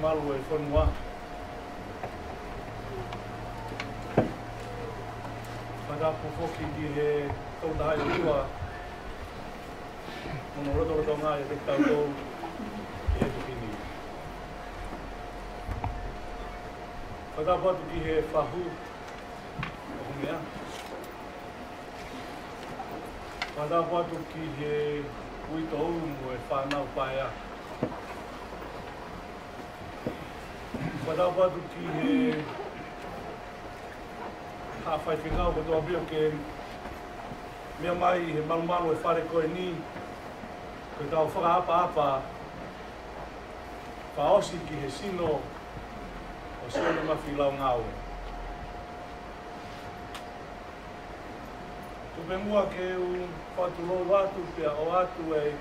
Malu e whanua. Whakapu whoki ki he tautahai o tua. Mono roto ngā e te tautou i he tukini. Whakapu atu ki he whahu o humea. Whakapu atu ki he uito umu e whanau paea. Whakapa atu ki he hawhai whingau kotoa pio ke mea mai he malumalu e whare koe ni koe tau whakaapa whaosi ki he sino o sino mawhi lau ngau. Tupengua ke u whatulo watu pia o atu e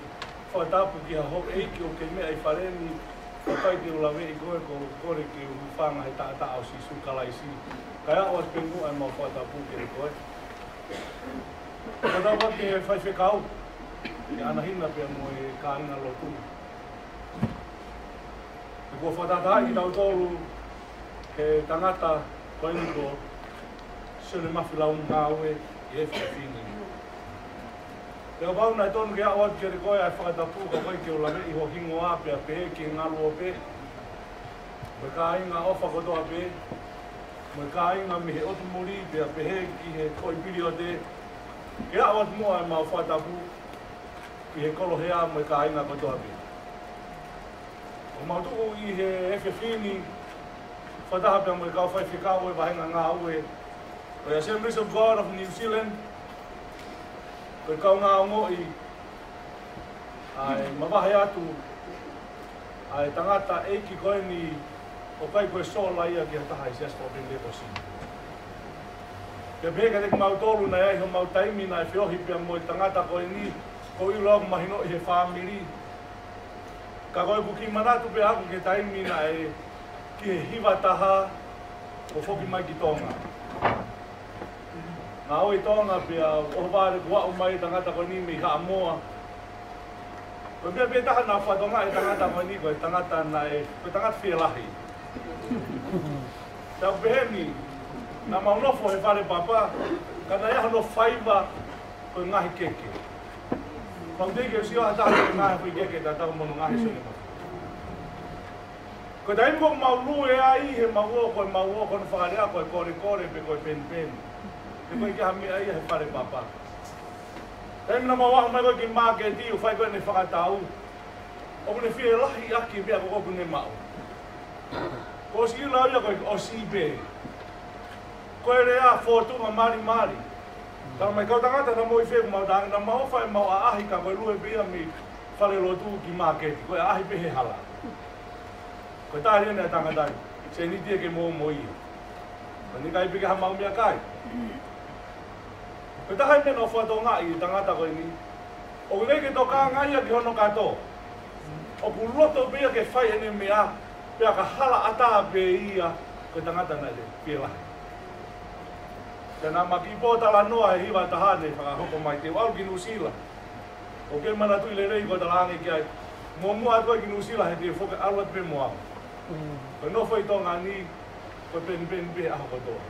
whatapu ki ha hok eiki o ke mea i whareni Papai te ula vei koe ko kore ki u whanga he taata au si sukalaisi. Kai a oas pengu ai mau whatapu ke koe. Whatapu ke whai whekau. Ke anahina pia mo e kāinga lotu. E kua whatatai ki tau tolu ke tangata koeni ko sene mawhi lau ngāwe i e whawhini. Te o pau nai tonu ke a oat kere koe ai whakatapu ka koe ke o lawe i ho hingo a pia pehe ki ngalu o pe. Moe ka inga ofa kotoa pe. Moe ka inga mi he otu muri pia pehe ki he koi piri o te. Ke a oat mua ai mau whakatapu ki he kolo hea moe ka inga kotoa pe. O mau tuku i he whewhini whataha pia moe kau whai whikau e wahenga ngā ue. O the Assemblies of God of New Zealand koe kau ngā ngoi ai mawahe atu ai tangata eiki koe ni o kai koe sola ia ki hataha i seasto o pende kosi. Ke pēka te mau tolu nei ai ho mau taimi nai whiohi pia mo i tangata koe ni ko i loku mahino i he whamiri. Ka koe puki manatu pe aku ke taimi nai ki he hiwa taha o whoki mai ki tonga. Nā oi tonga pia o wāre kua o mai tangata koe ni mi ka amoa. Koe pia pia taha nā whatonga e tangata koe ni koe tangata nai, koe tangata whielahi. Tau peheni, nā maunofo he whare papa, ka nā iha no whaiva koe ngahi keke. Kau teke o sio hataha koe ngahi koe keke tā tau mono ngahi sone ma. Koe taimi koe maulu e ai he maua koe koe whakarea koe kore pe koe pen. Te koe ki hami ai he whare papa. Taimi na mawaha mai koe ki maa ke ti o whai koe ne whakatau. O kune whie lahi aki mea ko kune mau. Ko si ila ia koe o sibe. Koe rea whotunga mari. Tau mai kau tangata na moi wheku mau tangi, na mau whai mau a ahi ka koe lue pia mi whale lotu ki maa ke ti. Koe ahi pehe hala. Koe tāri ane a tangatai, se ni tia ke mo ia. Koe ni kai pike ha mau mea kai. Koe tahai mena o whatonga i tangata koe ni. O kune ke toka ngai ki hono kato. O puloto pia ke whai ene mea, pia ka hala ata pe ia, koe tangata nai le, pia lahi. Tēnā maki pōtala noa e hiwa tahane whakahoko mai te wau ki Nusila. O ke mana tui le rei ko tala hange ki ai. Mua atoa ki Nusila he te whoke alwa te pe mua. Ko no foi tonga ni ko pen pe aho kotoa.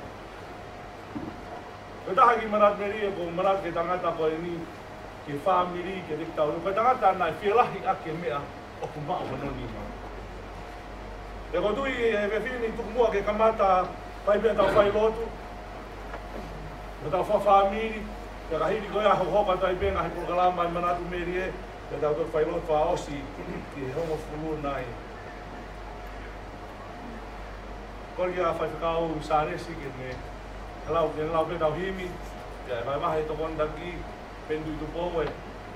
Ko taha ki marat meri e ko marat ke tangata ko e ni ke whamiri, ke te kitau. Ko tangata nai whialahi ake mea o kumao manoni ma. E ko tui e whini tuku mua ke kamata whaipea tau whai lotu. Ko tau whamiri, te rahiri koe aho hoka tai penga he prokalama i manatu meri e. Te tau tau whai lotu wha osi ki hongo fulu nai. Kori a whai whakao sāresi ke me halau pe tau himi. Te ai vai mahe tokon taki pendu i tupo e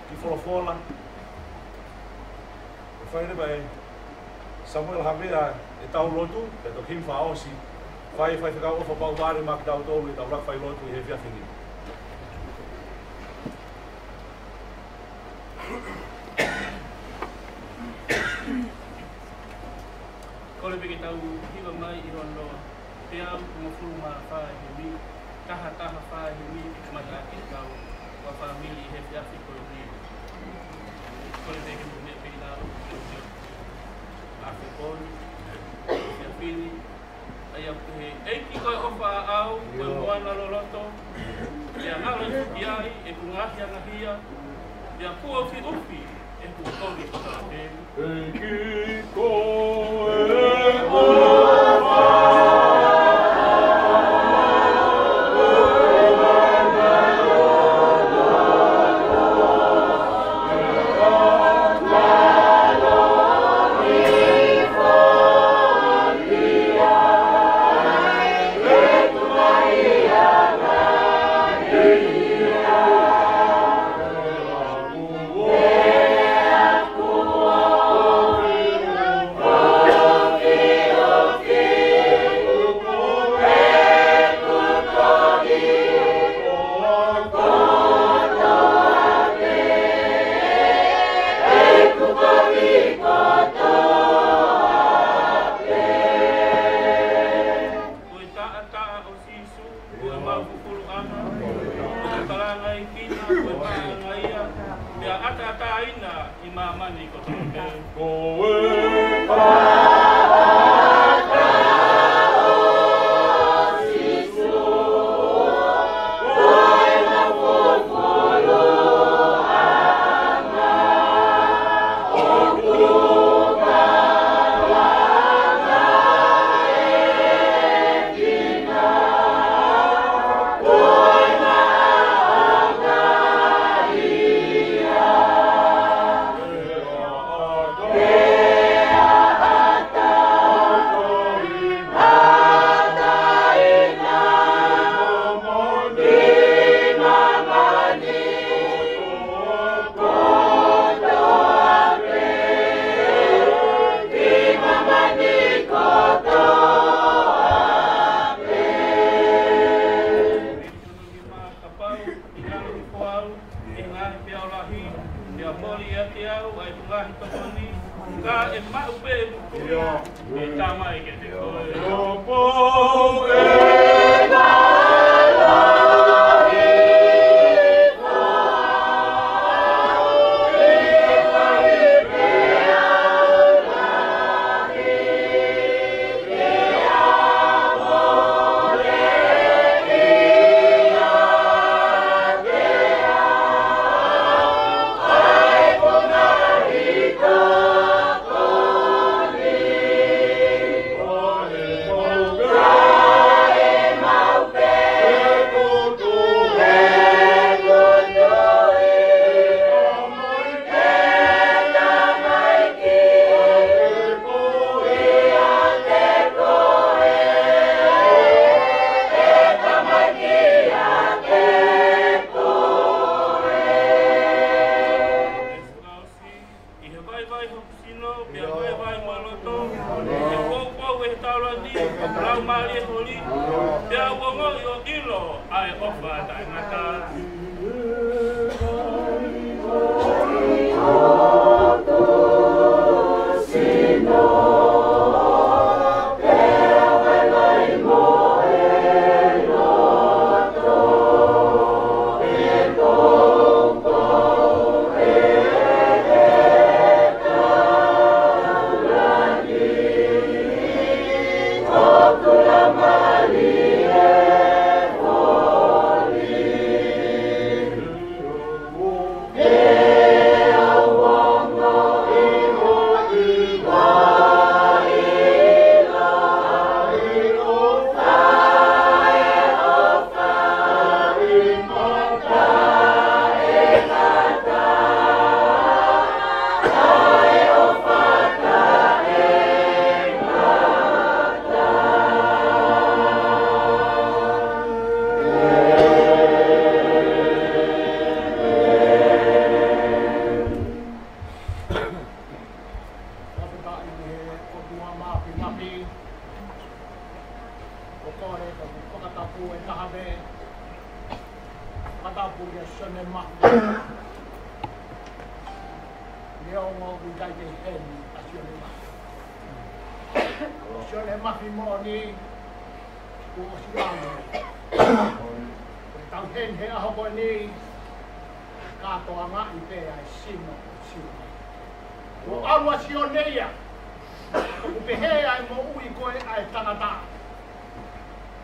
ki wholofola. E whaire bai Samuel Havea e tau lotu, te tok him wha osi. Whai whakao ofa pau wāre mak tau tolu e tau rak whai lotu i he whiawhini. Kore peke tau hiwa mai i rono te au kuma furu maa whae he mi, taha whae he mi, mata ake tau wa whamili he whiawhi koe mi. Kore peke mune peke tau ake koni, whiawhini, ai au he eiki koe ofa au, koe moana loloto, ia ngalo i tuki ai, e kungahi angahia, ia kua ufi, e kua koni whakaateni. Eiki koe e taha me Katapuria sone mahu. Leo ngō kukai te heni a sone mahu. Sone mahi mo ni o Osirano. Tau hen he aho koe ni katoa ngai pēa e sino o sino. O arua sioneia. O pehea e mo ui koe ai tangata.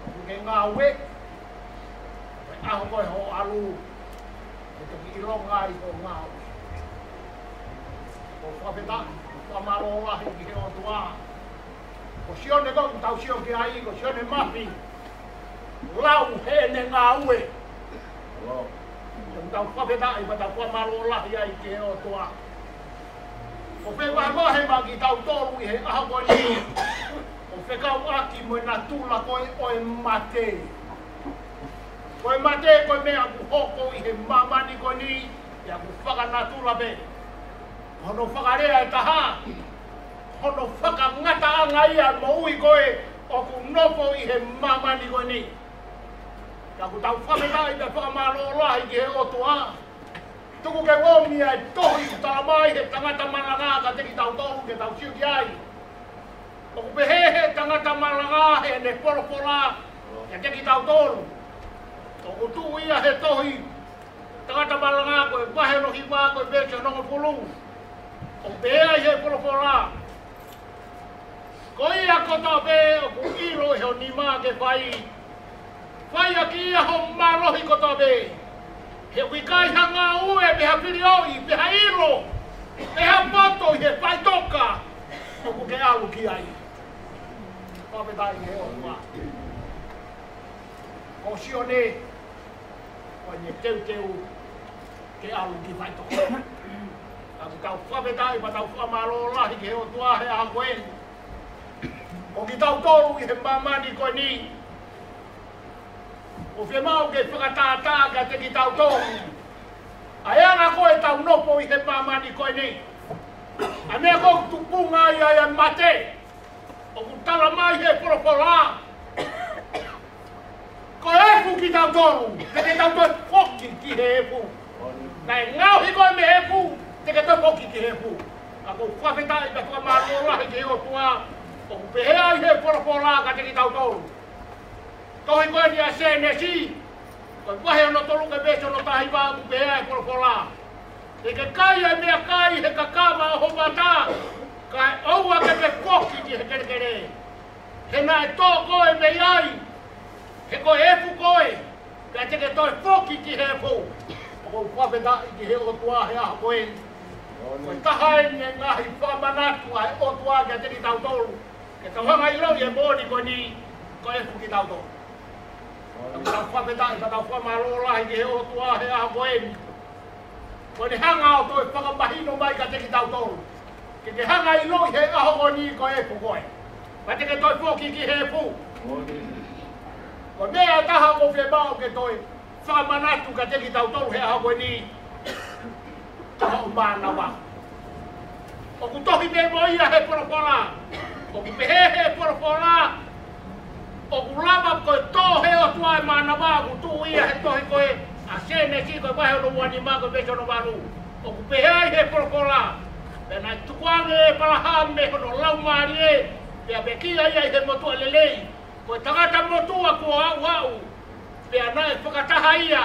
O ke ngā we. O aho koe ho alu. O te ki ironga i ko ngā we. O whapeta, o marola ki he o tua. O sione ko tau sio ki ai, o sione mahi. Lau he ne ngā ue. O tau whapeta i pa tau marola ki ai ki he o tua. O whewai mahe ma ki tau tōru i he aho koe ni. O whekau aki mo na tūla koe o e mate. Koe mate koe mea ku hoko i he mamani koe ni. Ia ku whakanatula be. Hono whakarea e taha. Hono whakangata anga ia mo ui koe o ku nopo i he mamani koe ni. Ia ku tau whameta i te whakamalola i ki he otua. Tuku ke wōmia e tohi ku talamai he tangata malanga ka te ki tau tōru ke tau siu ki ai. O ku pehehe tangata malanga he ne poropola ke te ki tau tōru. O ku tu ia he tohi tangata malanga koe wahe no hiwa koe beche nongo pulu. O pehea he poropola. Ko ia kota be o ku iro he o nima ke whai. Whai a ki ia ho marohi kota be. He wikai hanga ue peha pirioi, peha iro, peha poto he paitoka. O ku ke alu ki ai. Papetai he o tua. Ko sione, ko nye teu ke alu ki paitoka. Aku tau papetai pa tau whamalola hi ke he o tua he a koen. Ko ki tau tolu i he mamani koe ni. O whe mau ke whakatātā ka te ki tau tōru. Ai anga koe tau nopo i he mamani koe ni. A mea kou tupunga i ai mate. O ku tala mai he poropola. Ko efu ki tau tōru. Te ke tau tōru foki ki he efu. Nai ngau hi koe me efu. Te ke tau foki ki he efu. A kou whawhetai ka whamarola hi ke he o tua. O ku pehea i he poropola ka te ki tau tōru. Tohi koe ni a senesi. Koe wahe ono tolu ke beso no tahi wā ku pehea e poropola. E ke kai e mea kai he kakama o hopata. Kai oua ke me koki ki he kerekere. He na e tō koe me iai. He koe efu koe. Kai te ke toi foki ki he efu. O kou whawheta i ki he otua he aha koe. Koe taha e ni ngahi whamanatu a he otua ki a te ki tau tolu. Ke tau hanga i lau i e mōni koe ni. Koe efu ki tau tolu. Tau whawheta i tau whamalola i ki he otua he aha koe. Ko ni hanga o toi whakamahino mai ka te ki tau tolu. Ke te hanga i loi he aho ko ni ko e pu koe. Pa te ke toi poki ki he pu. Ko mea taha ko whe mau ke toi whamanatu ka te ki tau tolu he aho ko ni. Taha o mana wa. O ku tohi me mo ia he poropola. O ku pehe he poropola. O ku lama koe tō he o tua e mana wa. Ku tu ia he tohi koe. A sene si koe wahe ono wani maa koe beso no waru. O ku pehea i he poropola. Pena tukuange e palahame hono lau maari e. Pea pekia ia i he motua lelei. Koe tangata motua kua au au. Pea nae whakataha ia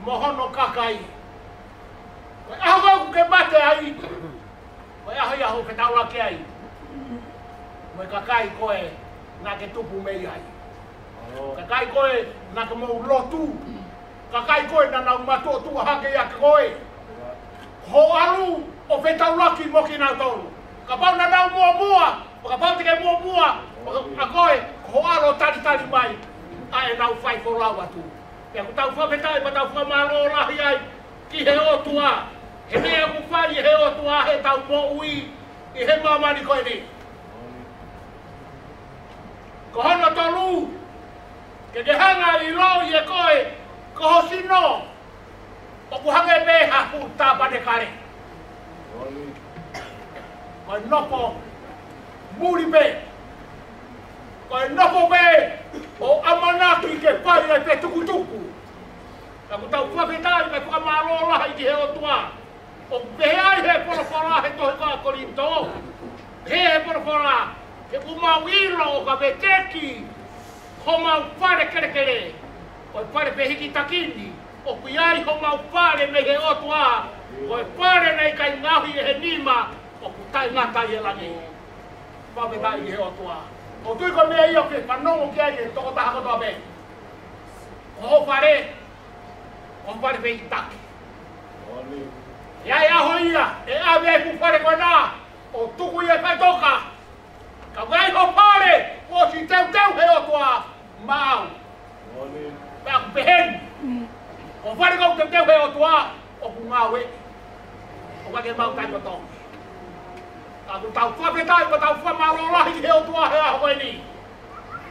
mohono kakai. Koe aho au ke mate ai. Koe aho ia ho ke taura ke ai. Koe kakai koe nga ke tupu mei ai. Kakai koe nga ke mau lotu. Kakai koe na nau matua tua hake ia ke koe. Ho alu o whetau laki moki nau tolu. Ka pau na nau mua. Ka pau tike mua. A koe ho alo tari mai. A e nau whai ko lau atu. Pea ku tau whawhetai pa tau whamalo lahi ai. Ki he otua. He mea ku whai he otua he tau mo ui. I he mamani koe ni. Ko hono tolu. Ke te hanga i lo i e koe. Ko hosino. O ku hange me haku tāpane kare. Koe nopo muri pe. Koe nopo me o amanaki ke pai ai pe tukutuku. Ka ku tau whawhetai me whakamārola i ki he o tua. O peai he porofora he tohi ka korinto. He porofora ke kumau ilo o ka veteki. Ho mau pare kere. Koe pare pe hiki takini. O kuiai ho mau pare me he o tua. Koe pare nei kai ngahi e he nima. O kutai ngatai e langi. Whawhetai i he o tua. O tui ko mea ia ke whanongo ki ai e toko taha kotoa me. O ho pare pe i taki. Ia e aho ia, e awe ai ku pare koe nā. O tuku ia kai toka. Ka wei ho pare, o si teu he o tua mau. Pea ku pehen. O pare kou teu he o tua, o ku ngawe. O kake mau kai koto. Aku tau whawhetai, ko tau whamarolahi he o tua he aho koe ni.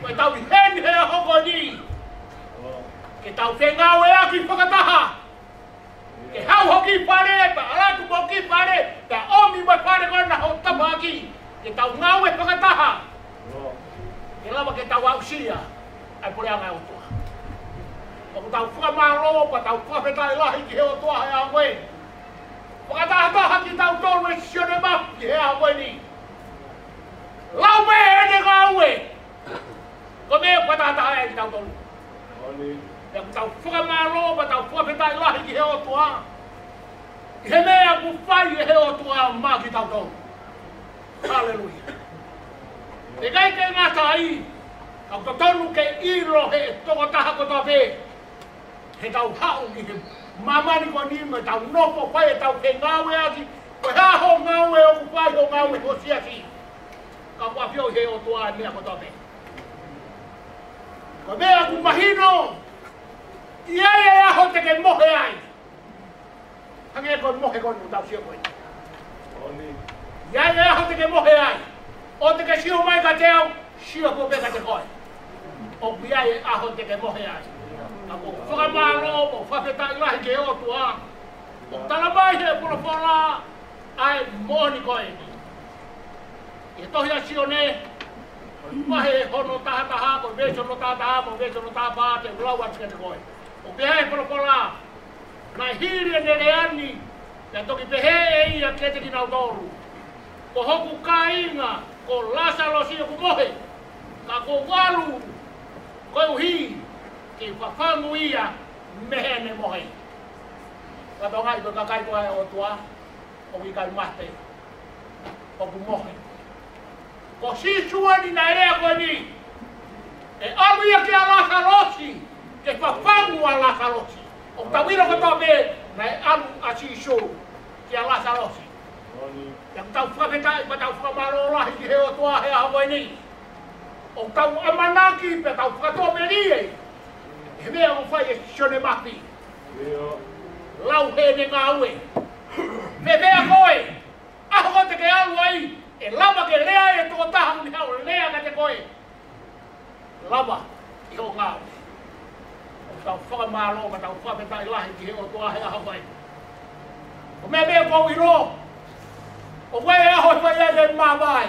Koe tau hen he aho koe ni. Ke tau whengawe aki whakataha. Ke hau hoki pare, pa alaku moki pare, pa omi mai pare kona ho tapa aki. Ke tau ngawe whakataha. Ke lama ke tau ausia, ai pore angai o tua. Aku tau whamaro, pa tau whawhetai lahi ki he o tua he aho koe. Whakataha ki tau tolu e sione mapi he aho koe ni. Lau me ene ngawe. Ko me whakataha e ki tau tolu. Yang tau whakamaro, pa tau whawhetai lahi ki he o tua. He mea ku whai he o tua mā ki tau tolu. Halleluja. E kai ke ngata ai, kau ka tonu ke iro he toko taha kotoa pe. He tau hau ki he mamani ko nima, tau nopo whai e tau ke ngawe aki. Ko hea ho ngawe o ku whai ho ngawe ho siasi. Kau wapio he o tua mea kotoa pe. Ko mea ku mahino. Ia e aho te ke mohe ai. Hange koe mohe koe tau sio koe. Ia e aho te ke mohe ai. O te ke sio mai ka teo, sio koe ka te koe. O ia e aho te ke mohe ai. Ako whakamaro, o whawhetai lahi ke o tua. O talamai he porofora, ai moni koe. E tohi a sio ne, mahe hono taha, ko veso no taha, mo veso no taha, te ulau atu ke te koe. O pehe porofora, nai hiri e nere ani, ya toki pehe e ia ke te kinau toru. Ko hoku ka inga, ko lasalo si ku mohe, ka ko walu, ko uhi, ki whawhangu ia, mehe ne mohe. Ka tongai ko kakai ko o tua, o ki kai mate, o ku mohe. Ko si suani na ea koe ni, e alu ia ki a lasalosi, ke whawhangu a lasalosi. O tawiro ko tau me, nai alu a si su, ki a lasalosi. Yang tau whawhetai, pa tau whamaro lahi ki he o tua he aho koe ni. O tau amanaki, pe tau whakatoa me ni e. He mea o whai e sione mapi. Lau he ne ngā ue. Me mea koe, aho ko te ke alu ai, e lama ke lea e tō taha ni hau, lea ka te koe. Lama, i ho ngā ue. Tau whakamaro, ka tau whawhetai lahi ki he o tua he aho koe. O mea kou i ro. O koe e aho i whai e te mawai.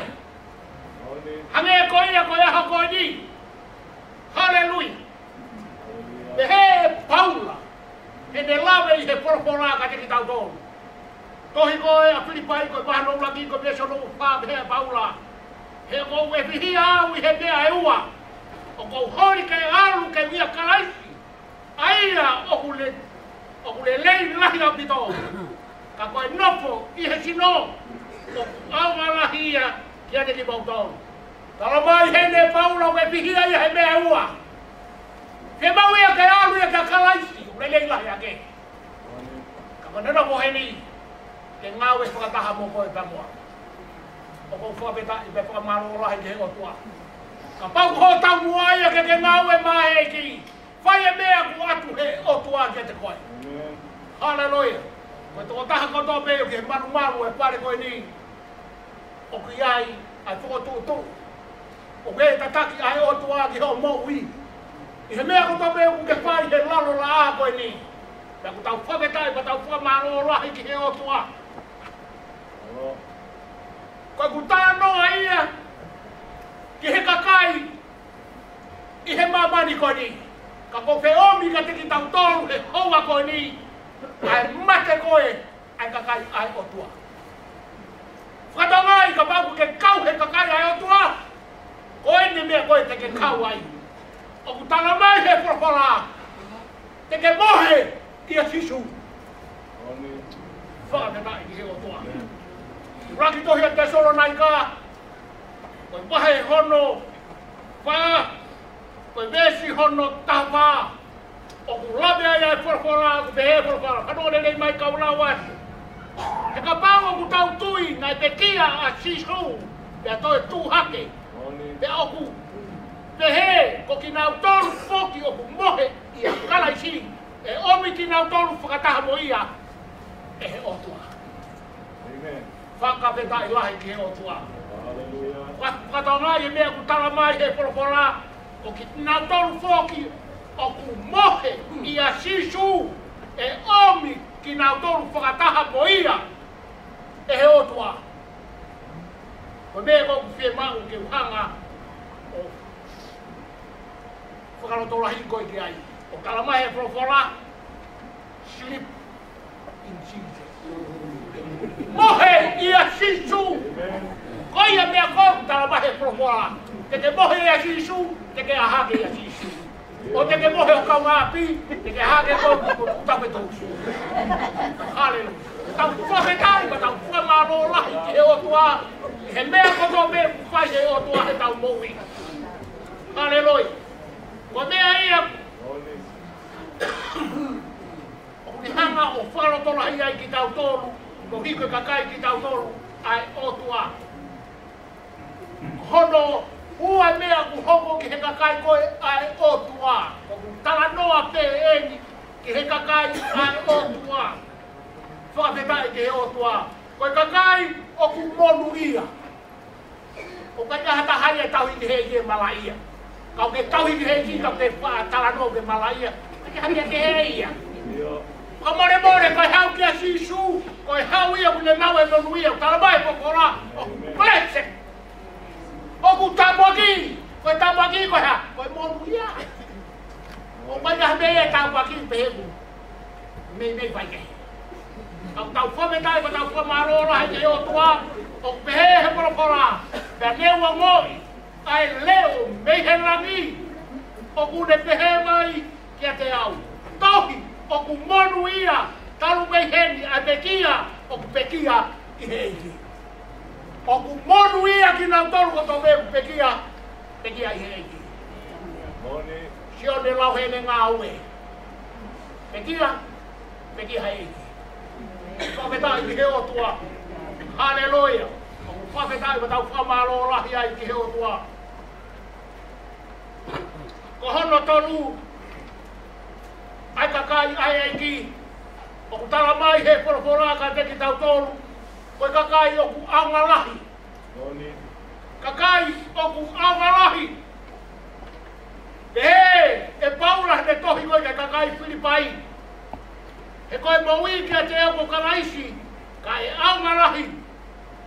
Hange e koe ia koe aho koe ni. Halleluja. Me he Paula. He ne lawe i he porofora ka te ki tau tōru. Tohi koe a Filipai koe wahano ulaki koe meso no wha me he Paula. He kou e whihi au i he mea e ua. O kou hori ke alu ke mia karaisi. Aia oku le lei lahi a pito. Ka koe nopo i he sino. O au alahi ia ki ane ki mautau. Tala mai he ne Paula o e pihia ia he mea ua. He mau ia ke alu ia ka karaisi. O le lei lahi a ke. Ka manena mo he ni. Ke ngau e whakataha mo koe pamua. O kou whapeta i pe whakamaro lahi ke he o tua. Ka pau ho tau mua ia ke ngau e mahe ki. Whai e mea ku atu he o tua ke te koe. Halleluja. Koe toko taha kotoa peo ki he maru e pare koe ni. O ki ai, ai whakotūtū. O ke tataki ai o tua ki ho mo ui. I he mea kotoa peo ku ke whai he lalo la a koe ni. Pea ku tau whaketai pa tau whamaro lahi ki he o tua. Koe ku tānoa ia ki he kakai I he mamani ko ni. Ka ko fe omi ka te ki tau tolu he hoa ko ni. Ai mate koe ai kakai ai o tua. Whatangai ka paku ke kau he kakai ai o tua. Koe ni mea koe te ke kau ai. O ku tala mai he whakapara. Te ke mohe i a sisu. Whakatai ki he o tua. Raki tohi a te solo nai ka. Koe wahe hono. Wha. Koe vesi hono tawa. O ku lawe ai ai whakapara. Ku te he whakapara. Kanone nei mai kaurawa. He ka pāo ku tau tui nai te kia a sisu. Pea toi tū hake. Pea oku. Te he, ko ki nau tolu whoki o ku mohe i a kalaisi. E omi ki nau tolu whakataha mo ia. E he otua. Whakawheta i lahi ki he otua. Whakatonga i mea ku tala mai he whorofora. Ko ki nau tolu whoki o ku mohe i a sisu. E omi ki nau tolu whakataha mo ia. E he otua. Ko mea ko ku whie mau ke uhanga o whakarotola hiko i ki ai. O kalamahe whorofora. Sleep in Jesus. Mohe i a sisu. Ko ia mea ko kalamahe whorofora. Te ke mohe i a sisu, te ke ahake i a sisu. O te ke mohe o kaunga api, te ke ahake ko tape tausu. Hallelujah. Tau whaketai, ma tau whamaro lahi ki he otua. He mea koto mea kuwhai he otua he tau mohi. Hallelujah. Ko mea ia. O ni hanga o wharotola hi ai ki tau tolu. Ko hiko kakai ki tau tolu. Ai otua. Hono ua mea ku hongo ki he kakai koe ai otua. Ko tala noa pe eni ki he kakai ai otua. Whakawhetai ki he otua. Koe kakai o ku monu ia. O kai hata hai e tauhi ki he i malaia. Kau ke tauhi ki he i kau ke talano ke malaia. Kai hata ke he ia. Ka more koe hau ki a sisu. Koe hau ia kune mau e monu ia. Tala mai pokora. O blessed. O ku tapuaki. Koe tapuaki koe ha. Koe monu ia. O kai ha mea tapuaki peheku. Mei vai ke. Kau tau whametai, tau whamarora hei ke otua, o pehe he porapora, pea neua ngoi, ai leo mei he rangi, o kune pehe mai kia te au. Tohi, o ku monu ia, talu mei heni, ai pekia, o ku pekia i heiki. O ku monu ia ki nau tolu koto mei ku pekia i heiki. Sio ne lau hene ngā ue. Pekia heiki. Whawhetai ki he otua. Hallelujah. Whawhetai wa tau whamaro lahi ai ki he otua. Ko hono tonu. Ai kakai ai ai ki. O ku tala mai he porofora ka te ki tau tolu. Koe kakai o ku aunga lahi. Kakai o ku aunga lahi. E paula ne tohi koe ka kakai Filipai. He koe maui ki a te eo ko karaisi, ka e aunga rahi,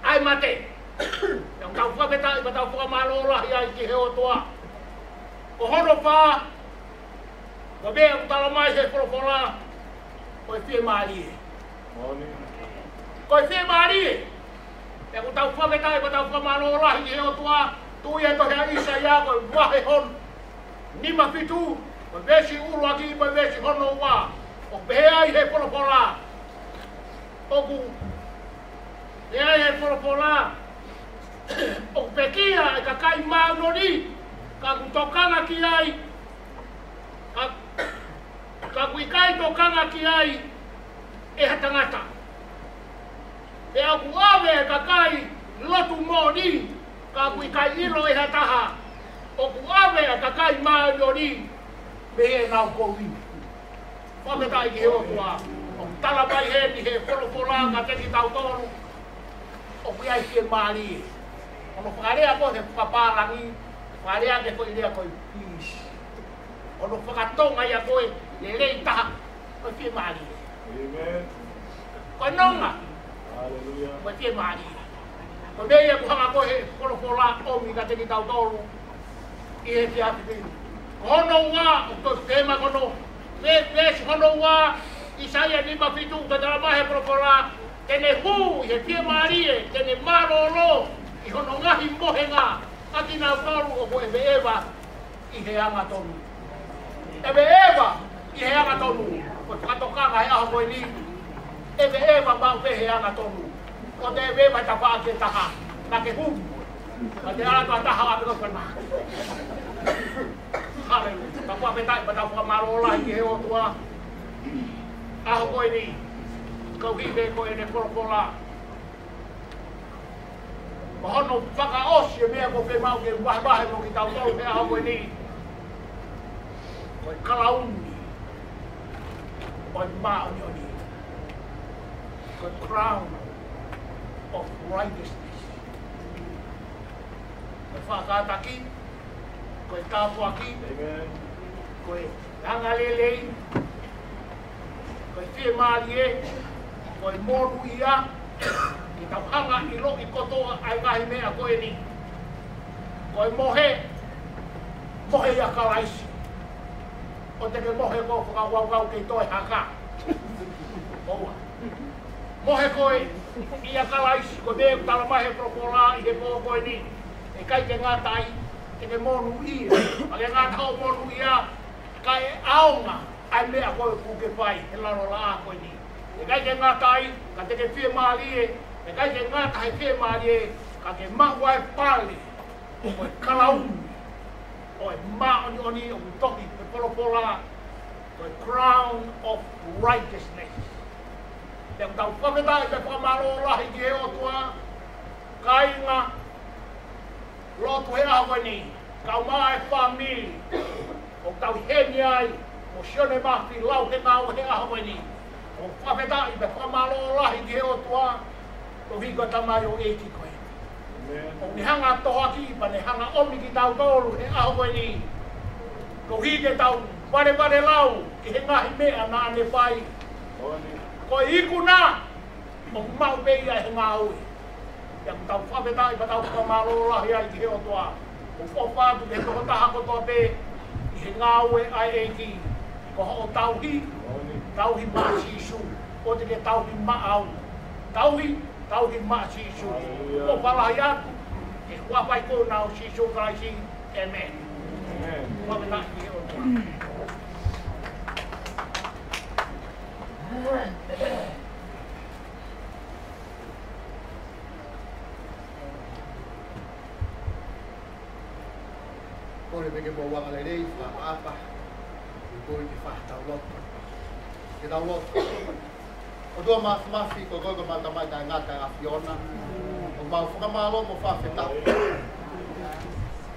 ai mate. Iau tau whaketai, ma tau whakamaro rahi ai ki he otoa. O hono wha, ko mea utala mai he porofora, koe whie maarie. Koe whie maarie. Iau tau whaketai, ma tau whakamaro rahi ki he otoa, tui e tohea isa ia koe wahe hon. Nima fitu, koe vesi uru aki, koe vesi hono wā. O pehe ai he porofora. Oku. Pehe ai he porofora. O pekia e kakai maunoni. Ka ku tokanga ki ai. Ka ku ikai tokanga ki ai. E hatangata. E aku ave e kakai lotu moni. Ka ku ikai ilo e hataha. O ku ave e kakai maunoni. Pehe nau kowi. Whakatai ki he otua. O tala mai he ni he wholopora ka te ki tau tonu. O kui ai ki e maari. Ono whakarea ko he whakapārangi. Whakarea ke koe lea koe peace. Ono whakatonga ia koe le rei taha. Koe ki e maari. Koe nonga. Koe ki e maari. Koe mea ia kuhanga koe he wholopora omi ka te ki tau tonu. I he ki api pinu. Hono wā, o tō tema kono, pēsi hono wā, Isaia ni mafitu, katara mahe propora, tene hu, he pia marie, tene marolo, I hono ngahi mohenga, ati nā karu o ko ebe ewa, I he anga tonu. Ebe ewa, I he anga tonu, ko katokanga he aho koe ni, ebe ewa mau pe he anga tonu, ko te ebe ewa tapa ake taha, na ke hu, na te ara tua taha ape koe na. Haleluya, tapua petai patapua marola I he o tua, aho koe ni, kau hive koe ne korokola. Mahono whakaosi e mea ko pe mau ke wahe mo ki tau tau pe aho koe ni. Koe kalauni, koe maonioni, koe crown of righteousness. Koe whakataki, koe tāpuaki, koe hangalelei, koe whie mārie, koe mōru ia, I tau hanga I lo I kotoa ai ngahi mea koe ni. Koe mohe ia karaisi. O teke mohe ko whakawau kei toi haka. Oua. Mohe koe ia karaisi, ko me tala mahe propora I he po koe ni. E kai ke ngātai, teke mōru ia, a ke ngātau mōru ia, kai aonga ai mea koe kuke pai, he laro la a koe ni. E kai ke ngātai, ka teke whie mārie, e kai ke ngātai whie mārie, ka ke mawai pāle, o e kalauni, o e maoni oni, o e toki, o e polopola, o e crown of righteousness. Te tau whaketai te whamaro lahi ki he otua, ka inga, lotu he awa ni, kau maa e whamiri, o tau heni ai, o sione mahi lau he ngau he awa ni, o whawhetai te whamaro lahi ki he otua, o hiko tamai o eiti koe. O ni hanga toha ki pa ne hanga omi ki tau tolu he aho ni. Ko hike tau ware lau ki he ngahi mea na ane pai. Ko iku na, o mau peia he ngā ui. Ia ku tau whawhetai pa tau whamaro lahi ai ki he otua. O whawhatu ke toko taha kotoa pe i he ngā ue ai eiti. Ko ho tauhi maa sisu, o te ke tauhi maa au. Tauhi maa sisu. O palahi atu, e wapai ko nao sisu kraisi. Amen. Whapetai ki he otua. Kore peke mo wangalerei, whaapa, kore ki whaatau loto. Ke tau loto. O tua mafi ko koe ko matamai tai ngata a Fiona. O mau whakamalo mo whawhetau.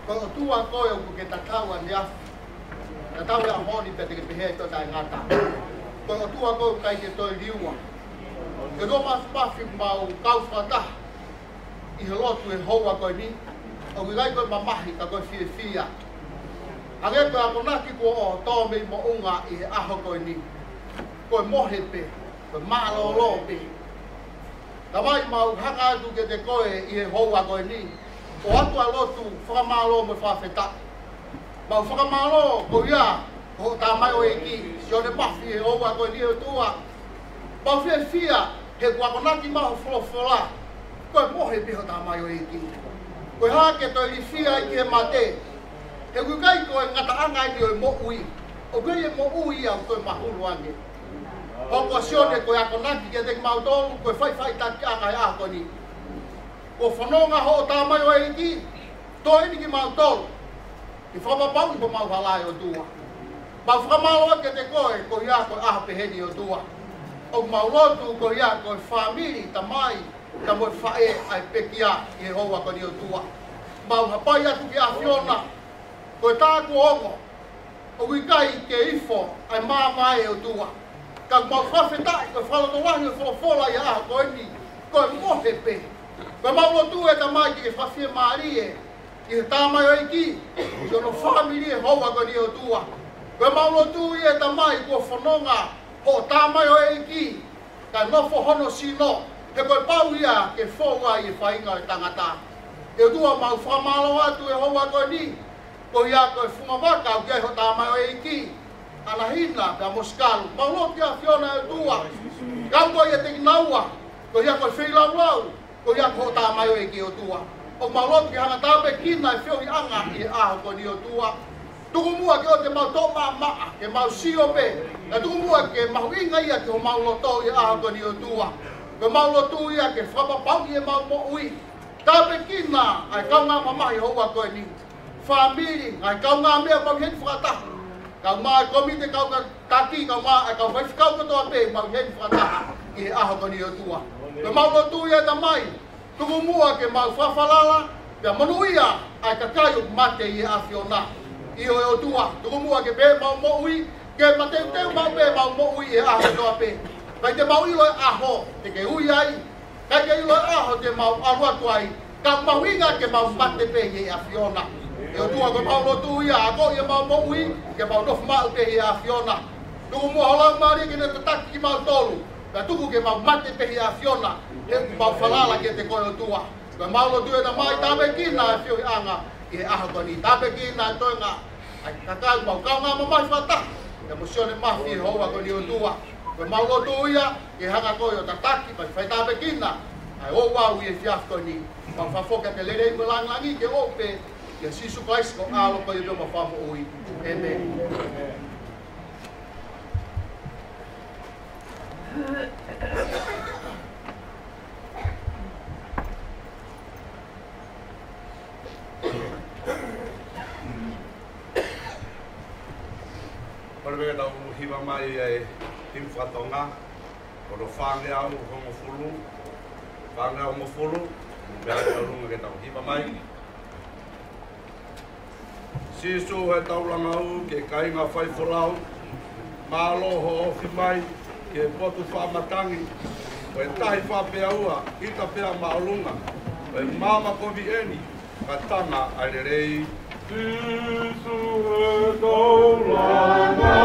Ko o tua koe o ke takaua ni afi. Na tau ea honi pe te ke pehe to tai ngata. Ko o tua koe kai ke toi riua. Ke tua mafi mau kau whataha. I he lotu e hoa koe ni. O wigai koe mamahi ka koe fia. Hage koe amonaki ko o tō mei mo unga I he aho koe ni. Koe mohe pe. Koe mālolo pe. Ka mai mau hanga atu ke te koe I he hoa koe ni. O atu a lotu whakamalo mo whawheta. Mau whakamalo ko ia. Ko tā mai o eki. Si o ne mafi he hoa koe ni o tua. Mau fia he kua konaki maho wholofola. Koe mohe pe ho tā mai o eki. Koe hake toi li fia I ki he mate. He kukai koe ngata angai ni o mo ui. O koe e mo ui au koe mahuru ange. Hoko sione koe ako naki ke te mautolu koe whai taki angai a koe ni. Ko whanonga ho o tāmai o eki. Tō eni ki mautolu. Ki whamapau I po mau halai o tua. Mau whamaloa ke te koe ko ia koe aha peheni o tua. O maulotu ko ia koe whamiri tamai. Ta mo whae ai pekia I he hoa koe ni o tua. Mau hapai atu ki a Fiona. Koe tāku ongo, o wikai ke ifo ai māmai o tua. Ka mau whawhetai, koe whalotowahi o wholofola I aha koe ni, koe mohe pe. Koe maulotu e tamai ki e whawhia maari e, I he tāmai o eki, I ono whamiri e hoa koe ni o tua. Koe maulotu e tamai kua whanonga ho tāmai o eki, ka nofo hono sino, he koe pau ia ke whonga I e whainga o tangata. E tua mau whamalo atu e hoa koe ni, ko ia ko funga waka o kia ho tā mai o e ki. Ana hina pia moskalu. Maulo kia Fiona e tua. Kau ko ia te inaua. Ko ia ko whilau lau. Ko ia ko tā mai o e ki o tua. O maulo kia hanga tāpe kina e whio i anga i aho ko ni o tua. Tuku mua ke o te mau tō maa, ke mau sio pe. Na tuku mua ke mau inga ia ke o mau loto i aho ko ni o tua. Ko mau loto ia ke whapapau i e mau mo ui. Tāpe kina ai kau ngā mamahi hoa koe ni. Famili, ai kau ngā mea mau hen whakataha. Kau ngā komite kau ka taki, kau ngā ai kau whaifkau katoa pe mau hen whakataha i he aho ko ni o tua. Ko mau loto ia ta mai. Tuku mua ke mau whawhalala, pia manuia ai kakayo mate i a Fiona. I o tua, tuku mua ke pe mau mo ui, ke mateu mau pe mau mo ui e aho toa pe. Kai te mau ilo e aho, te ke ui ai, kai te ilo e aho te mau arua tuai, ka mau inga ke mau mate pe e a Fiona. E o tua ko mau lotu ia, ako i mau mo ui, ke mau nofu mau pe e a Fiona. Tuku mua holang maari ke ne te taki ki mau tolu, ka tuku ke mau mate pe e a Fiona, e mau falala ke te koe o tua. Ka mau lotu e na mai tabe kina e whio i anga, i aho ko ni tabe kina e toenga. Ai kakau mau kau ngā mamai whata. Ia mosione mafi e hoa ko ni o tua. Ko mau loto ia, ke hanga koe o tataki, mai whai tabe kina. Ai o wau i e fiaf ko ni. Mau whafoka ke lere i langi ke ope. Ia sisu Christ ko alo ko i reo mawhamo ui. Amen. Parwe tau hiwa mai e tim whatonga, koro whange au hongo fulu, whange au hongo fulu, mea tau runga ke tau hiwa mai. Sisu he tau langa au ke kainga whai wholau, māloho ofi mai ke potu whamatangi, o e tahi whape aua, ita pea maolunga, o e mama kovi eni, ka tanga airerei. Sisu he tau langa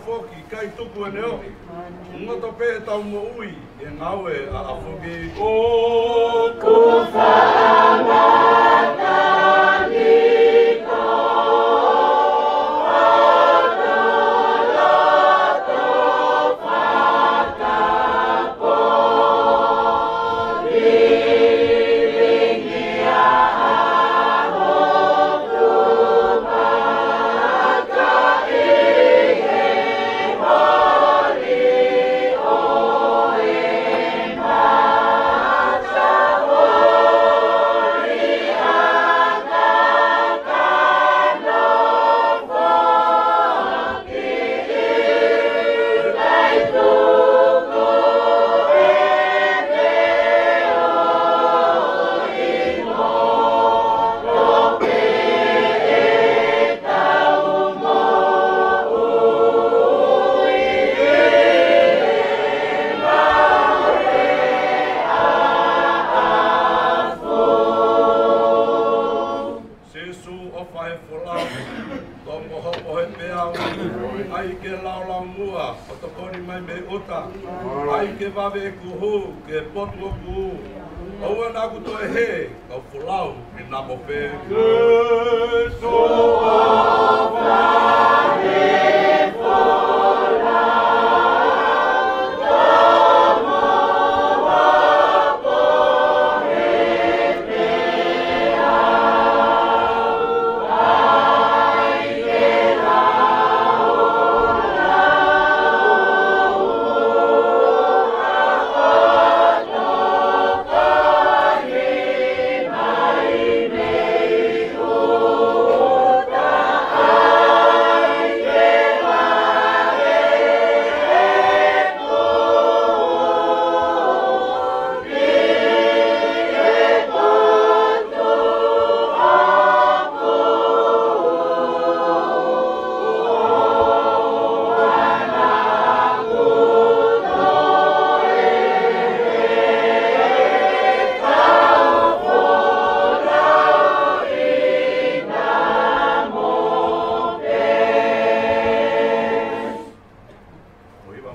foki kai tuku e neo ngoto pe tau mo ui e ngaue a afuki o kufama taniko ai ke wawe e kuhu, ke potu o kuhu. Aua nā kuto e he, kau fulau i nā mope. Jesu a whare fulau, tamo wapo he te au,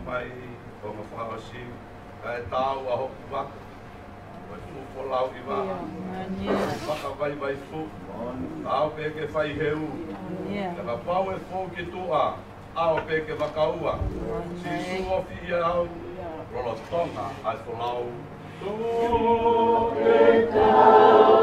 mai o ma whahasi kai tau a hoku waka mai fu lau i waha waka vai fu ao pe ke whai heu e ka pau e fō ke tua ao pe ke wakaua si su ofi i au rolo tonga ai fo lau Tō e tau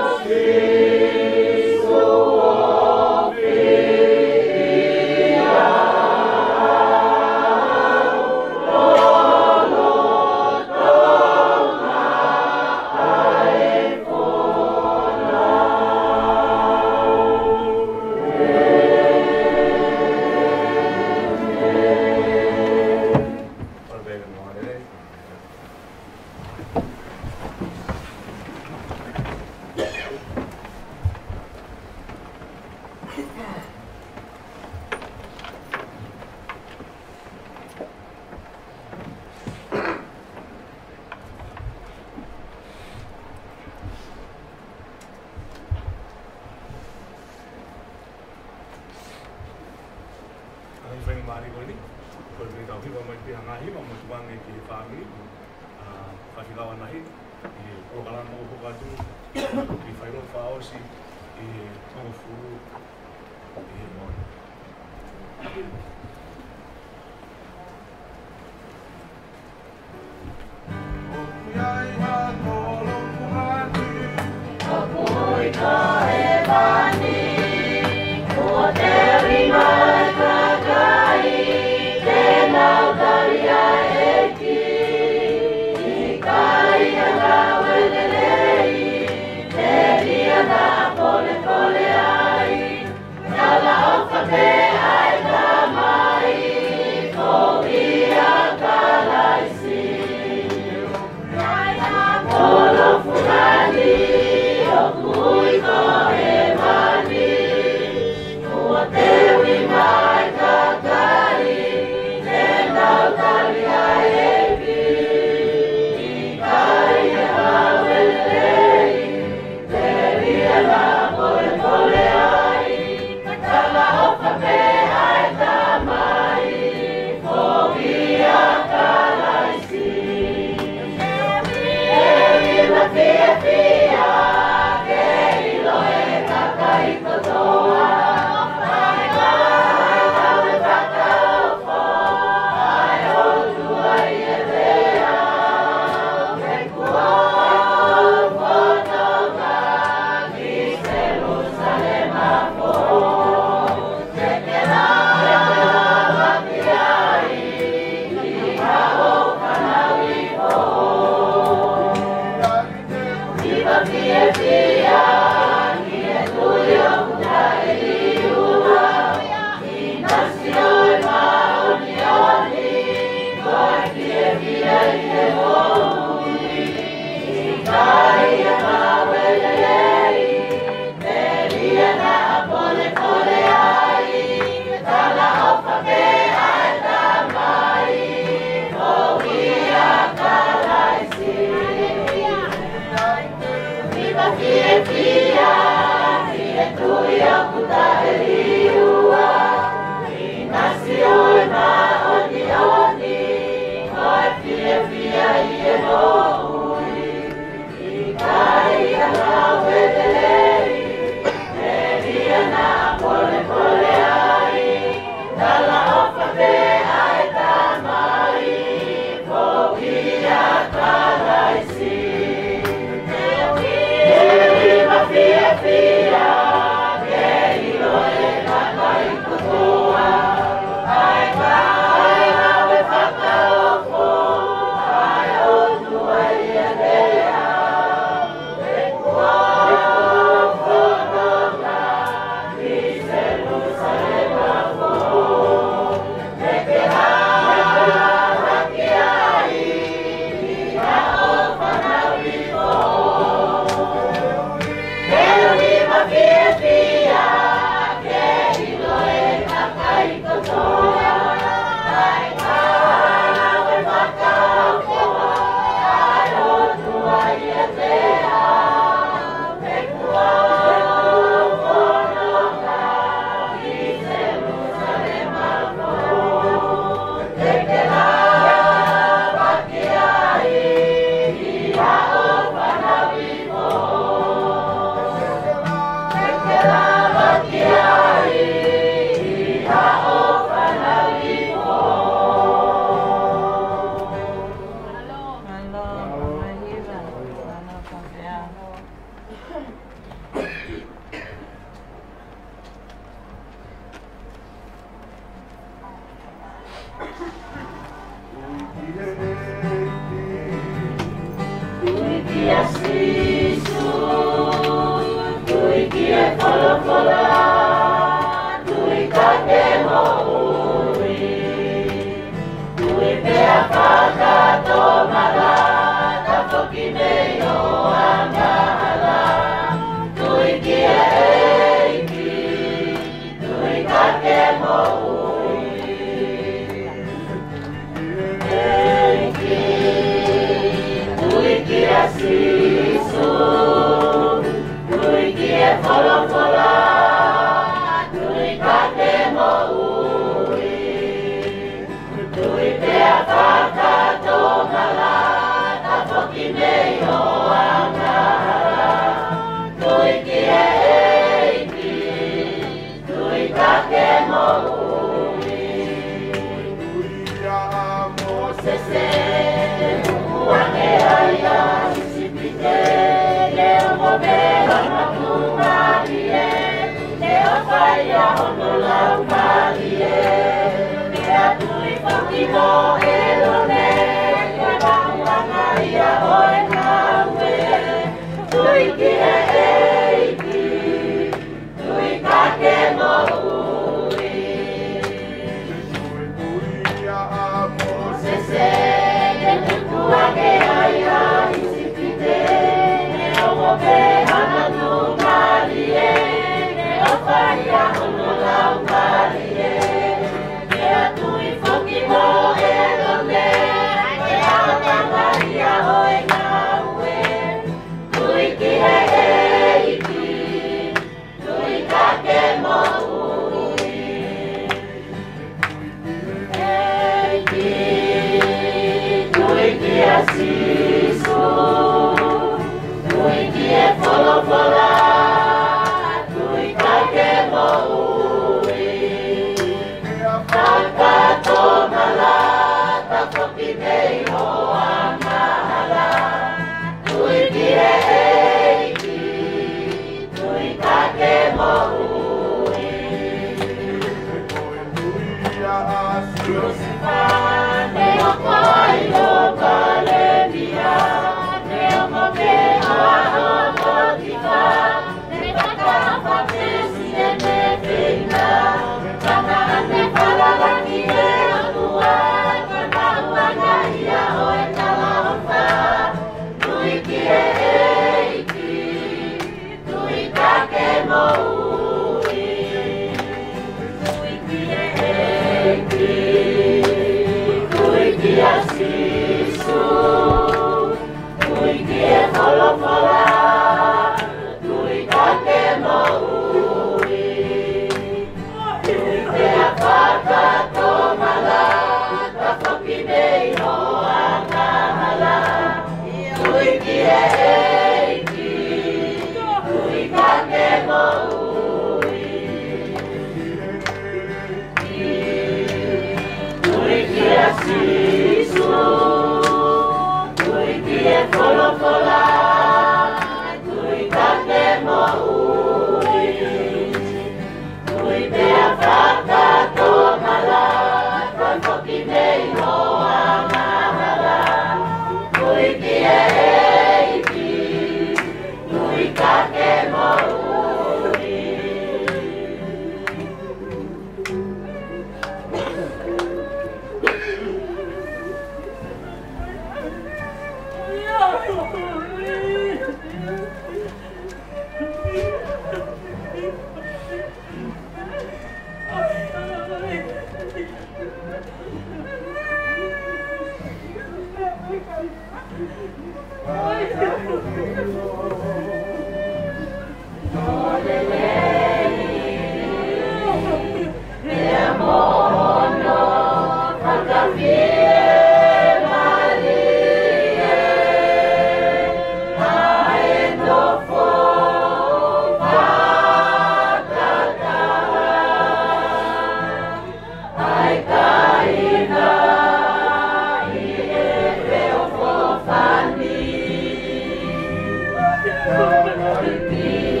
Glory be,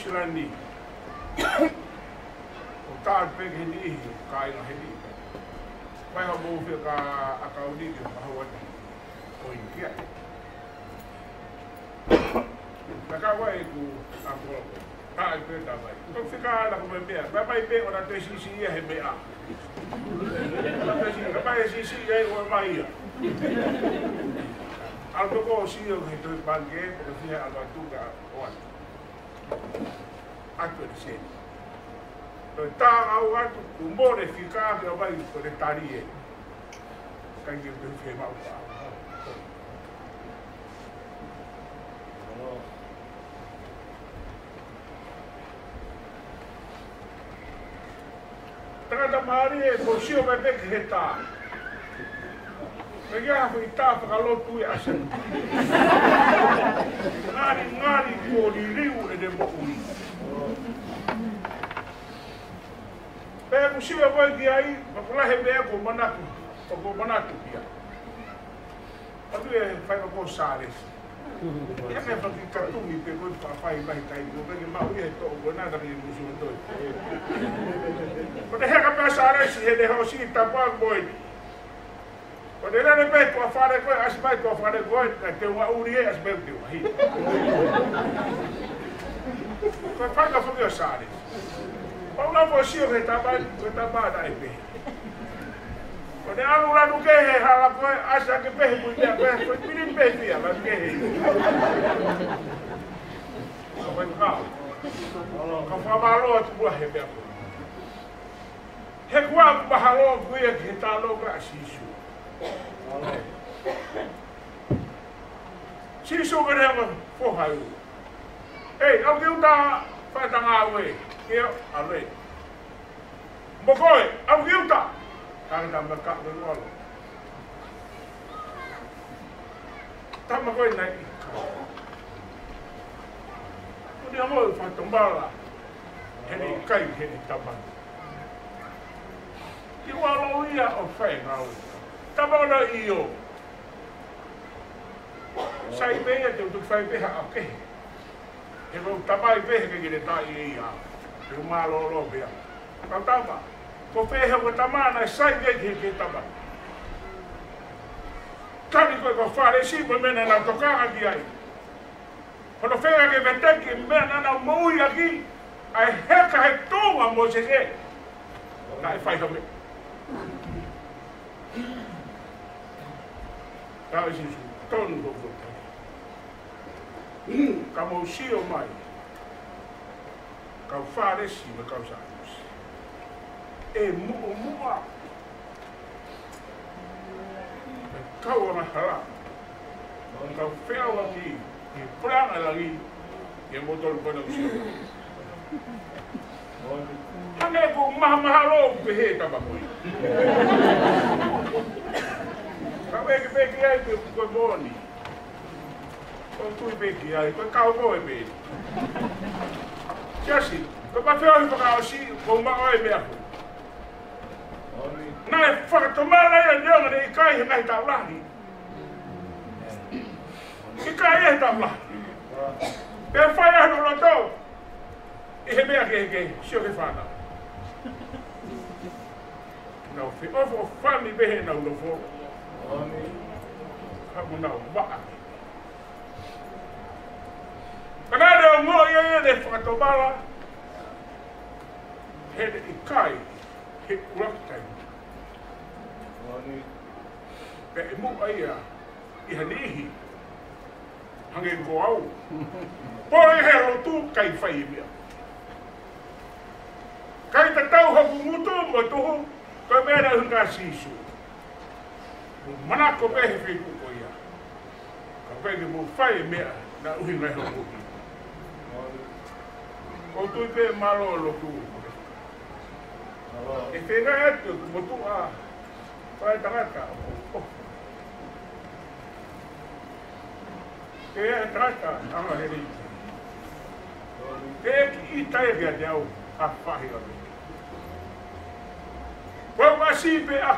Silani. O tār peke ni ihi, ka inga he ni. Mai ha mō whia ka akauni ki mahawani. O ingia. Na ka wai ku akola ko. Ka ai pe ta vai. Ko whika ala ko me mea. Mai pe o na te sisi ia he mea. Mai sisi ia i o mai ia. Al toko o si o he tui pange, porque fiha alwa tuka o atu. Atu e se. Tā au atu ku more whika ke o mai ko le tari e. Kai ke te whi mau ka. Tangata maari e ko sio me peke he tā. Me kia hui tā whakalotu e asen. Ngāri ko li riu e de mo ui. Pea ku siwa koe ki ai, makulahe mea ko manatu, o ko manatu kia. Atu e whai ko sāres. Ia me whaki katumi pe koe whawhai mahi kai, ko peke mau ia he tō koe nāta ki musu o toi. Ko te heka pea sāres he de hao si tapua koe. Ko te rene pe kua whare koe, asi mai kua whare koe, te unga uri e, asi mai te unga hi. Ko whai ka whaki o sāres. Paula po sio ke tabai ko tabai dai pe. Ko ne alu la ke he hala ko asa ke pe mu dia pe ko pili pe dia ba ke he. Ko ka. Ka fa ba lo tu bua he pe. He kwa ba halo ku ye ke ta lo ka sisu. Sisu ke ne fo hayu. Ei, au ke uta fa tanga we. Keo, alwe. Mokoe, au kiuta. Kare tamba ka me walo. Tamba koe nai ika. Kuni amo e whatombala. Hene ikai, hene tamba. Ki walo ia o whai ngau. Tamba ona iyo. Sai pēia te utu whai peha a kehe. He kau tabai pehe ke kire tai e ia. Te umalo lo pia. Kau tama. Ko pehe ko tamana sai ke tama. Tani koe ko whare si ko mene na tokanga ki ai. Kono whenga ke veteki mena na maui aki. Ai heka he tonga mo se ke. Na e whai hame. Tau isi su tonu ko kota. Ka mo si o mai. Kau whare si me kau sātus. E mua. Kau ana hala. Kau whea ki. I pranga lagi. I motor kona usio. Hane ko maha lo pehe taba koi. Kau eke peki ai pe koe moni. Kau tui peki ai. Koe kau koe pe. Kiasi, ko pa whea hui whakao si, ko mao e mea ko. Nā e whakatomara ia neonga ne i kai he ngai tau lahi. I kai e tau lahi. Pea whai anu lo tau. I he mea ke sio ke whana. Nau whi ofo whani behe nau lo fo. Hamu nau waa. Kanare o ngō ia ne whakatomara. He ne i kai. He urakitai. Pe e mu aia. I hane ihi. Hange ko au. Poi he rotu kai whai mea. Kai ta tau haku mutu mo tuhu. Koe mea hunga sisu. Manako pehe whi kuko ia. Ka pehe mu whai mea. Na uhi ngai hoku. Ko tui pe malo lo tu. E whenga atu, mo tu a. Whai tangata. E a tangata, anga he rei. E ki i tae via te au, a whahi a me. Wau masi pe a.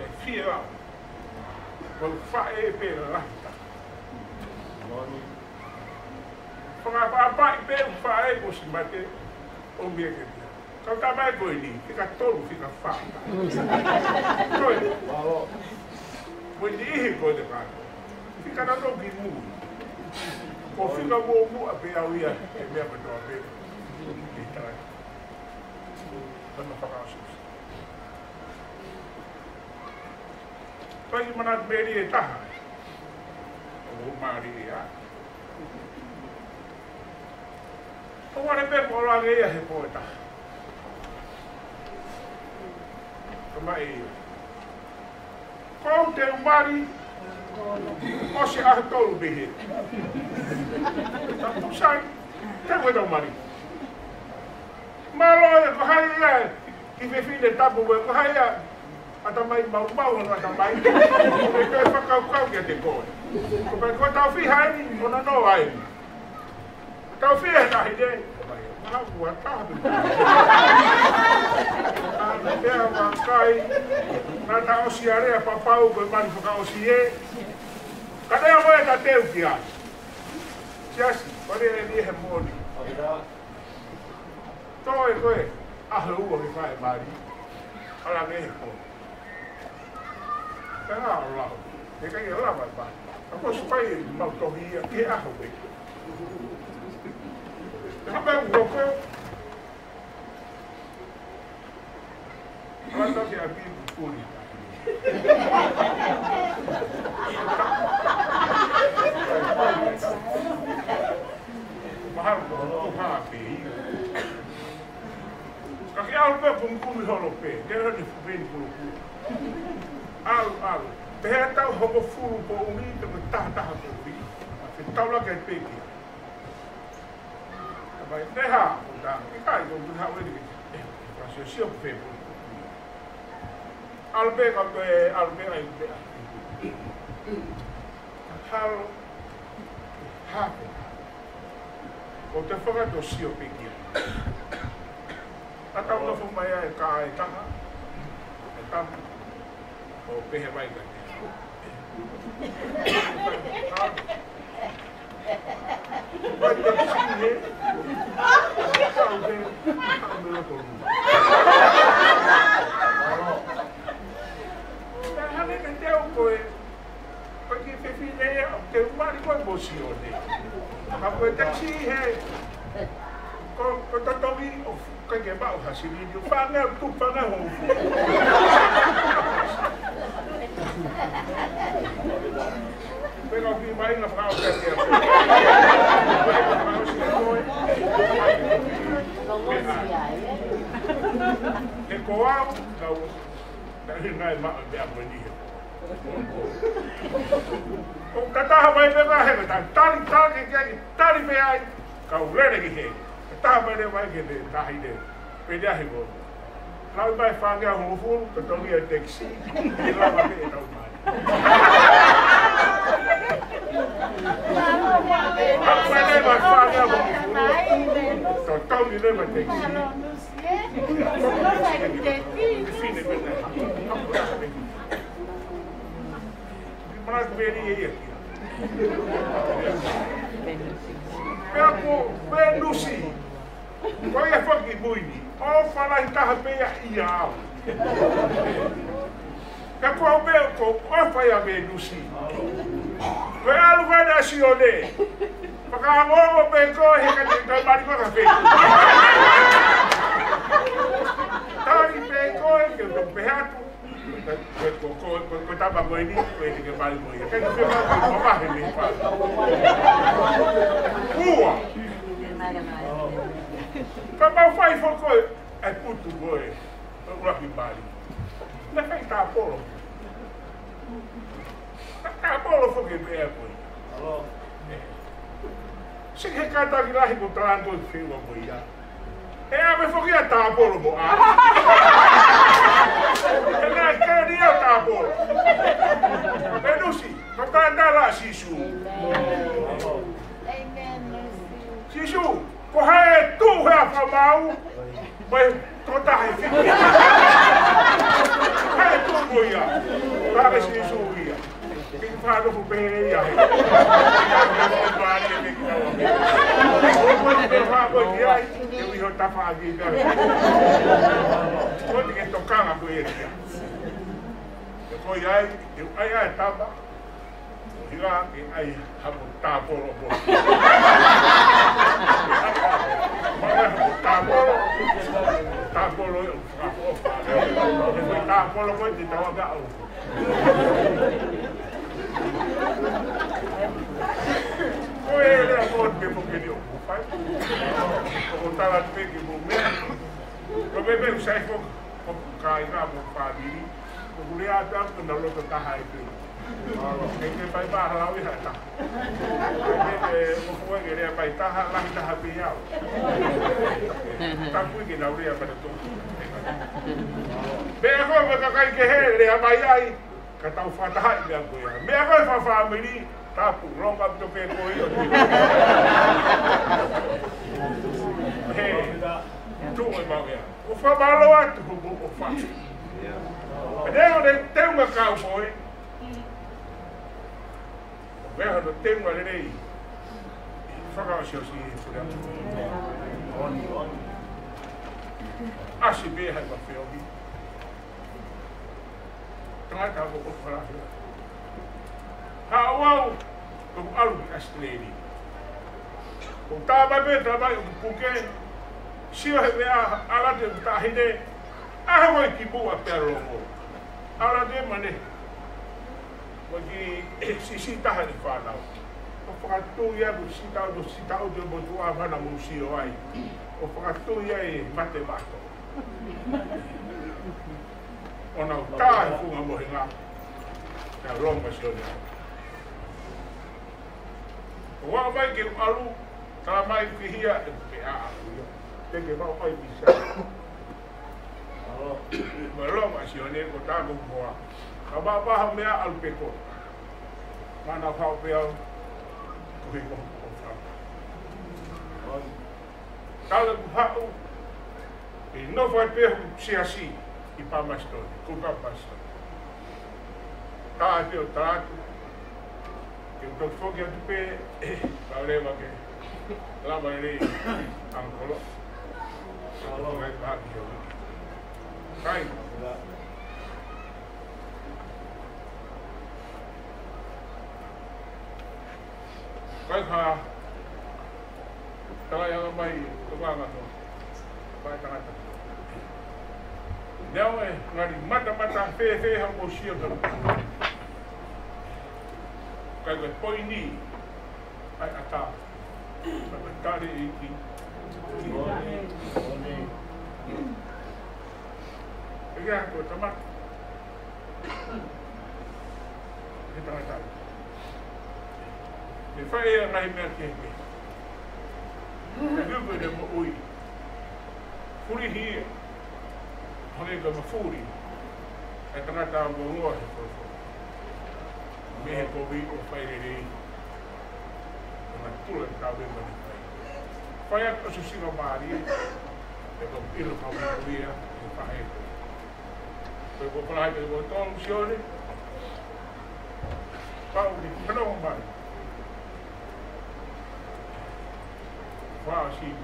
E whia au. Wau whae pe lahita. Whakapapai pe whae ko si mate o mea ke pia. Kau tamai koe ni, ka tolu whika whaa. Koe. Koe ni ihi koe te kāko. Whika na no ki mū. Ko whika mō mua pe au ia e mea patoa pe. Ki tai. Tana whakaasus. Pai manat meri e taha. O maari e a. O ane pe ko la ngeia he poeta. Kama e. Ko te umari o se a tolu behe. Ta pusai te koe te umari. Malo e ko hai ia ki fe fine tapu e ko hai ia ata mai mau no ata mai. E koe whakau kia te koe. Ko pe koe tau fi hai ni ona no ai. Tau fi e tahi de. Maha kua tahu. Ana pea wakai. Nā ta osi area papau koe mani whaka osi e. Kadea moe ta teu ki ai. Siasi, kore e ni he mōni. Toi koe, ahe ua ki whae mari. Ala me he kō. Te ngā o lau. Te kai e lawa e pai. Ako supai e mau tohi ia ki aho e. Te hape ua koe. Ala toki a pipu puri. Mahal ko no happy. Kaki au pe pum holo pe. Dera ni fubeni pulu. Au. Pe tau hobo fulu po uni te ta ko vi. Te tau la ke pe ki. Vai deha, da. Kai go ha we ni. Pra se o pe. Albe ai be. Hal hape. O te whakato si o piki. A tau na whumai e ka e taha. E tamu. O pehe mai ka te. Vai te kisi he. Tau te. Tau me loko ruma. Hane ka teo koe. Koe ki whiwhine e o te umari koe mosi o ne. Ka koe taxi he. Ko tatongi o kai ke mau hasiri ni. Whanga tu whanga hofu. Pega o ki mai na whanga o kai ke a e ko au, kau ngai maa mea koe ni he. O kataha mai peka he, tari me ai, kau rere ki he. Kataha mai re mai ke te tahi ne, pedea he ko. Lau mai whangea hofuru, ka tongi a taxi, ki lawa me e tau mai. Lau mai whangea hofuru, ka tongi ne mai taxi. Mas veri aí aqui. Pego Venusi. Qual é a foto que buini? Ou falar em carro bem aí a que qual meu com ou foi a Venusi. Foi a lugar da Sione. Porque a mão pegou e que tem mais café. Tari pegou e que eu perto. Ko tapa ko ini ko ini ke pali mo. Ka ni fema ko ma he me pa. Ua. Ka ma fai fo ko e putu boy. Ko ki pali. Na kai ta polo. Ta polo fo ke be ko. Allo. Se ke ka ta ki lahi ko tranto e fema mo ia. E a me fo ki ta polo mo a. Kena queria tá bom. Venusi, não tá andando lá, Xixu. Xixu, corre tu, Rafa Mal. Mas tu tá referindo. Corre tu, Goiá. Para Xixu, Goiá. Quem fala do bem aí? Eu ia estar fazendo. Quando que tocava com ele? Foi aí, aí estava. Lá, aí, tá bolo. Tá bolo. Tá bolo, foi de tal galo. Foi ele, amor, que porque deu. tala peke mo me. Ko me be sai ko kai na mo pa diri. Ko le ata ko na lo ta hai pe. Ke pai ba hala wi ha. Ke mo ko nge re pai ta ha la ta ha pe ya. Ta ku ke na ri pa to. Be ko ka kai ke he re ha pai ai. Ka tau fa ta hai ya ko ya. Me ko fa family tapu longa to pe ko io. Hey, tu e mauia. O fa malo atu o fa. Pero de tem uma cowboy. Veja do tem uma lei. Faga o seu sim por aí. Acho bem a filme. Trata o falar. How o alu astreli. O taba be trabalho porque se eu rever a de tá hide a vai que boa perrongo. Ala de mane. Porque se tá de fala. O fato ia do cita o de botu a na museu aí. O fato ia e matemática. Ona tá com a morrinha. É longa história. Wa vai que alu tá mais que ria tem que vai vai bisa belum asyone kota gua kaba paham ya alpeko mana kau pel kui ko kalau kau não vai per se assim e para mais todo com capaz tá aqui o trato eu tô fogendo de pé problema que lá vai ali angolo kalau vai baixo cai cai cá tá yang mai tuang atau vai tengah não é ngari mata fe hang bosio kan kai poini ai ata tari iki ya ko tama kita kata me fai ngai me ke ke de mo ui furi hi hone ka mo furi e tangata mo lo me ko vi o fai re na tula ka be mo fai a ko si no mari e ko pilo ka mo via e fai ko ko para que o tom funcione pau di não vai vai assim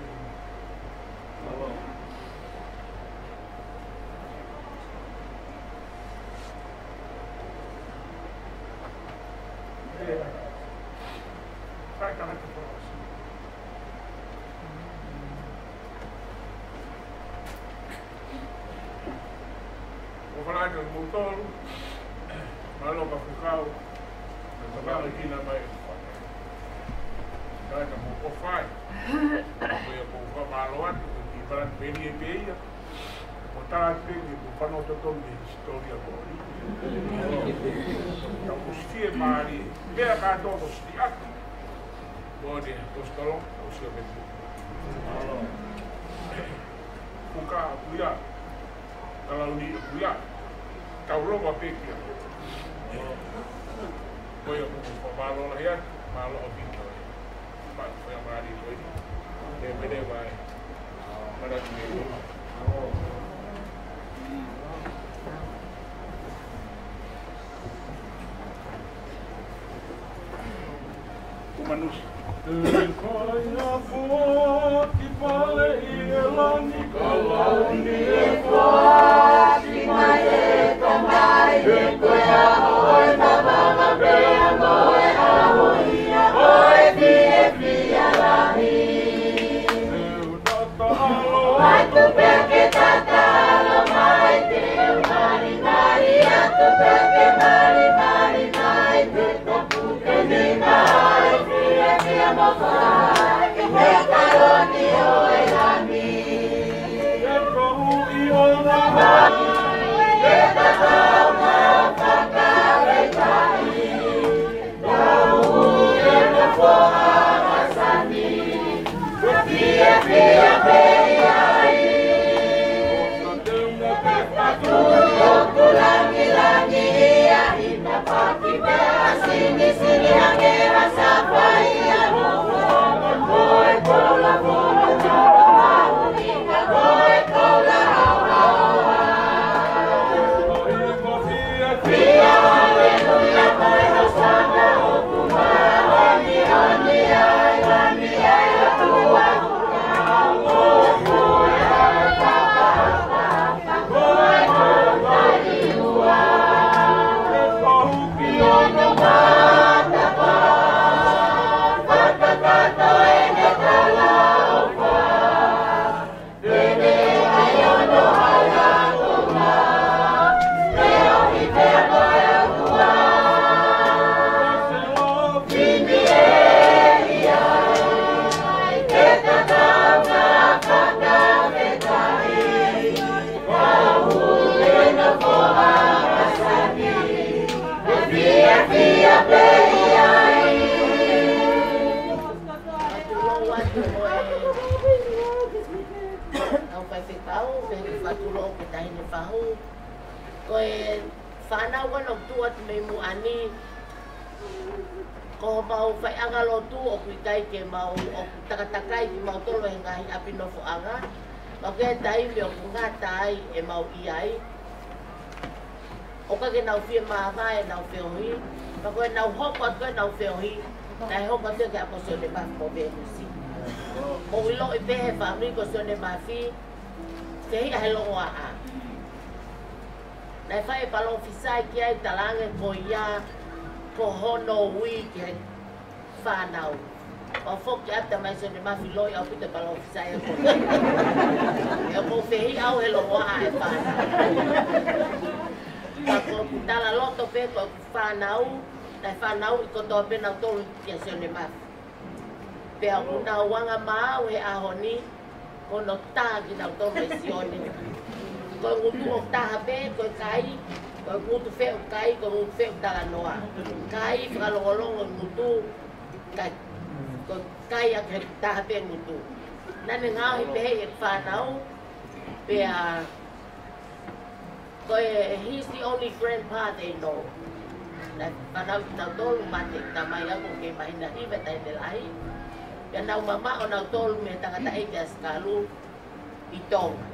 vai cá na falar do motor, malo para focar, trabalho aqui na Bahia. Cara, como o faz, eu vou malo antes, que para bem e bem, botar aqui, para não ter todo de história agora. Então, os filhos mari, bem a cada um dos teatros, pode gostar o seu bem. Focar, cuidar, kalau ni cuidar. Kau logo peki. Foi o malo lá ya, malo o pinto. Mas foi a mari foi. Deve vai. Para que o manus. Coina forte vale ela Nicolani forte mai mai coia oi mama bea moi ahoia oi fia la ri vai tu perché tatalo mai te mari maria tu perché mari mai te tapuke ni mai fia mo fai e caloni oi la Ko mau fai anga lotu o kui kai ke mau o takatakai ki mau tolo e ngahi api nofo anga. Ma ke tai me o kunga tai e mau iai. O ka ke nau fie maa e nau feo hi. Ma koe nau hoko at koe nau feo hi. Nai hoko te ke apo sone mafi mo venusi. Mo wilo i pehe whamri ko sone mafi. Te hi ahe longo a a. Nai fai e palong fisai ki ai talange ko ia. Ko hono ui ke whanau. O whoki ata mai sone mafi loi au pita palong fisai e ko. E ko whihi au he longo a e whanau. Ka ko tala loto pe ko whanau. Nai whanau i ko toa pena tolu kia sone mafi. Pea una wanga maa he ahoni. Ko no taa ki nau tolu e sione. Ko ngutu o taha pe ko kai. Ko ngutu wheo kai, ko ngutu wheo tala noa. Kai whakalongolongo ngutu. Ko kai a ke taha pe ngutu. Nane ngau hi pehe e whanau. Pea ko he's the only grandpa they know. Whanau ki nau tolu mate na mai ako ke mahina hiwe tai te lai. Pea nau mama o nau tolu me tangata eke a skalu i tonga.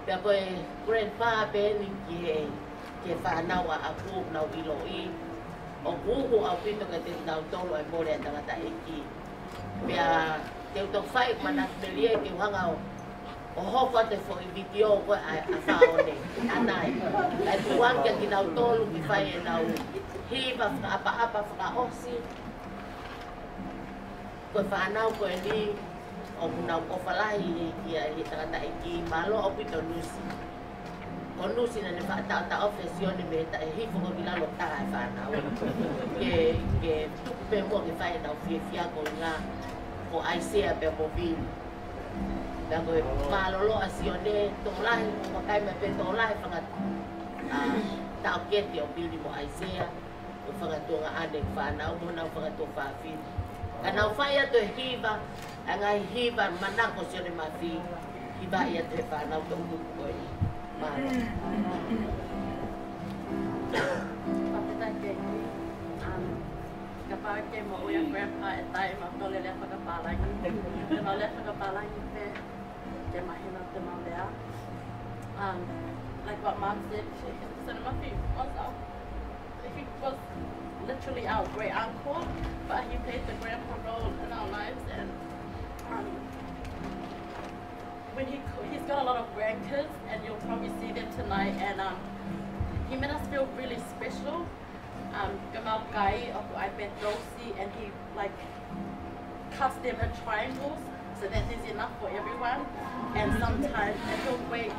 Pea koe grandpa pēni ki he whanau a aku nau ilo i. O kuhu au pito ka te nau tolu ai mōre a tangata eki. Pea te uto whai manak melie ki whanga o hoko te fo i video koe a whaone. Anai. Ai tuangia ki nau tolu ki whai e nau hiva whaka whaka osi. Koe whanau koe ni o nau kofalahi ki a he tangata eki malo o pito nusi. O nusi na ne whaatau ta ofesione me ta e hifo ko bilalo taha e whanau. Ke tuku pe mua ki whai nau fia ko ngā ko aisea pe mo vini. Pea koe malolo a sione tōlahi, wakai me pe tōlahi whangat tau keti o vini mo aisea. O whangatonga ane whanau mo nau whangato whawhini. Ka nau whai atu e hiva, a ngai hiva manako sione mawhi, hiva ia te whanau tō kuku koe. Kapag kay mo uyang grandpa e tayo magtole le pagkapalangi. Diba le pagkapalangi pe kay mahirap naman there. Like what Mom said, Murphy he was literally our great uncle, but he played the grandpa role in our lives, and when he's got a lot of grandkids, and you'll probably see them tonight, and he made us feel really special. Gamal Gai of Ibet Rosi, and he like cuts them in triangles so that there's enough for everyone. And sometimes he'll wait,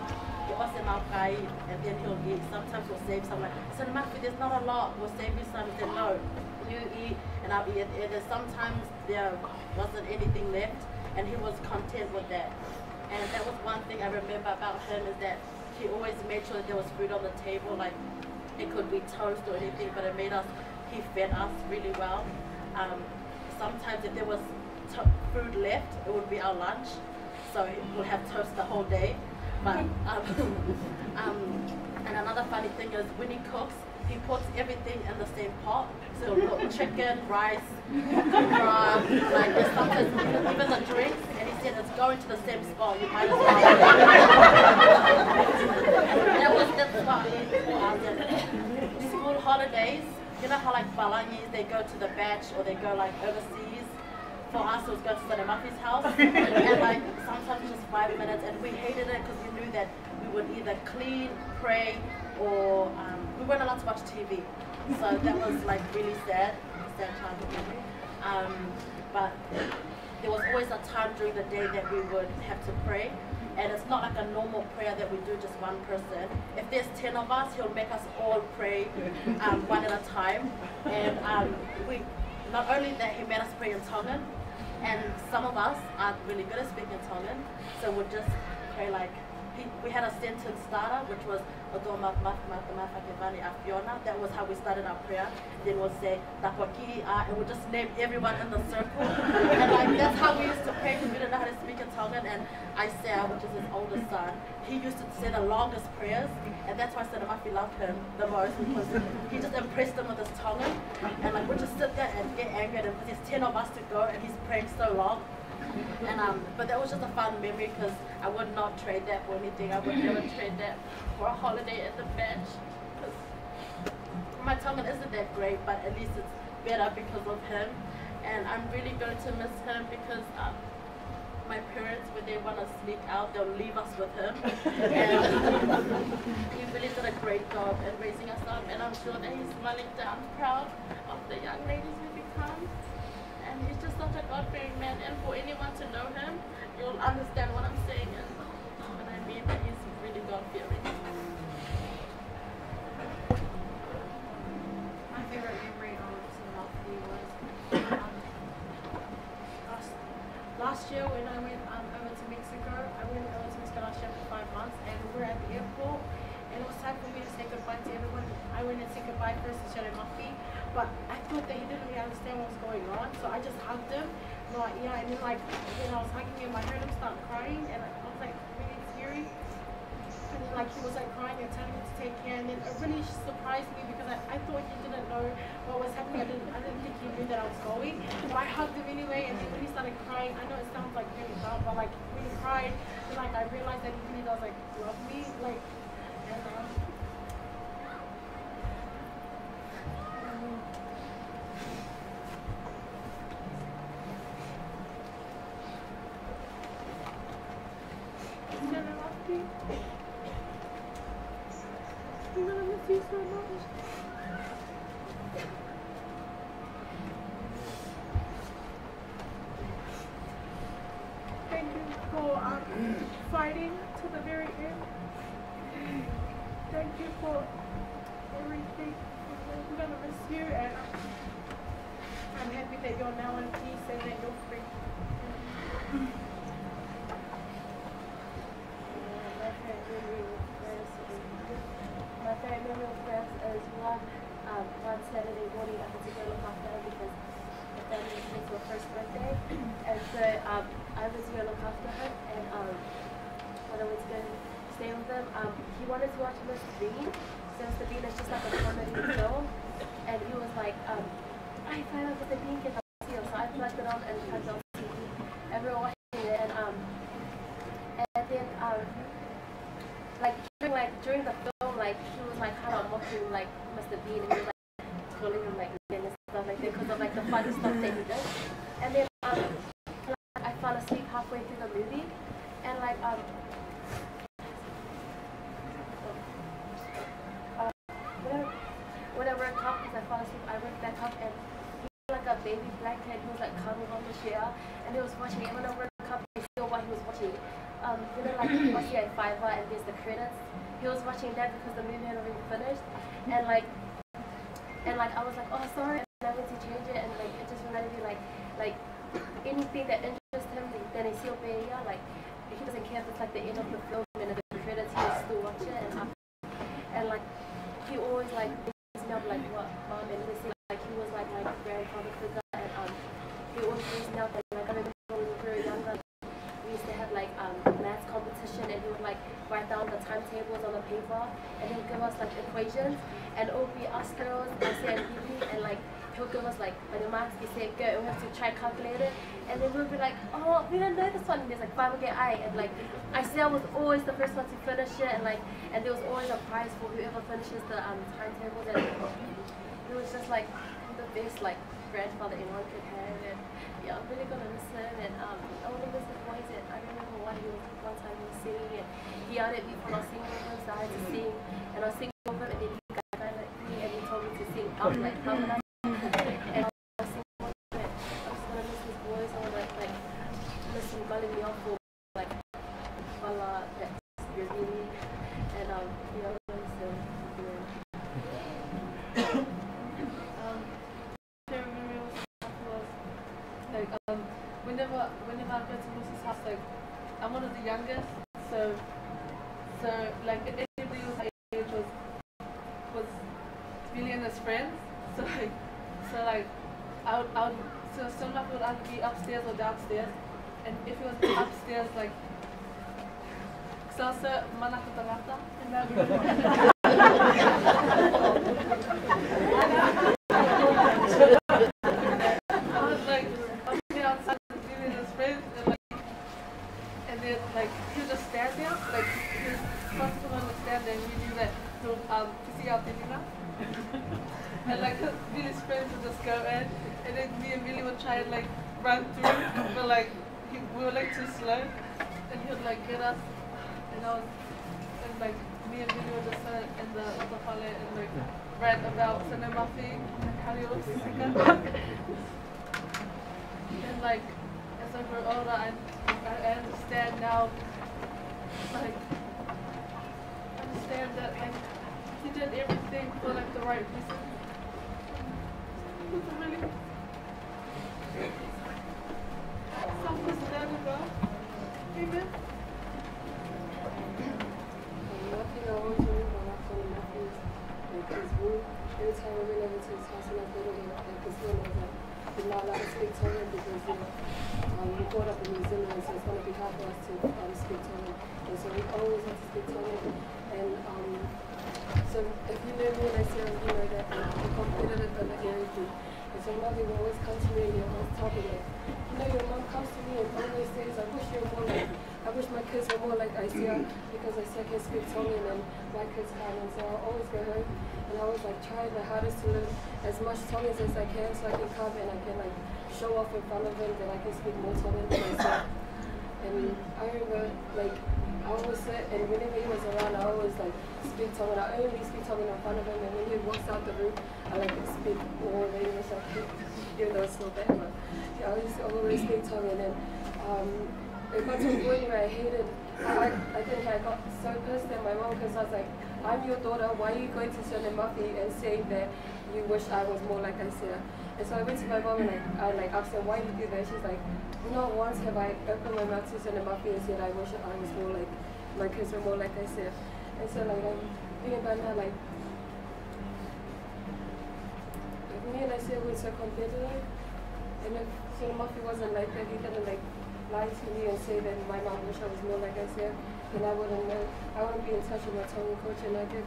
Gai, and then he'll eat. Sometimes we'll save someone. So there's not a lot, we'll save you some. He said, no, you eat and I'll eat. And then sometimes there wasn't anything left, and he was content with that. And that was one thing I remember about him, is that he always made sure that there was food on the table, like it could be toast or anything, but he fed us really well. Sometimes if there was food left, it would be our lunch. So we'll have toast the whole day. But and another funny thing is when he cooks, he puts everything in the same pot. So he'll put chicken, rice, okra, like there's sometimes even the drinks, and he said it's going to the same spot. You might as well. That's what school holidays. You know how like Balangis, they go to the beach or they go like overseas. For us, it was go to Sir Mafi's house, and like sometimes just 5 minutes, and we hated it because we knew that we would either clean, pray, or we weren't allowed to watch TV. So that was like really sad childhood memory. But there was always a time during the day that we would have to pray, and it's not like a normal prayer that we do just one person. If there's 10 of us, he'll make us all pray one at a time, and we. Not only that, he made us pray in Tongan, and some of us aren't really good at speaking Tongan, so we'll just pray like, we had a sentence starter, which was, that was how we started our prayer. Then we'll say, and we'll just name everyone in the circle. And like, that's how we used to pray, because we didn't know how to speak in Tongan. And Isaiah, which is his oldest son, he used to say the longest prayers, and that's why Sir Mafi loved him the most, because he just impressed him with his Tongan. And like, we'll just sit there and get angry at him, because there's 10 of us to go, and he's praying so long. And but that was just a fun memory, because I would not trade that for anything. I would never trade that for a holiday at the bench, because my Tongan isn't that great, but at least it's better because of him. And I'm really going to miss him, because my parents, when they want to sneak out, they'll leave us with him. And he really did a great job in raising us up, and I'm sure that he's smiling down proud of the young ladies we become. And he's just such a God-fearing man, and for anyone to know him, you'll understand what I'm saying and what I mean, that he's really God-fearing. My favorite memory of Sir Mafi was last year when I went over to Mexico. I went over to Mexico last year for 5 months, and we were at the airport, and it was time for me to say goodbye to everyone. I went and said goodbye first to Sir Mafi. But I thought that he didn't really understand what was going on, so I just hugged him. Like, yeah, and then like when I was hugging him, I heard him start crying, and I was like really teary. And then like he was like crying and telling me to take care, and then it really surprised me, because I thought he didn't know what was happening. I didn't think he knew that I was going. But I hugged him anyway, and then when he started crying, I know it sounds like really dumb, but like when he cried, then like I realized that he really does like love me, like, and I'm gonna miss you so much. Thank you for fighting to the very end. Thank you for everything. I'm gonna miss you, and I'm happy that you're now in peace and that you're free. My favorite memory of France is one Saturday morning I had to go look after her, because my family was for her first birthday, and so I was going to look after her, and when I was going to stay with them, he wanted to watch Mr. Bean. So Mr. Bean is just like a comedy film, and he was like, I find out Mr. Bean can help you, so I plugged it on and turned on TV, and we were watching it, and then during the film, like he was like kind of mocking like Mr. Bean, and he was like calling him like and stuff like that, because of like the funny stuff that he did. And then I fell asleep halfway through the movie, and like when I woke up, because I fell asleep, I woke back up, and he was like a baby black cat. He was like cuddled on the chair, and he was watching. And when I woke up, I saw what he was watching. You know, like once you had Fiverr and there's the credits, he was watching that because the movie had already finished, and like I was like, oh sorry, and I went to change it, and like it just reminded me like anything that interests him, then he still pay, yeah, like he doesn't care if it's like the end of the film and the credits, he will still watch it, and like he always like brings me up like what mom, and he like he was like my grandfather figure, and he always brings me up, and like I remember timetables on the paper, and he'll give us like equations, and it'll be us girls, I say and Bibi, and like he'll give us like when the marks we say go, we have to try calculate it, and then we'll be like, oh, we don't know this one. And there's like 5 okay, and like I was always the first one to finish it, and there was always a prize for whoever finishes the timetables, and it was just like the best like grandfather anyone could have, and yeah, I'm really gonna miss him, and I want to miss his voice. And I remember one time he was singing, and he yelled at me for not singing with him, so I had to sing, and I was singing with him, and then he got mad at me, and he told me to sing. I was like, how would I? And I was singing with him. I was gonna miss his voice. I was like miss him calling me off for like Fala, that's really, and yeah, I'm gonna miss him. Whenever I go to Lucy's house, like I'm one of the youngest, so like everybody was my age was really in his friends, so I would so some of it would either be upstairs or downstairs, and if it was upstairs, like salsa manakatarata, and that like he'll just stand there, like he's supposed to understand and we knew that he'll see out the and like Billy's friends would just go in, and then me and Billy would try and like run through, but like we were like too slow, and he would like get us, and like me and Billy would just sit in the hall and like rant about Sanemafi and Kariosika. And like as I grew older, I understand now, like, understand that, like, he did everything for, like, the right reason. It was really self-understandable. Amen. One thing I always remember about Matthew is, like, his room. Every time I went over to his house and I go to him, like, his room was like, did not allow to speak to him because, we brought up in New Zealand, so it's going to be hard for us to speak to him. And so we always have to speak to him. And so if you know me and I say, you know that I'm competitive in the area group. And so Mother will always come to me and he'll always tell me like, you know, your mom comes to me and always says, I wish you were more like, I wish my kids were more like Isaiah because Isaiah can speak Tongan and my kids can't. And so I'll always go home and I always like try my hardest to learn as much Tongan as I can so I can come and I can like show off in front of him that I can speak more Tongan than myself. And I remember like I always sit and whenever he was around I always like speak Tongan. I only speak Tongan in front of him, and when he walks out the room I like to speak more in English, even though it's not bad, but yeah, I used to always speak Tongan. And it got to a point where I hated, I think I got so pissed at my mom because I was like, I'm your daughter, why are you going to Sone Mafi and saying that you wish I was more like Isaiah? And so I went to my mom and I asked her, why do you do that? She's like, not once have I opened my mouth to Sone Mafi and said I wish I was more like, my kids were more like Isaiah. And so like, I'm thinking about now, like, me and Isaiah were so competitive, and if Sone Mafi wasn't like that, he didn't like lie to me and say that my mom wished I was more like Isaiah, then I wouldn't know. I wouldn't be in touch with my Tongan culture, and I just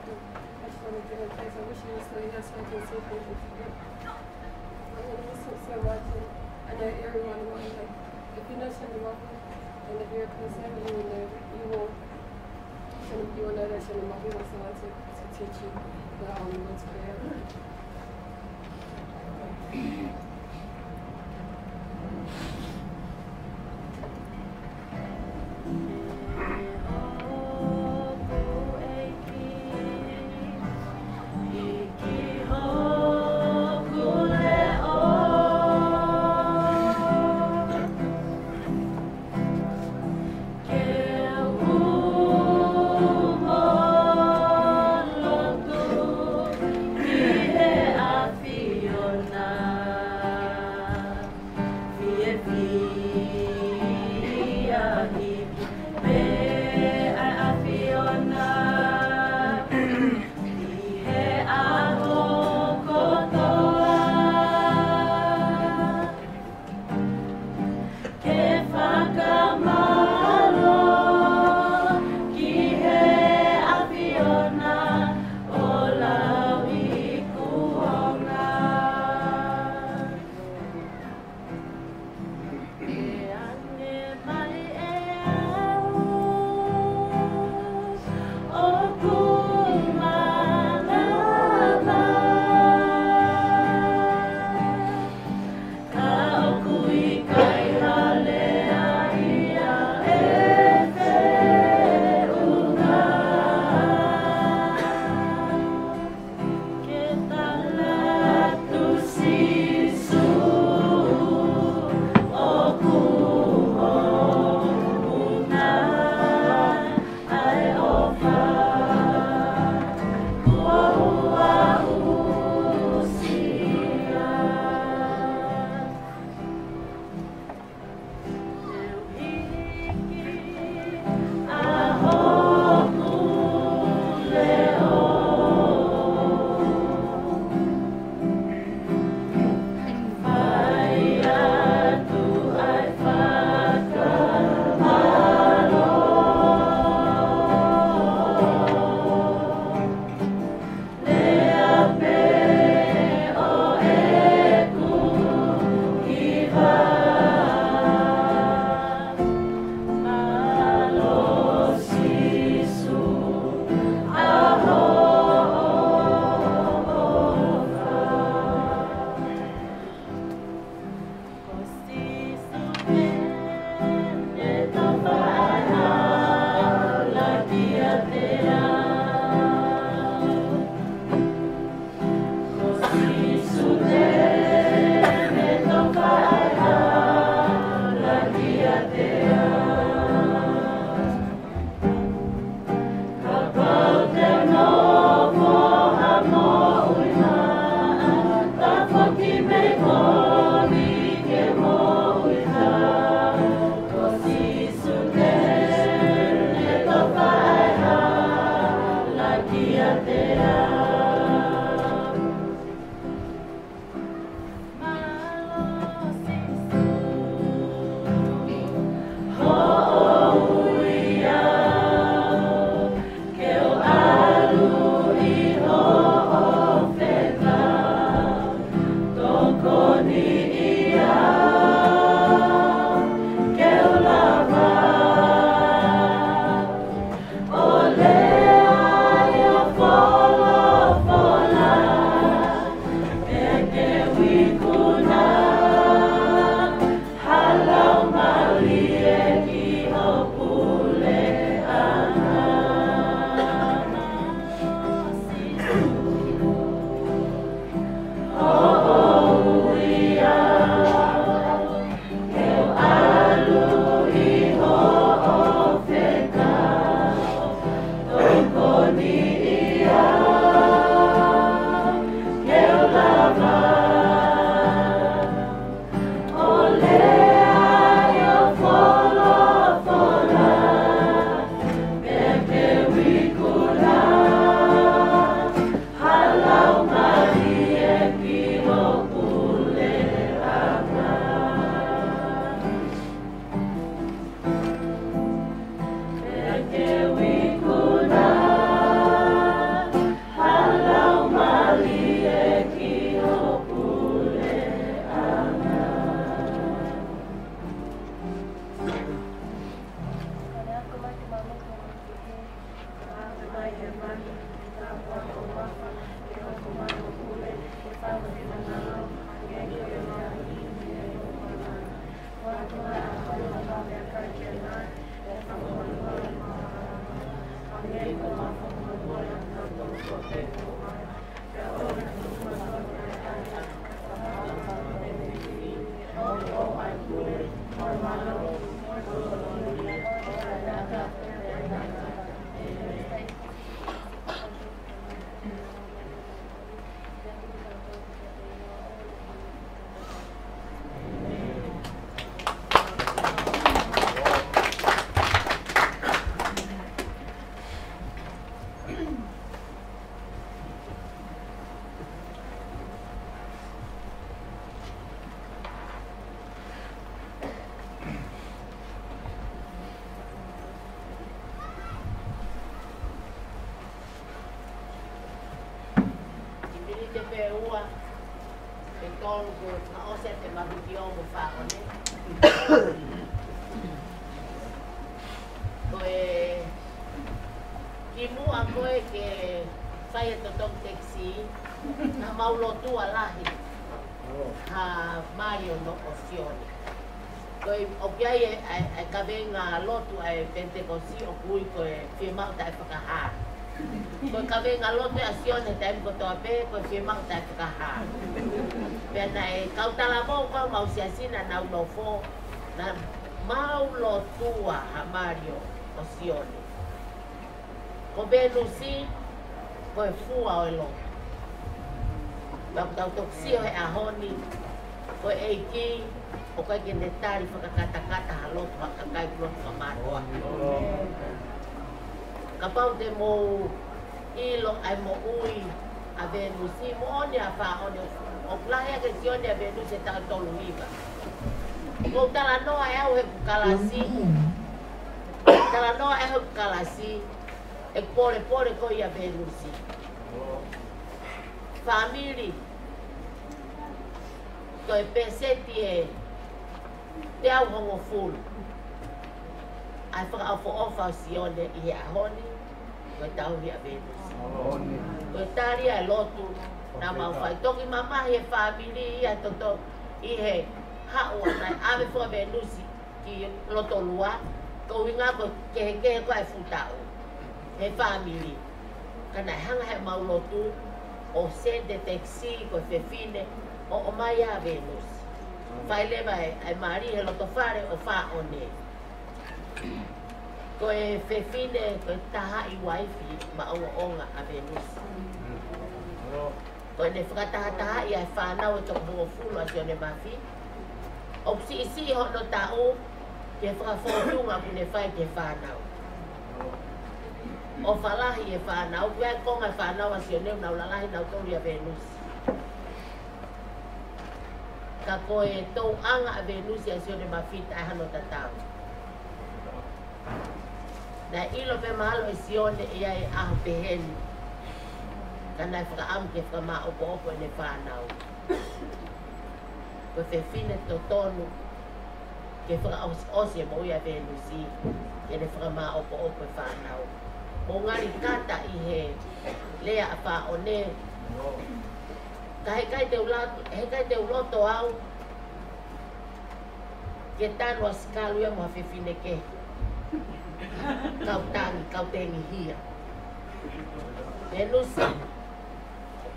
want to get in place. I wish he was still here so I can see things again. I miss him so much, and I know everyone will like, if you know Sone Mafi, and if you're a person, you will know that Sone Mafi was the one to teach you the Lord's Prayer. Fiona. Family, tôi pensei que te au hongo full. Ai whaka au whaofa sione I a honi, koe tau hi a Venus. Koe tari a lotu, na mau whai toki mama he family I a toto I he haua nai ame whaka Venus ki loto lua, ko inga ko kehe koe futau. He family. Kana hanga he mau lotu, o sende taxi ko fefine o mai a Venus. Fai leva ai mari he loto fare o fa one. Ko e whewhine, ko e taha I waifi ma onga a Venusi. Ko e ne whakataha I ai whanau e toko mua fulu a sione mawhi. O si isi hono tau, ke whakawhotunga ku ne whai ke whanau. O whalahi e whanau, kua e konga whanau a sione nau lalahi nau tori a Venusi. Ka koe tau anga a Venusi a sione mawhi tai hano tatau. Na ilo pe mahalo e sione ia e aho peheni. Kana e whakaamu ke whakamā opo e ne whanau. Ko whewhine to tonu ke whakaosi e mo ia Venusi ke ne whakamā opo e whanau. Mo ngari kata I he lea a whaone. Ka he kai te uloto au ke tanu a sikalu ia mo whewhine ke. Kau tangi, kau tengi hia. Venusi,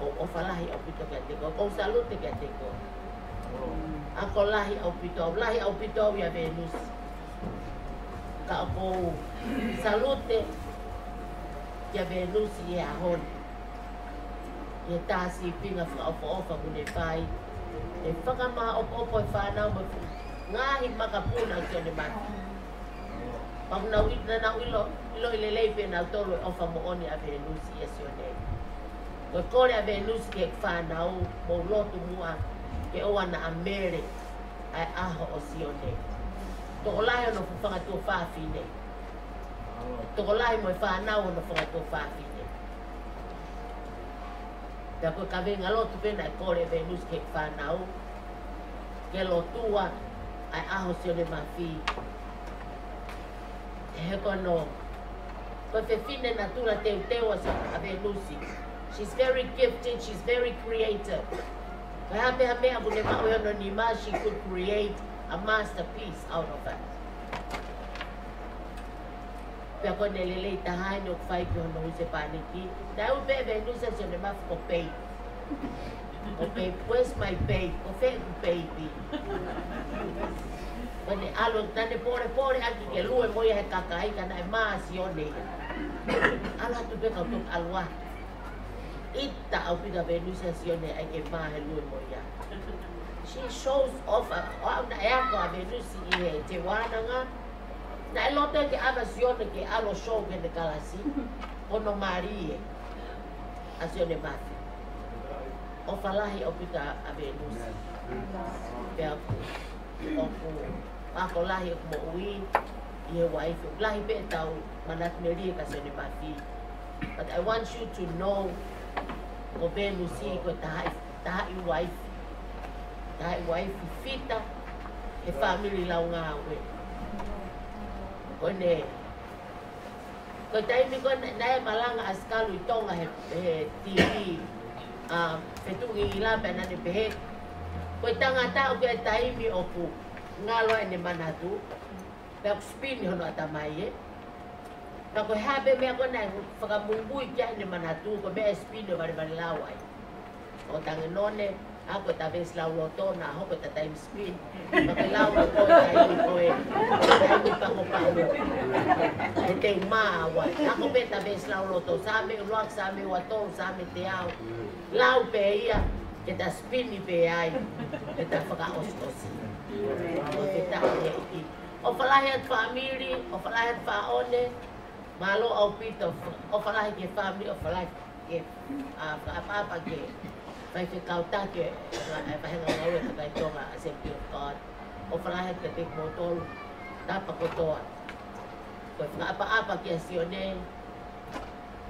o whalahi au pito kia teko, o salute kia teko. Ako lahi au pito au ia Venusi. Ka o salute kia Venusi ia honi. Ia tasi pinga whaofa kune whai. E whakama opo e whanau mo ngahi makapuna kia ne mati. Pag nau ilo ilelei pe nau tolu e ofa mo oni a Venusi e sione. Ko kore a Venusi ke whanau mo lotu mua ke oa na amere ai aho o sione. Toko lahi ono whanga tua whawhine. Toko lahi mo e whanau ono whanga tua whawhine. Pea koe ka venga lotu pena e kore a Venusi ke whanau ke lotua ai aho sione mawhi. He kono, ko whewhine natura teu a Venusi. She's very gifted, she's very creative. Ko hape hamea kune maui ono ni ma, she could create a masterpiece out of it. Pea kone lelei tahai no kwhai ki hono use paniki. Na upe Venusi a sione mafu ko baby. Ko baby, where's my baby? Ko wheku baby. Kone alo tane pore aki ke lue moia he kakai kana e maa sione. Alo hatu peka utuk alua. Ita au pika Venusi a sione ai ke maa he lue moia. She shows off au na eako a Venusi I he te wana nga. Na e loto ke ama sione ke alo show ke ne kalasi. Kono Marie. A sione mafi. O falahi au pika a Venusi. Pea oku. Ako lahi mo ui I he waifu. Lahi pe tau manat meri ka sione mafi. But I want you to know ko Venusi ko tahai waifu. Tahai waifu fita he family lau ngā we. Kone ko taimi ko nae malanga askalu I tonga he TV fetungi ilampe nane pehe. Ko tangata o ke taimi opu ngalo ene manatu. Pea spin hono atamaie. Pea ko habe mea ko nai whakamumbui kia ene manatu ko mea spin o bari lawai. O tangi none, ako ta ves lau loto na hoko ta time spin. Pake lau loto taimi koe. Taimi pango. E te maa wai. Ako pe ta ves lau loto. Same uloak, same watong, same te au. Lau pe ia. Ke ta spini pe ai. Ke ta whakaostosi. O whalahi at family, o whalahi at whaone, malo au pito, o whalahi ke family, o whalahi ke whaapapa ke whai whikauta ke whahenga ngaue ka kai tonga Assembly of God, o whalahi ke te motolu, tapa kotoa. Ko whaapa ke sione,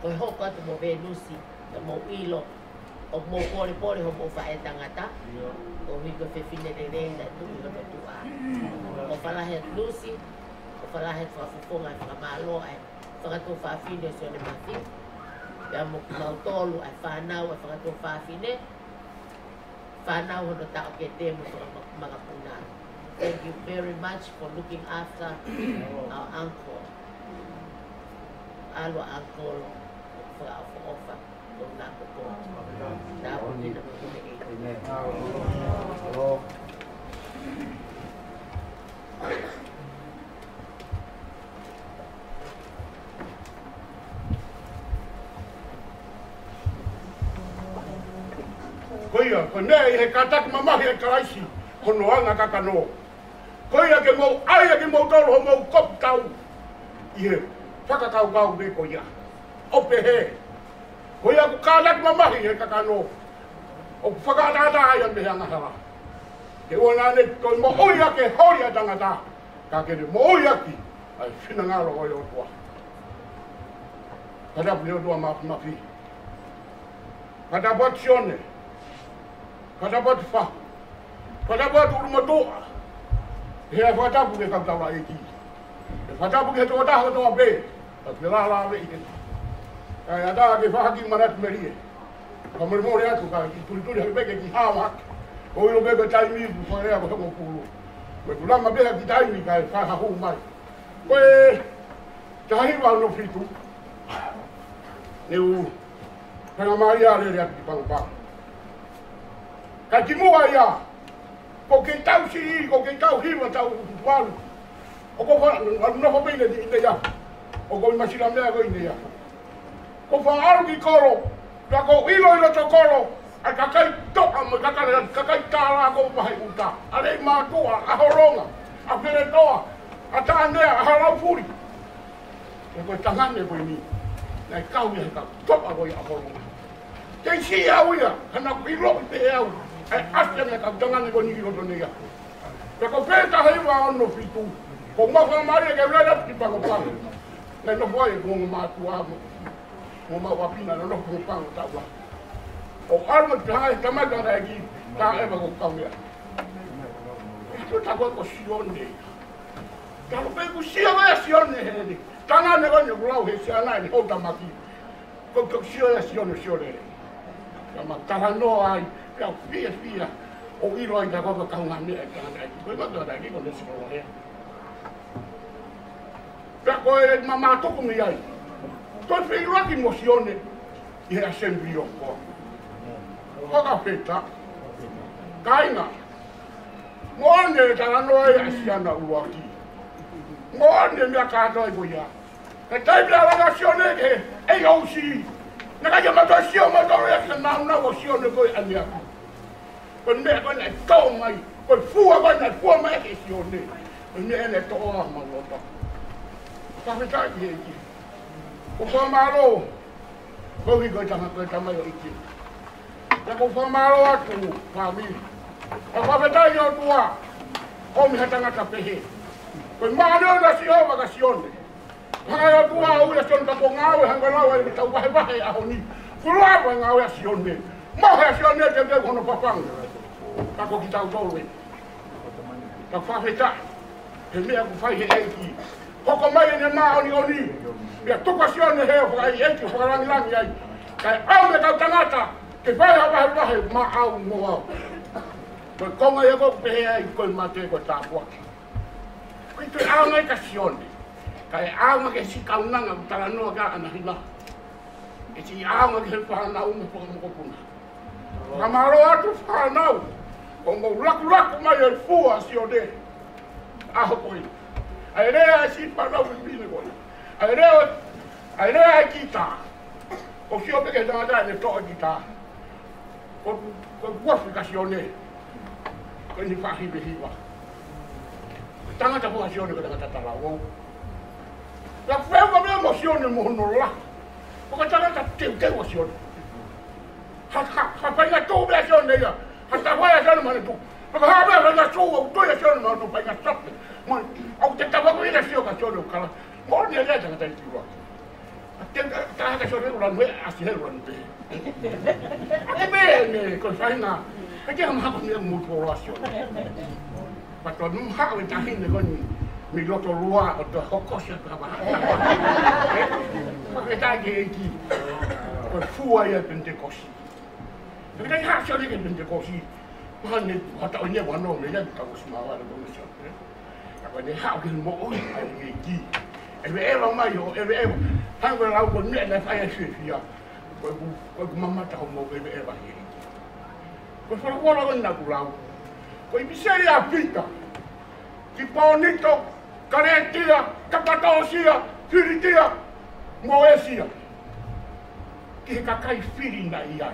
ko hoko atu mo Venusi, mo ilo, o mo pore ho mo whae tangata, o hiko whewhine rei na tu hiko no tua. O whalahe at Lucy, o whalahe at whafufonga at whamalo ai whakato whawhine o sione mawhi. Pea mo mautolu ai whanau ai whakato whawhine. Whanau hono tao ke te mo whakamagapuna. Thank you very much for looking after our uncle. Alo uncle, whakaofa. Koia, ko nei he kataki mamahi e karaisi, hono anga kakano. Koia ke mau aia ke mau tolo ho mau kop tau. Ie, whakakau me koia. Ope he. Koia ku kataki mamahi e kakano. O whakatata aia me hanga hala. Ke ona ne koi mo oia ke horia tangata. Ka kere mo oia ki. Ai whina ngaro hoi o tua. Kadapu ni o tua mafi. Kadapu ati sione. Kadapu ati wha. Kadapu ati urumatua. Hea whatapu ke kautawa e ki. E whatapu ke toa taho toa be. Ta ke la la rei ke. Kai ada ke whahaki manatu merie. Ka mrimore atu ka ki turi hake beke ki hawa hake. O ilo beke taimi ku wharea ko hengo kuru. Koe kulama beha ki taimi kai whahahu mai. Koe tahiwa no fitu. Neu hanga mai a rere atu ki pangapanga. Ka ki mua ia. Ko ke tau si i, ko ke tau hiwa tau walu. O ko nofo peine di ite ia. O ko masira mea ko ine ia. Ko whaaru ki koro. Ka ko ilo to koro. A kakai toa mo kakai tāra ko pahe uta. A rei mātua, a horonga. A pere toa. A tānea, a harau puri. E koe tangane koe ni. Nei kau ia ka toa koe a horonga. Kei si au ia. Hana ko ilo te au. Ai asia me ka tangane ko ni ilo to nea. Ka ko peta heiwa ono fitu. Ko mafa maria ke vela ki pango pango. Nei no foi ko mātua mo. Mo ma wapina no ko pango tawa. O arma tahai tamaka ragi ta eba ko kamia. Itu ta ko sione. Ta lo pe ku sia va sione he. Tanga ne ko ni glau he sia na ni hota maki. Ko sione. Kama tahano ai ya fia. O iro ai ta ko ka ngani e ka ai. Ko ba do ragi ko ne sione. Ta ko e mama to ku mi ai. Ko fe ragi mosione. E a sembrio ko. Hoka peta. Kaina. Ngone tarano ya siana uwaki. Ngone mia kato e boya. E taibla la nasione ke e yosi. Naka ya matosio matoro ya kana una wosione ko ania. Kon me ko na to mai. Ko fuwa ko na fuwa mai ke sione. Ne ene to ma lota. Ka peta ki. Ko malo. Ko vi ko tama yo iki. Ya ko famaro atu famili. O fa beta yo tua. O mi hatanga tapehe. Ko mano na si o vacacione. Ha yo tua o ya son ka ngawe hanga lawa ni tau bahe bahe a honi. Fulava ngawe a sione. Mo ha sione te de kono papang. Ka ko kita utowe. Ka fa beta. E me ko fa he eki. Ko mai ne ma oni. Ya to ka sione he fa eki fa rangi ai. Kai au me ka tangata. Ke vai hava ma au mo. Ko konga e ko pe ai ko mate ko tapua. Ko tu au ngai ka sione. Kai au ke si kaunanga tala no ga ana hila. E si au ke fa na u mo ko kuna. Kamaro atu fa na u. Ko mo laku mai e fu a sione. A ho ko. Ai re si pa na u bine ko. Ai re kita. O si o pe ke da ne to kita. Ko guaficazione ko ni fa hiwa tanga ta fuazione ko tanga ta lawo la fema me emozione mo no la ko tanga ta te emozione ha pa na to be azione ya ha ta wa ya no mane tu ko ha be na to to ya azione no pa na stop mo au te ta ko ina sio ka azione kala mo ni ya tanga ta tiwa tanga ta azione la no azione la no bene, con faina, perché non ha come motivazione. Ma tu non hai già hinne con mi lotto lua o to hokosha ka ba. Ma che dai che ti. Ko fuwa ya pentecosti. Perché ha solo che pentecosti. Ma ne hata onye wano me ya ka usma wa do so. Ka ne ha ke mo ai ki. Eve mai yo, eve. Ha wa la ko ne na fa ya shefia. Ko mamma ta mo be eva hi. Ko fa wala ko na kulau. Ko miseria pita. Ki bonito, caretia, Cappadocia, Firitia, Moesia. Ki kakai firi na ia.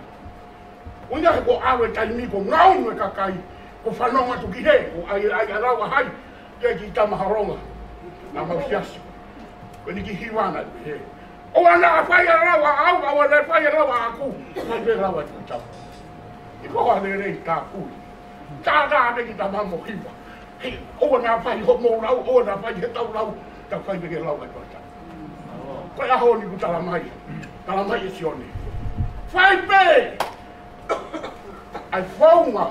Unga ko awe tai mi ko ngau me kakai. Ko whanonga tuki he, ko ai arawa hai. Ke ki tamaharonga. Nā mausiasi. Ko ni ki hiwana he. O ana a whai arawa au, au ana whai arawa aku. Ko te rawa tu tau. I ko ane rei tā kui. Tā tā me ki tamamo hiwa. Hei, o ana whai ho mō rau, o ana whai he tau rau. Ta whai me ke lau ai tu tau. Ko e aho ni ku talamai. Talamai e sione. Whai pe! Ai whaunga.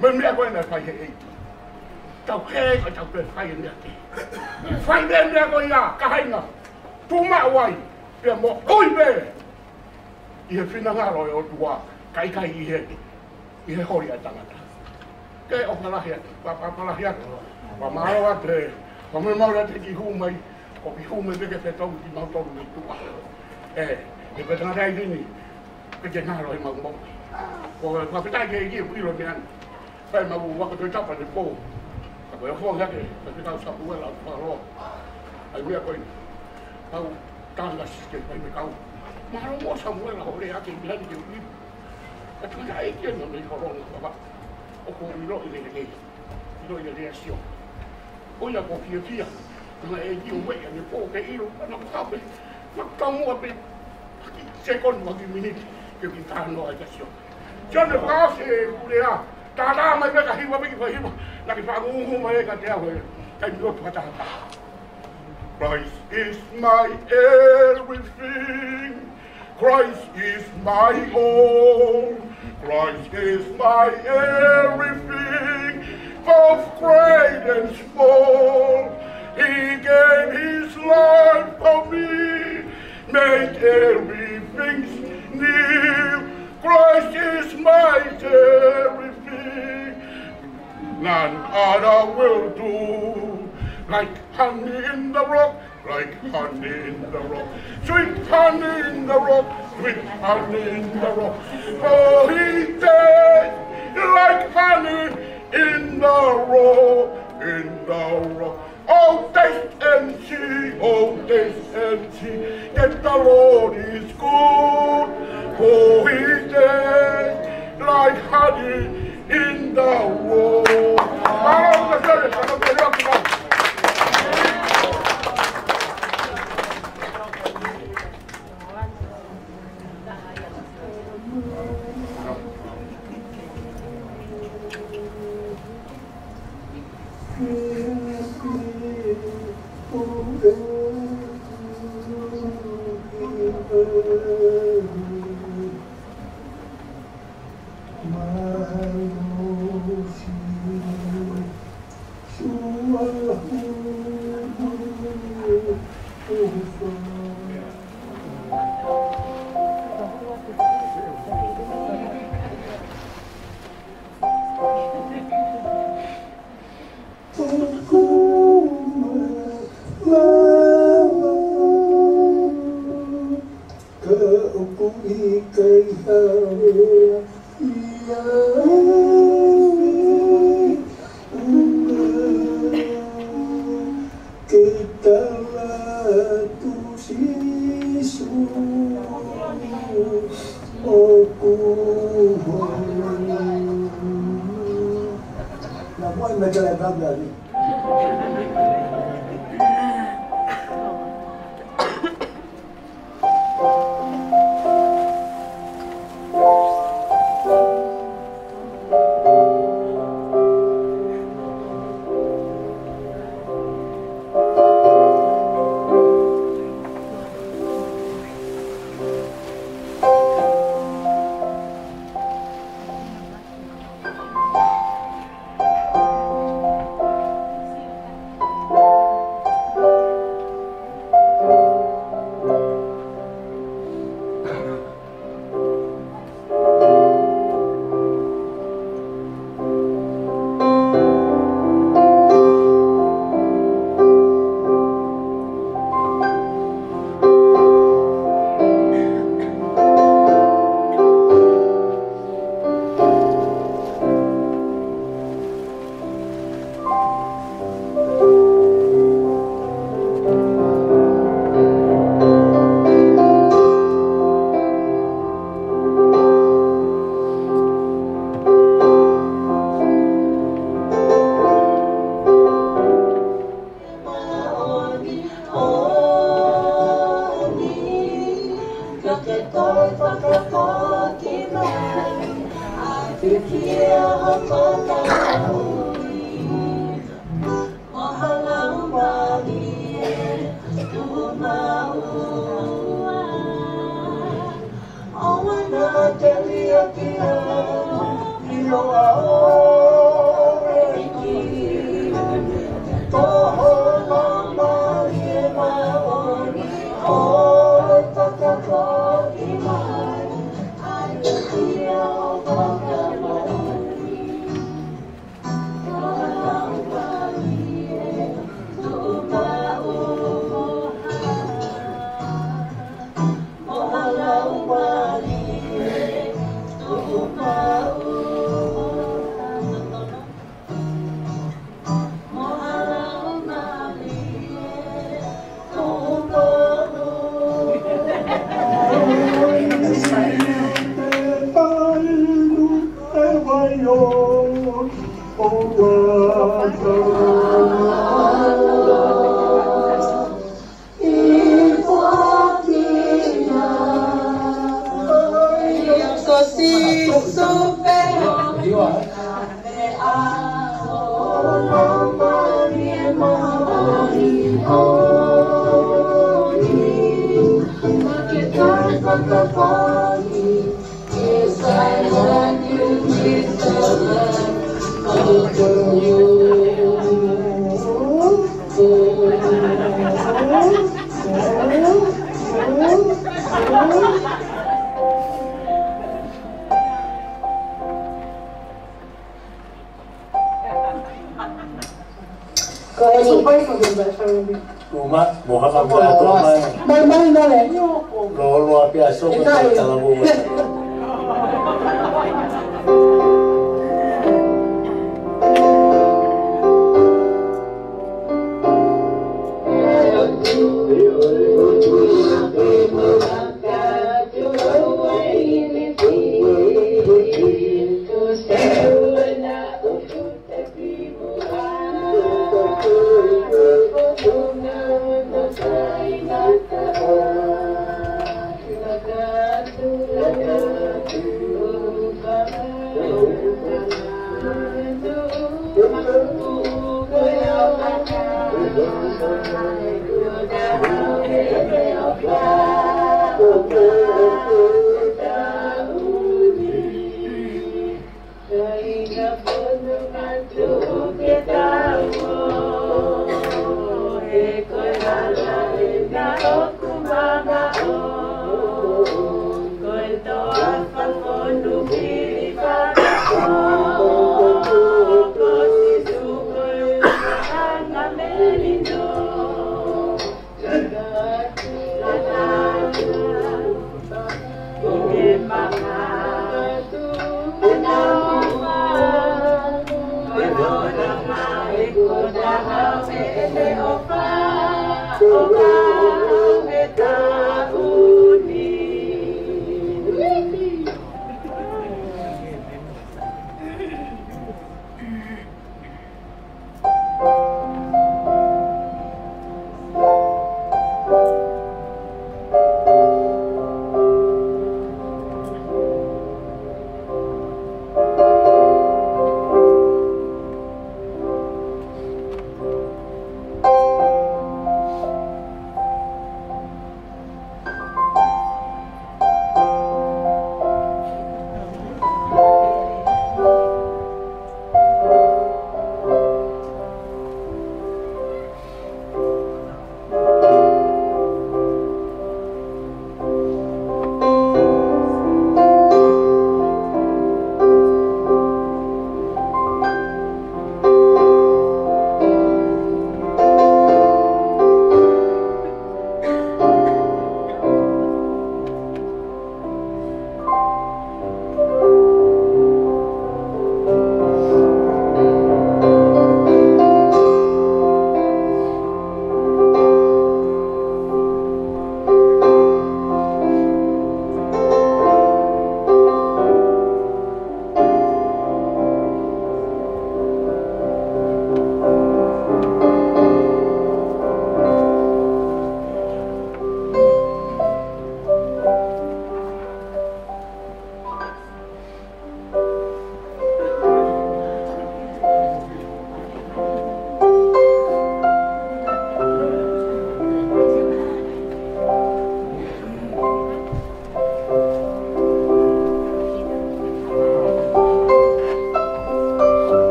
Me mea koe nai whai he eiti. Tau he kai tau pe whai e mea te. Whai mea koe ia, kahainga. Tuma wai. Pea mo oi be. I he whinangaro e o tua. Kai i he. I he hori ai tangata. Ke o palahi atu. Palahi atu. Wa maro ate. Wa me maura te ki humai. O ki humai peke whetau ki mautonu ni tua. E petanga rei rini. Peke ngaro i mau mau. Ko whawhitai ke i piro ni anu. Pai mau waka tui tapa ni pō. Ka koe hoa hake. Ka te tau sapu ela o wharoa. Ai mea koe. Kau tāngas ke pai me kau. Maharo mo Samuela ho rea ke milani ke ui. Ka tuina e kia no nei horonga kaba. O ko iro i le lei. Iro i le rea sio. Oia ko fia fia. Nga e ki uwe a ne pō ke iro. Ana kape. Makau mua pe. Sekon waki miniti. Ke ki tāno ai ka sio. Jone whaase e kurea. Tātā mai meka hiwa meki whahiwa. Naki whaungu mai e ka te awe. Kai mirotu hatahata. Christ is my everything. Christ is my all. Christ is my everything, both great and small. He gave his life for me, made everything new. Christ is my everything. None other will do. Like honey in the rock, like honey in the rock. Sweet honey in the rock, sweet honey in the rock. Oh, he died like honey in the rock, in the rock. Oh, taste and see, oh, taste and see, that the Lord is good. Oh, he died like honey in the rock.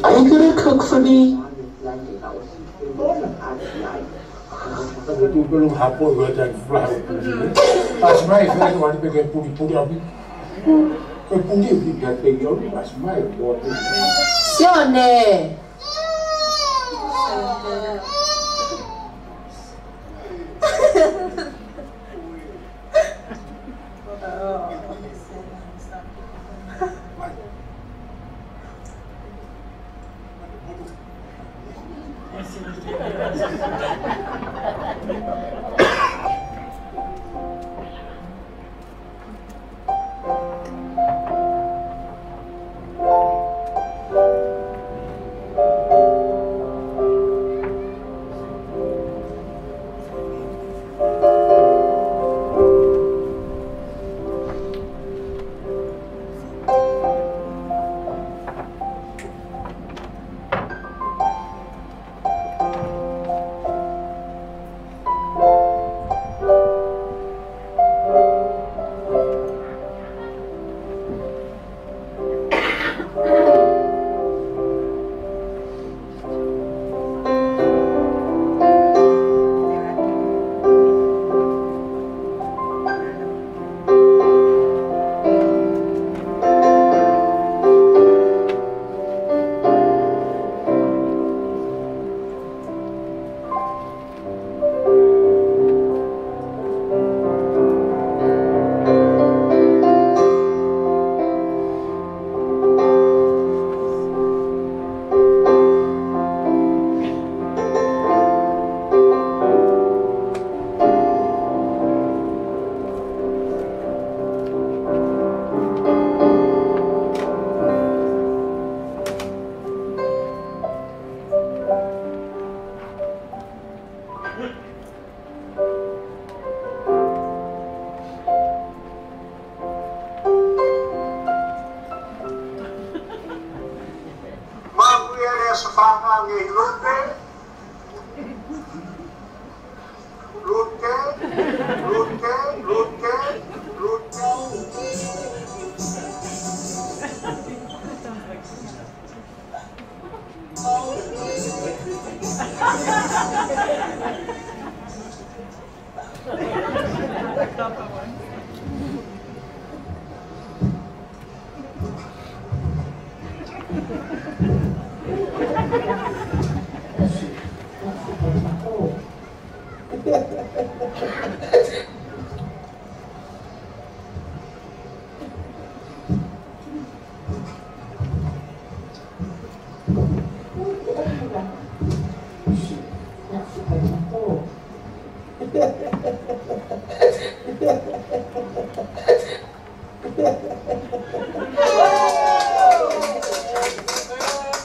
Are you gonna cook for me? Itu belum hapus wajan fly. Asmai saya tu ada pergi puri abi. Puri dia pergi abi asmai buat. Sione.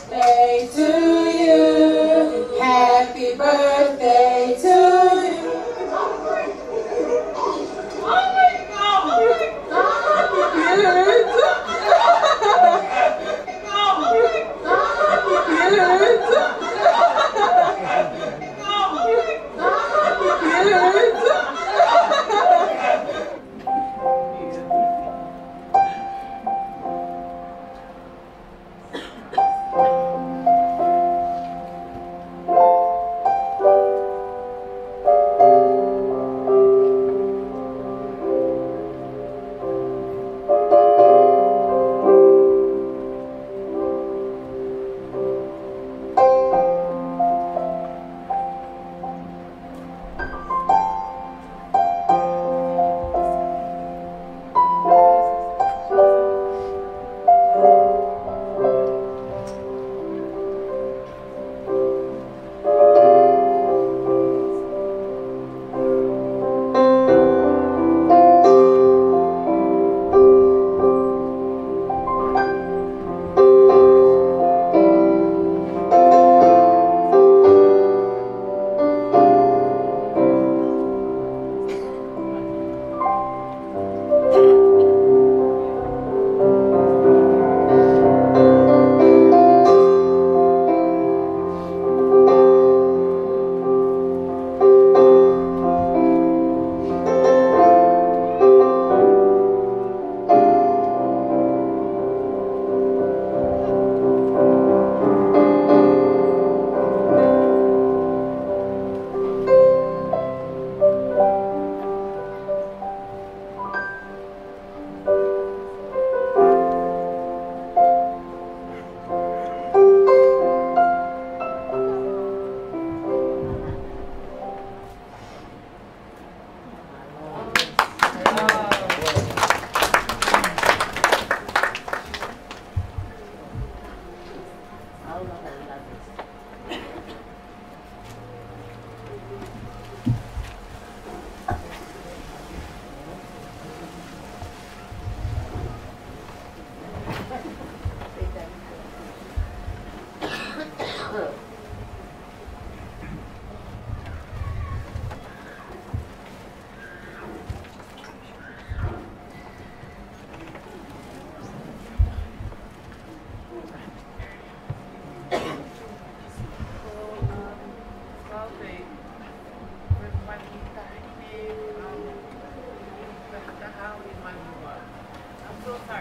Birthday to you, happy birthday to you. Oh my God.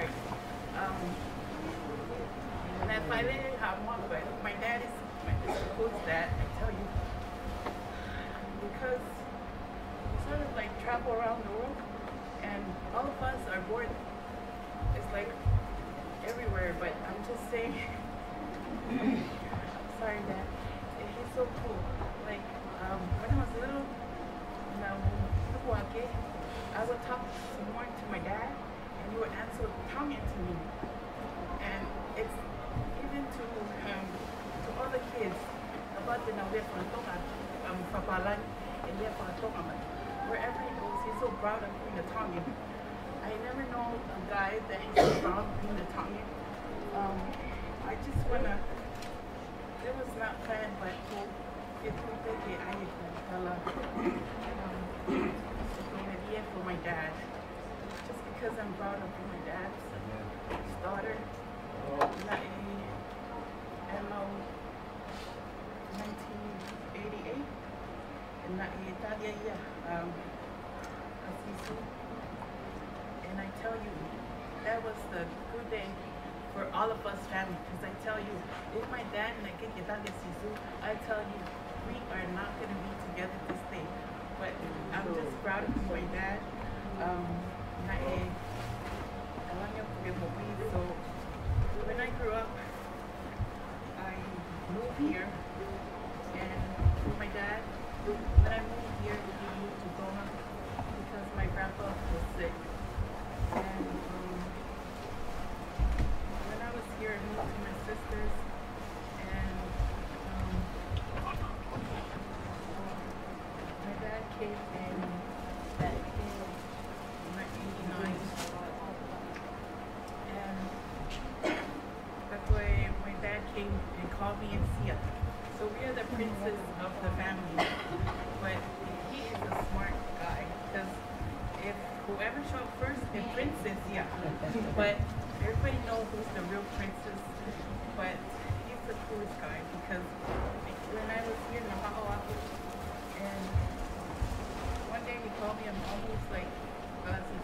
sorry. That finally but my dad is the coolest dad, I tell you. Because we sort of like travel around the world and all of us are born, it's like everywhere, but I'm just saying, sorry Dad, he's so cool. Like, when I was little, I would talk some more to my dad and he would answer tongue to me. And it's even to all the kids about the wherever he goes, he's so proud of being a Tongan. I never know a guy that is so proud of being a Tongan. I just wanna, it was not planned, but for my dad, just because I'm proud of being my dad's daughter. Hello, 1988, and and I tell you, that was the good day for all of us family, because I tell you, if my dad and I tell you, we are not going to be together this day, but I'm just proud of my dad. So when I grew up, I moved here, and my dad, when I moved here, he moved to Goma because my grandpa was sick. And when I was here, I moved to my sisters, and my dad came in 1989, and that's why my dad came and called me and Sia. So we are the princes of the family, but he is a smart guy, because if whoever showed up first, the princess, yeah. But everybody knows who's the real princess, but he's the coolest guy, because when I was here in Oahu, and one day he called me, I'm almost like, I was in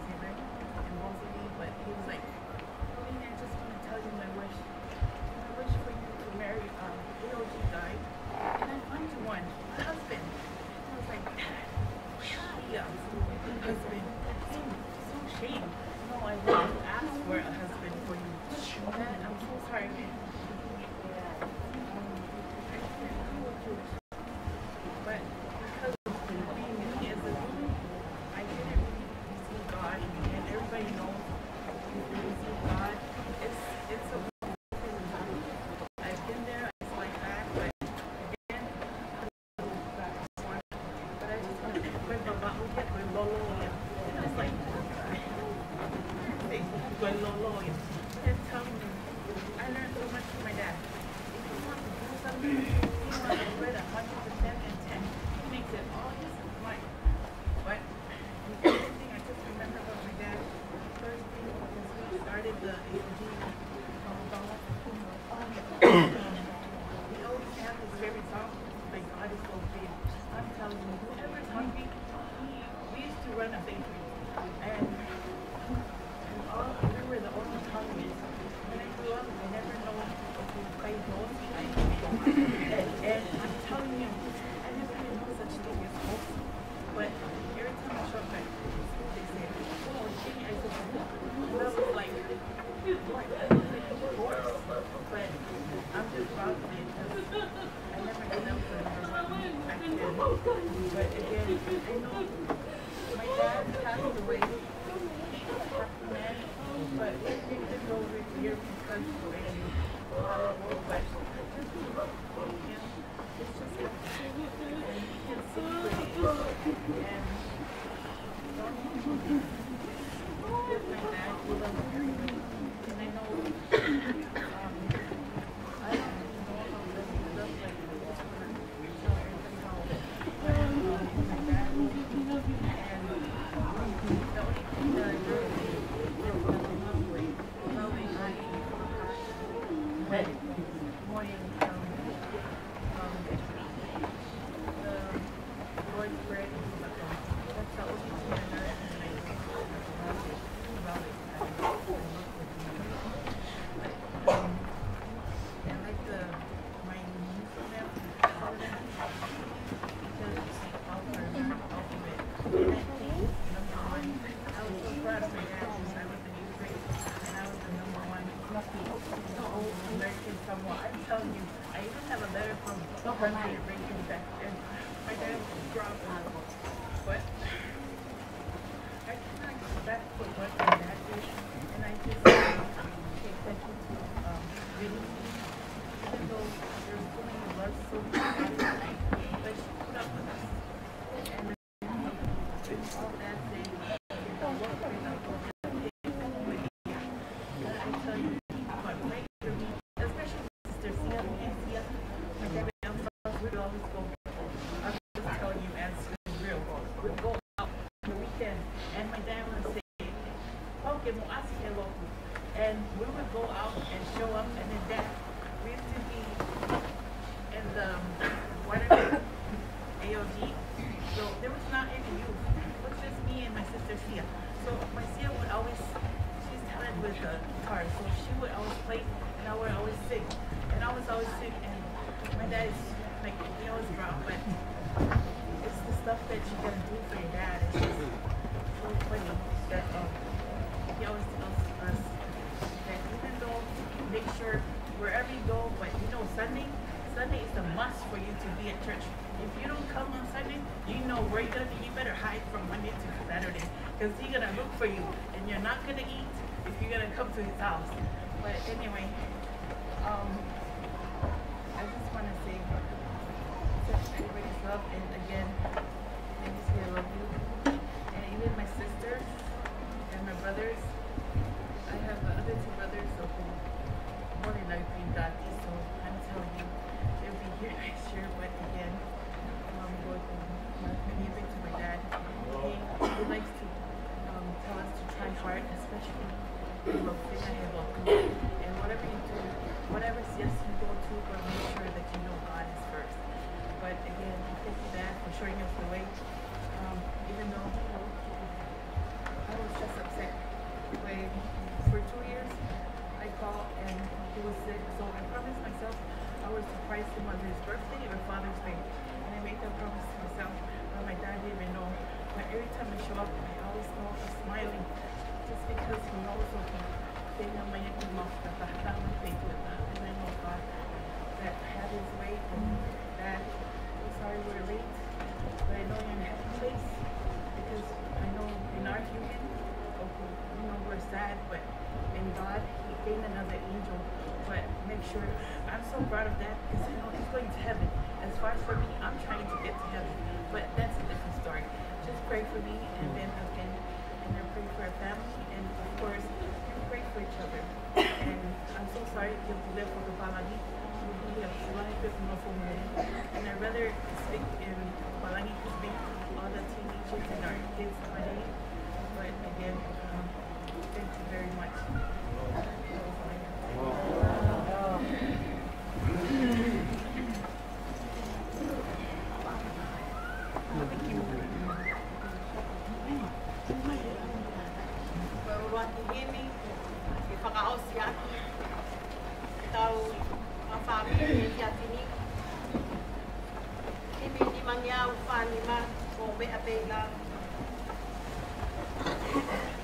Zimmer and Mosely, but he was like, I just want to tell you my wish. My wish for you to marry AOG guy, and I find you one, a husband. I was like, Dad, yeah, husband. So shame. No, I won't ask for a husband for you. Dad, I'm so sorry, man. But because of being me as a woman, I didn't really receive God, and everybody knows if you receive God, it's a I've been there, it's like that, but again, but I just want to when Baba get when Lolo, and I was like, when Lolo, and tell me, I learned so much from my dad. If you want to do something, you want to read 100% and 10. He makes it all his mind. But the other thing I just remember about my dad, first thing was he started the AOG. He always had his favorite song, like God is so big. I'm telling you, whoever's hungry, we used to run a bakery. And we were the only Tongans. When I grew up, I never know if we played Dolce. And I'm telling you, I never even know such thing as hope. But every time I show up at school, they say, oh, King, I said, that was like, horse. But I'm just proud of it because I never did that for I can. But again, I know my dad passed away. He was a happy man, but it didn't go over here because of the way he was. But just it's just and he can sing pretty. And with my dad, he loves everybody. And I know, I don't know how this looks like this for tell everybody how my dad and the only thing that I really is loving but telling you, I even have a letter from Reagan back then. My dad dropped out. But I cannot go back for what my dad did, and I just take that into video. Even though there's so many loves so much, but she put up with us. And all that day, I work with her. I tell you, but right for me, especially Sister Sia and Sia, my dad and we would always go. I'm just telling you, as real, we'd go out on the weekend, and my dad would say, "Okay, mo ask hello," and we would go out and show up, and then Dad, we used to be in the Waterloo AOG, so there was not any youth. It was just me and my sister Sia. So my Sia would always, she's talented with the guitar, so she would always play, and I would always sing. And I was always sing, and my dad is like, he always brought, but it's the stuff that you gotta do for your dad. It's just so funny that he always tells us that even though, make sure wherever you go, but you know, Sunday is a must for you to be at church. If you don't come on Sunday, you know where you're gonna be. You better hide from Monday to Saturday, because he's gonna look for you, and you're not gonna eat if you're gonna come to his house. But anyway, I just want to say, such everybody's love, and again, let me say I love you, and even my sisters and my brothers. I have other two brothers, so more than likely Dati, so I'm telling you, they'll be here next year. But again, give it to my dad. He likes to tell us to try hard, especially in the thing I have and whatever you do, whatever yes you go to, but make sure that you know God is first. But again, thank you, Dad, for showing us the way. Even though I was just upset when for 2 years I called and he was sick, so I promised myself I would surprise him on his birthday or Father's Day, and I made that promise to myself. But my dad didn't even know. But every time I show up, I always know I'm smiling, just because he knows what they know my mouth that I have my faith with that, and I know God that had His way, and that I'm sorry we're late, but I know you're in a happy place, because I know in our human, you know, we're sad, but in God, He gave another angel. But make sure, I'm so proud of that, because I know He's going to heaven. As far as for me, I'm trying to get to heaven, but that's a different story. Just pray for me, and then again, and then pray for our family, and of course, we pray for each other. And I'm so sorry to live for the Balangi. And I'd rather speak in Balangi to speak to all the teenagers and our kids today. But again, thank you very much.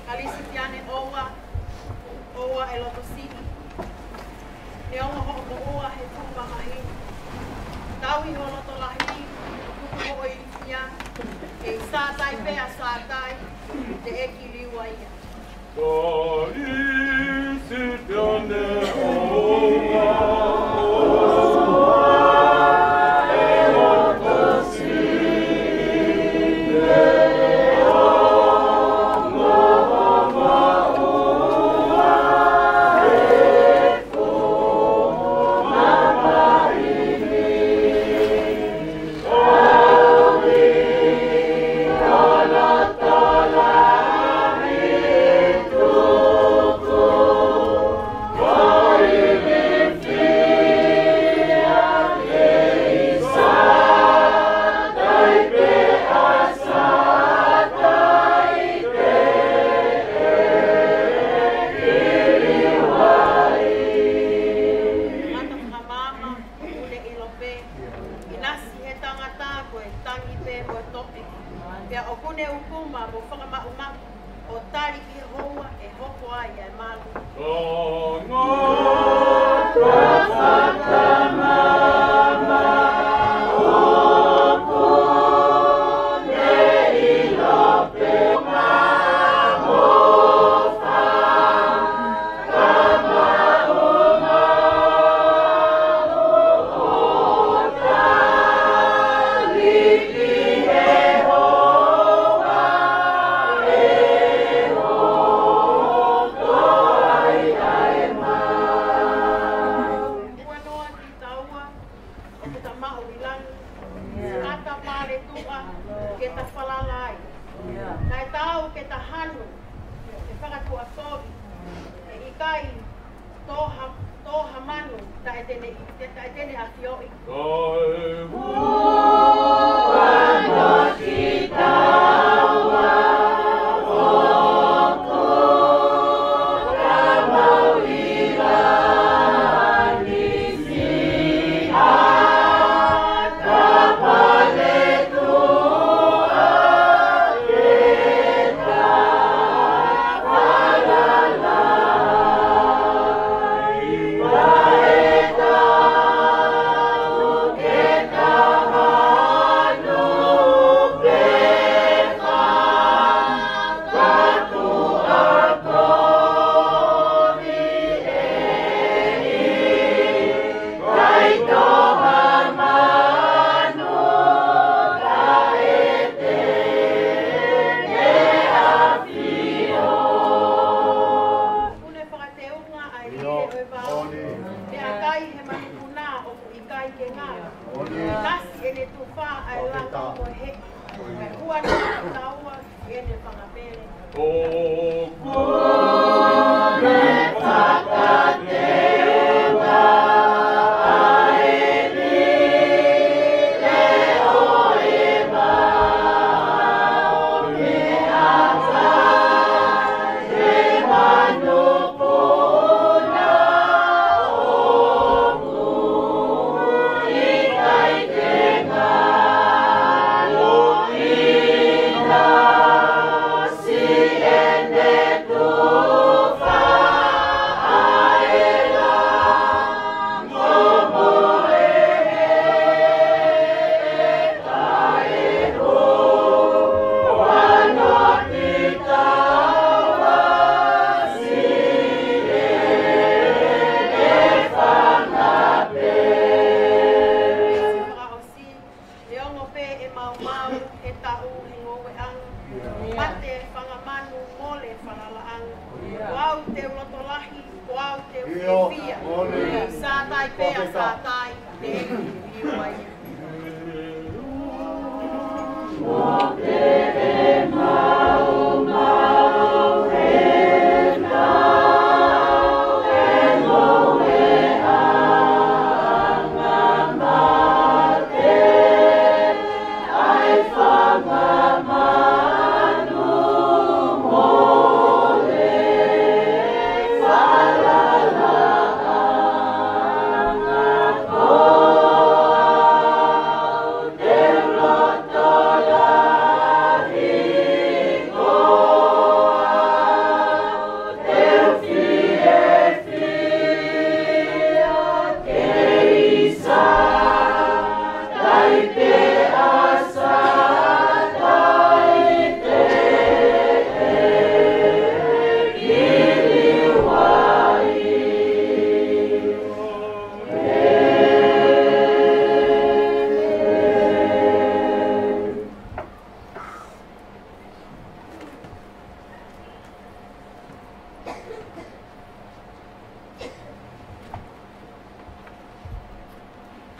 Kalisipiane oa e loto sini. Ne oa ho mo oa he tupa mahi. Taui ho loto lahi, kuku ho i tia. E sātai pea sātai, te eki liua ia. Kalisipiane oa. Oh, kai toha manu tai tene afioi.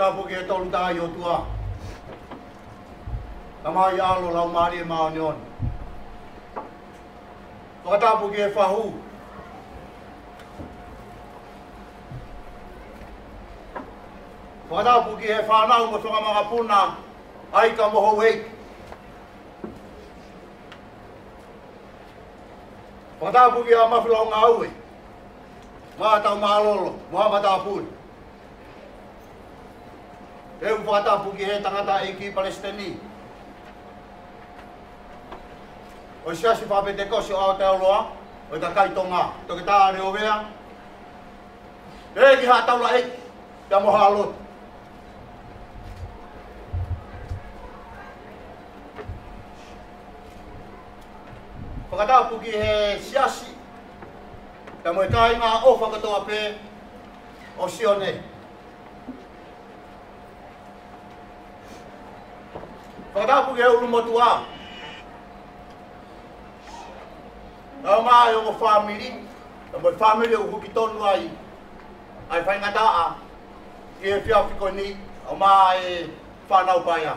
Tapu ke tolu ta yo tua. Tama ya lo lau mari ma onion. Tapu ke fahu. Tapu ke fa na mo so ma puna ai ka mo ho wei. Tapu ke ma flo ngawe. Ma ta ma lo, ma tapu. E whata puki he tangata e ki Palestini. O sia si whape te kosi o Aotearoa, o ta kaitonga, toki tā reo wea. E ki ha taula e, kia moha alot. Whakata puki he siasi, kia moe kai ngā o whakatoa pe o Sione. Whakatapu ke uru motua. Nau mai o family, o family o huki tonu ai. Ai whai ngata a, ki e whia whiko ni, o mai whanau paia.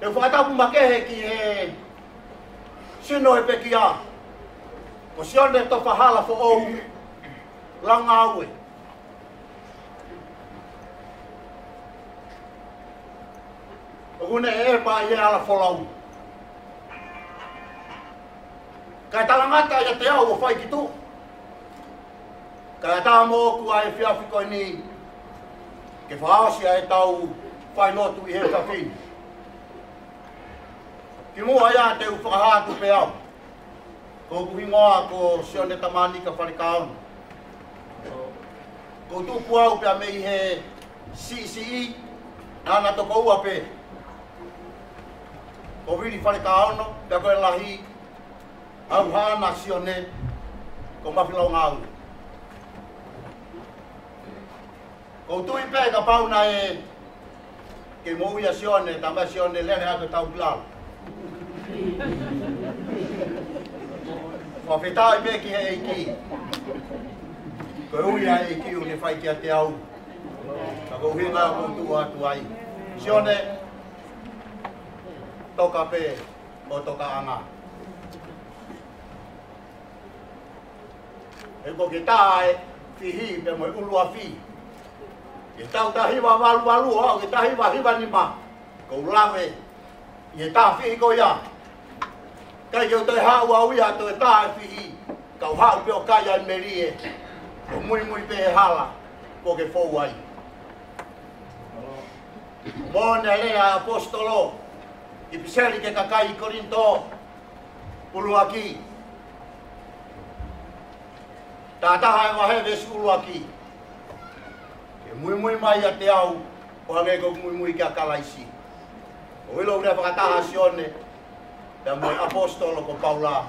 E whakatapu makehe ki he sino e peki a. O sione to fahala fo o langa aue. O gune e pa ia ala fo lau. Kai talangata ia te au o whai ki tu. Kai tā mō ku ai whiawhi koe ni. Ke whaasia e tau whai notu i he tawhini. Ki mua ia te u whakahātu pe au. Ko kuhingoa ko sione tamani ka wharikaona. Ko tupu au pia mei he CCE. Nana toko ua pe. Ko wiri wharikaona pia koe lahi. Au hana sione ko mawhilau ngau. Ko tui pe ka pauna e ke mouia sione, tama sione lere hake tau bilal. Ko whetai pe ki he eiki. Ko uia eiki u ne whai ki a te au. Ka ko hinga ko tu atu ai. Sione toka pe o toka anga. E ko ke tae fihi pe mo ulua fi. E tau tahiwa walu o ke tahiwa hiwa ni ma. Ko lawe e ta fi ko ya. Kai yo te ha wa wi ato e ta fi. Ka ha pe o ka ya merie. Ko muy pe hala ko ke fo wai. Mone le apostolo. I piseli ke kakai Korinto. Uluaki. Tataha e wahewe sulu aki. Ke mui mai a te au, o hange ko mui kia kalaisi. O ilo ure whakataha sione, te moi apostolo ko Paula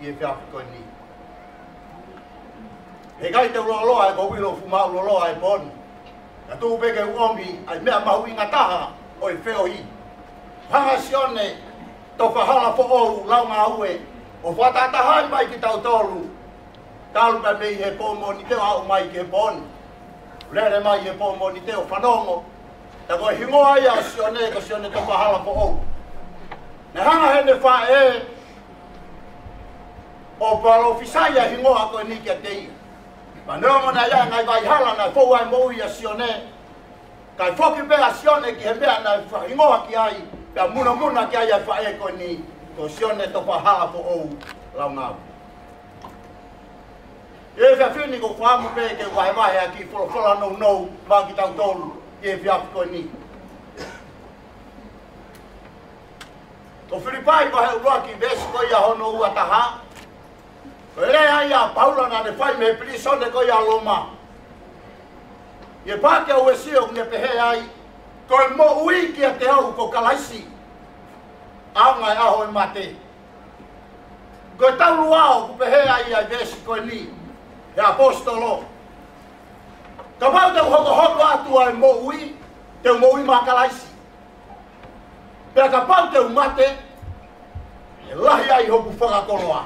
i e whiawhi koe ni. He kai te uloloa e ko wilo fuma uloloa e poni. Na tuu peke uomi ai mea mahu inga taha o e wheo hi. Hanga sione, to whahala fo oru launga aue, o whatatahai mai ki tau tolu. Talu pa mei he pomo ni teo au mai ke poni. Lere mai he pomo ni teo whanongo. Ta koe hingoa ia sione ko sione to whahala po ou. Ne hanga hene wha e o palo fisaya hingoa koe ni kia tei. Ma neongo na ia ngai vai hala na fou ai mou ia sione. Kai foki pea sione ki he mea na hingoa ki ai. Pea muna ki ai wha e koe ni. Ko sione to whahala po ou lau ngau. E whiawhini ko whaamu pe ke wahewahe a ki wholofola nou maa ki tau tolu e whiawhi koe ni. Ko Filipai ko he urua ki vesi ko ia hono ua taha. Ko ere ai a Paula na ne whai me pirisone ko ia loma. Ie pāke au e sio ne pehe ai. Ko e mo ui ki a te au ko kalaisi. Aungai aho e mate. Ko e tau luao ku pehe ai ai vesi koe ni. E apostolo. Ka mau te hoko atu ai mo ui, te mo ui makalaisi. Pea ka pau te umate, e lahi ai hoku whakakoloa.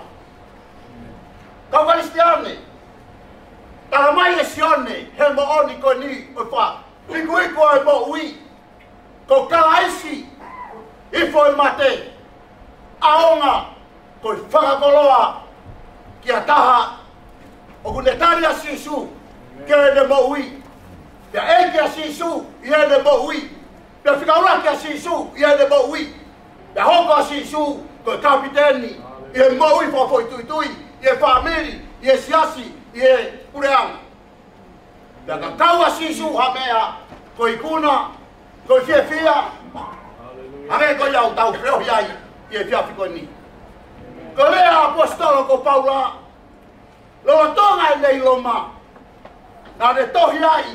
Ka walistiane, tala mai e sione, he mo oni ko ni, o wha, iku ai mo ui, ko kalaisi, ifo i mate, aonga, ko whakakoloa, ki a taha, o kune tari a sisu, ke e ne mo ui. Pea eki a sisu, i e ne mo ui. Pea whikauraki a sisu, i e ne mo ui. Pea hoko a sisu, ko e kapiteni, i e mo ui whawhoi tui, i e whamiri, i e siasi, i e ureanga. Pea ka kau a sisu ha mea, ko i kuna, ko i whiawhia, hame ko iau tau whiohi ai, i e whiawhi koe ni. Ko lea apostolo ko Paula, loa tonga e nei loma. Nā ne tohi ai,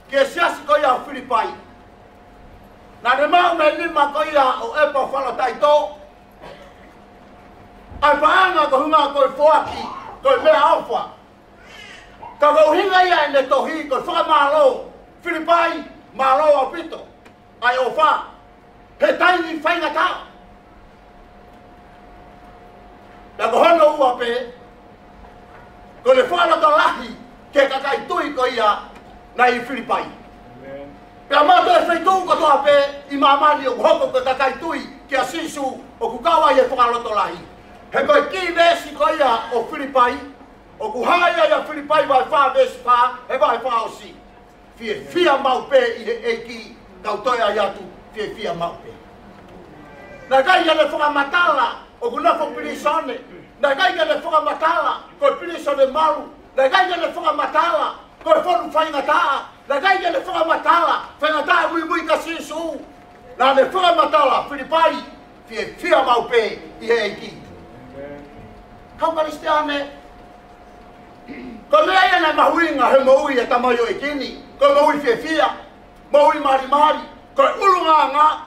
ke siasi ko ia Filipai. Nā ne mau me lima ko ia o epa whala taito. Ai paanga ko hunga ko i foaki, ko i mea alfa. Ka ko hinga ia e ne tohi ko i whakamalo. Filipai, malo a pito. Ai o wha, he taini whainga tau. Ka ko hono ua pe, ko le whala ka lahi ke kakai tui ko ia na i Filipai. Pea mato e whaitu ko toa pe i mamani o hoko ko kakai tui ke a sisu o kukawa i e whakaloto lahi. He koe ki vesi ko ia o Filipai. O ku hanga ia Filipai vai wha vesi wha, he vai wha o si. Fia mau pe i he eki kau toia iatu fia mau pe. Na kai ia le whakamatala o ku nafo pilisone. Na kai ia le whakamatala ko pilisone maru. Na kai ia le whakamatala ko whonu whaingataa. Na kai ia le whakamatala whaingataa mui ka sisu. Na le whakamatala Filipai fia mau pe i he eki. Kau Kristiane, ko lea ia na mahuinga he maui e tamayo e kini, ko maui fia, maui mari, ko ulunganga,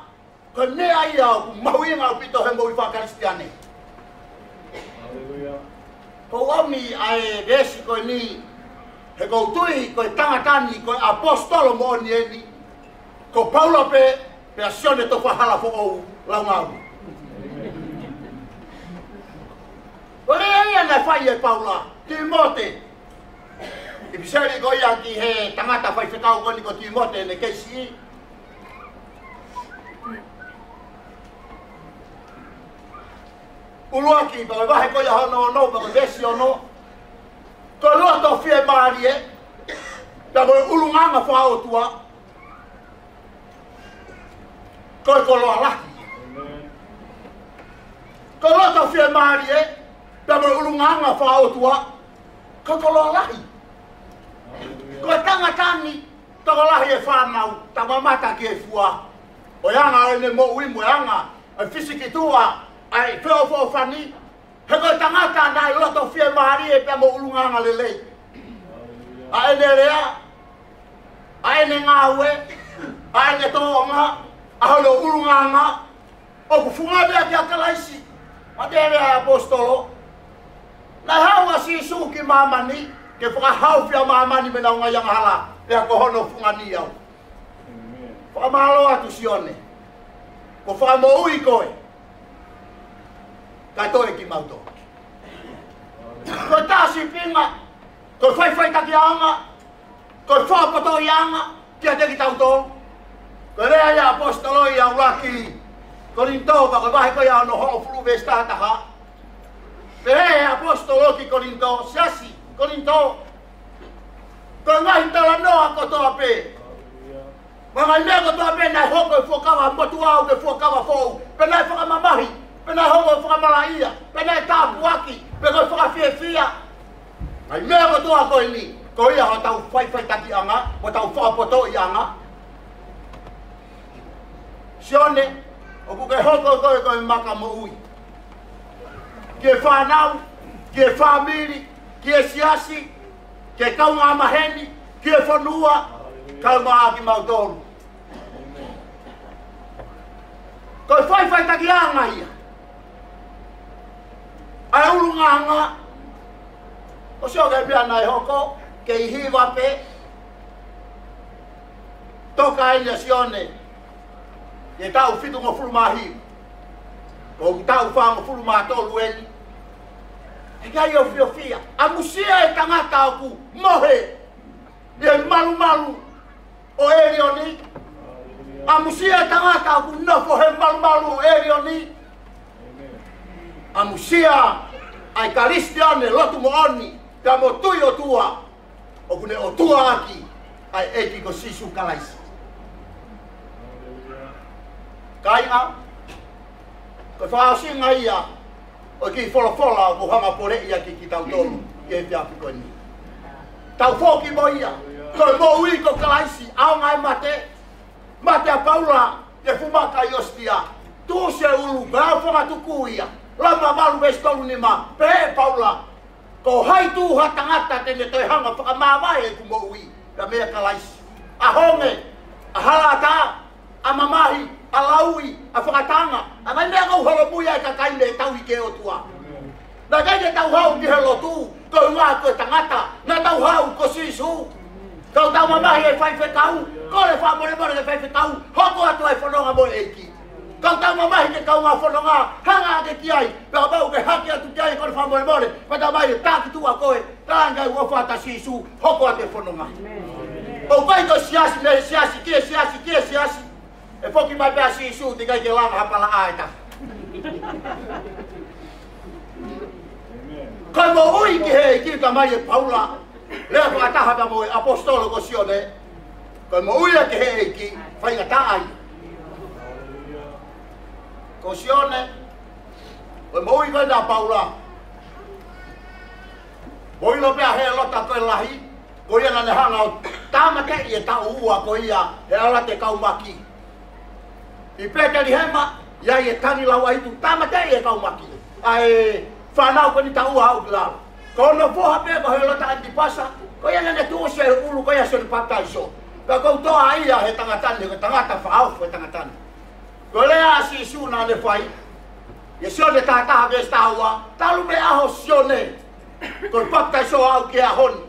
ko nea ia o mahuinga o pito he maui wha Kristiane. Ko wami ai vesi ko ni, he koutui, ko tangatani, ko apostolo mo ni eni, ko Paulo pe asione to whahala fo ou laungaru. Ore ia na fai e Paula, Timote. I pisari ko ia ki he tangata fai whekau koni ko Timote ne keisi. Uluaki, pa wahe ko ia hono no, pa vesi ono. Ko lua to fie maari e. Pa ko ulunganga whao tua. Ko loa laki. Ko lua to fie maari e. Dama ulunganga whao tua, kakolo lahi. Ko tangatani, tako lahi e whanau, tama mata ki e fua. O yanga ene mo uimu yanga, e fisiki tua, ai wheo whani. He ko tangata nai loto fie mahari e pia mo ulunganga lelei. A ene rea, a ene ngawe, a ene toonga, a holo ulunganga, o kufunga bea ki a kalaisi. Ma tere a apostolo. Na hawa si suki mamani, ke whakahau whia mamani me naunga yang hala, e ako hono fungani au. Whakamalo atu sione, ko whakamoui koe, kai toe ki mauto. Ko tasi pinga, ko whai taki anga, ko whapato i anga, kia teki tauto. Ko rea ia apostolo i au laki, ko rinto pa ko vahe ko ia no hongo fulu vestataha. Pehe apostolo ki Korinto, siasi, Korinto. Ko ngai tala noa ko toa pe. Mga mea ko toa pe nai hoko e fuakawa motu au ke fuakawa fou. Pe nai whakamamahi, pe nai hoko e whakamalaia, pe nai tāpuaki, pe koi whakawhiawhia. Ngai mea ko toa ko ini, ko ia ho tau whai taki anga, ho tau whakapoto i anga. Sione, o kuke hoko koe maka mo ui. Ke whanau, ke whamiri, ke siasi, ke kaunga maheni, ke whanua, kaunga aki mautoru. Ko whai taki anga ia. Ai urunga anga. O seo ke pia nai hoko, ke ihiwa pe. Toka ina sione. Ke tau fitu ngo fulumahi. Ko tau wha ngo fulumahi tolu eni. E kai o fia, a musia e tangata aku mohe e malu o erioni. A musia e tangata aku nofo he malu o erioni. A musia ai Kristiane lotu mo oni, ka mo tui o tua, o kune o tua aki ai eki ko sisu kalaisi. Kai a, ko whaasinga ia, o ki fola ko hanga pore ia ki tau tolu ke te apu koni. Tau foki mo ia, ko mo ui ko kalaisi, au ngai mate a Paula, te fumaka i ostia, tu se ulu, ka au whanga tuku ia, lama malu vestolu ni ma, pe Paula, ko hai tu hatangata tene toi hanga whakamawai e ku mo ui, ka mea kalaisi. A honge, a halata, a mamahi, a laui, a whakatanga, a mai mea kau holo muia e ka kaine tau i ke o tua. Na kaine tau hau ki he lotu, ko ngā koe tangata, na tau hau ko sisu. Kau tau mamahi e whai whekau, ko le whamore ke whai whekau, hoko atu ai whanonga mo eiki. Kau tau mamahi ke kau ngā whanonga, hanga ke kiai, pēka bau ke haki atu kiai ko le whamore, pata mai e tāki tua koe, tāngai ua whata sisu, hoko atu e whanonga. O kai ko siasi, me siasi, kie siasi. E foki mai pēa sisu, te kai ke langa hapala aeta. Kai mo ui ki he ki ka mai e Paula. Lea ko ataha ka mo e apostolo ko sione. Kai mo ui ki he ki fai ngata ai. Ko sione. Kai mo ui ka na Paula. Moi lo pea he lota ko lahi. Ko ia na ne hanga o tama ke i e ta ua ko ia he ala te kaumaki. I pete ni hema ia i e tani lau aitu tama te i e kaumaki. Ai whanau ko ni ta ua au kilao. Ko no poha pe ko he lota antipasa. Ko ia na ne tu se ulu ko ia se ni paptaiso. Ka ko toa ia he tangatani ko tangata whaau ko tangatani. Ko lea si su na ne whai. Ia sione tātaha ves tāua. Talu me aho sione. Ko paptaiso au ki a honi.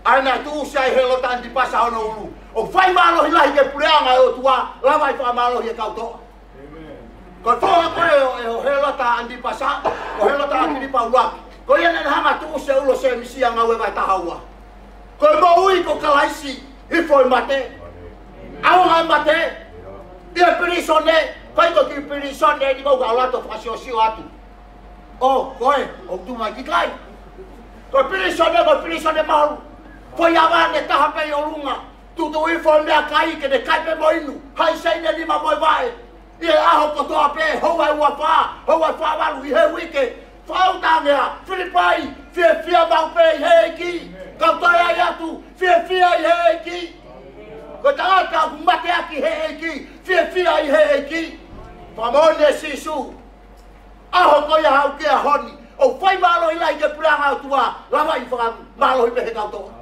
Aina tu sai helo tanti pasa ono ulu. O fai malo hilahi ke pureanga e o tua, lava i wha malo hi e kautoa. Ko toa koe o helo ta andi pasa, o helo ta andi pa uaki. Ko iana na hanga tu se ulo se misia ngau e vai tahaua. Ko mo ui ko kalaisi, i foi mate. Au ngai mate. Ia pirisone, kai ko ki pirisone ni kau gaulato fasio atu. O koe, o tu mai ki kai. Ko pirisone malu. Foi avane taha pe o lunga. Tutu i foi mea kai ke de kai pe moinu. Hai sei ne lima moi vai. I e aho ko toa pe, hoa ua wha walu i he wike. Whau tangea, Filipai, fia mau pe i he ki. Kautai ai atu, fia i he ki. Ko tangata ku mate aki he ki, fia i he ki. Whamone sisu. Aho ko ia hau kia honi. O whai malo i lai ke puranga o tua, lama i whaka malo i pehe kautoa.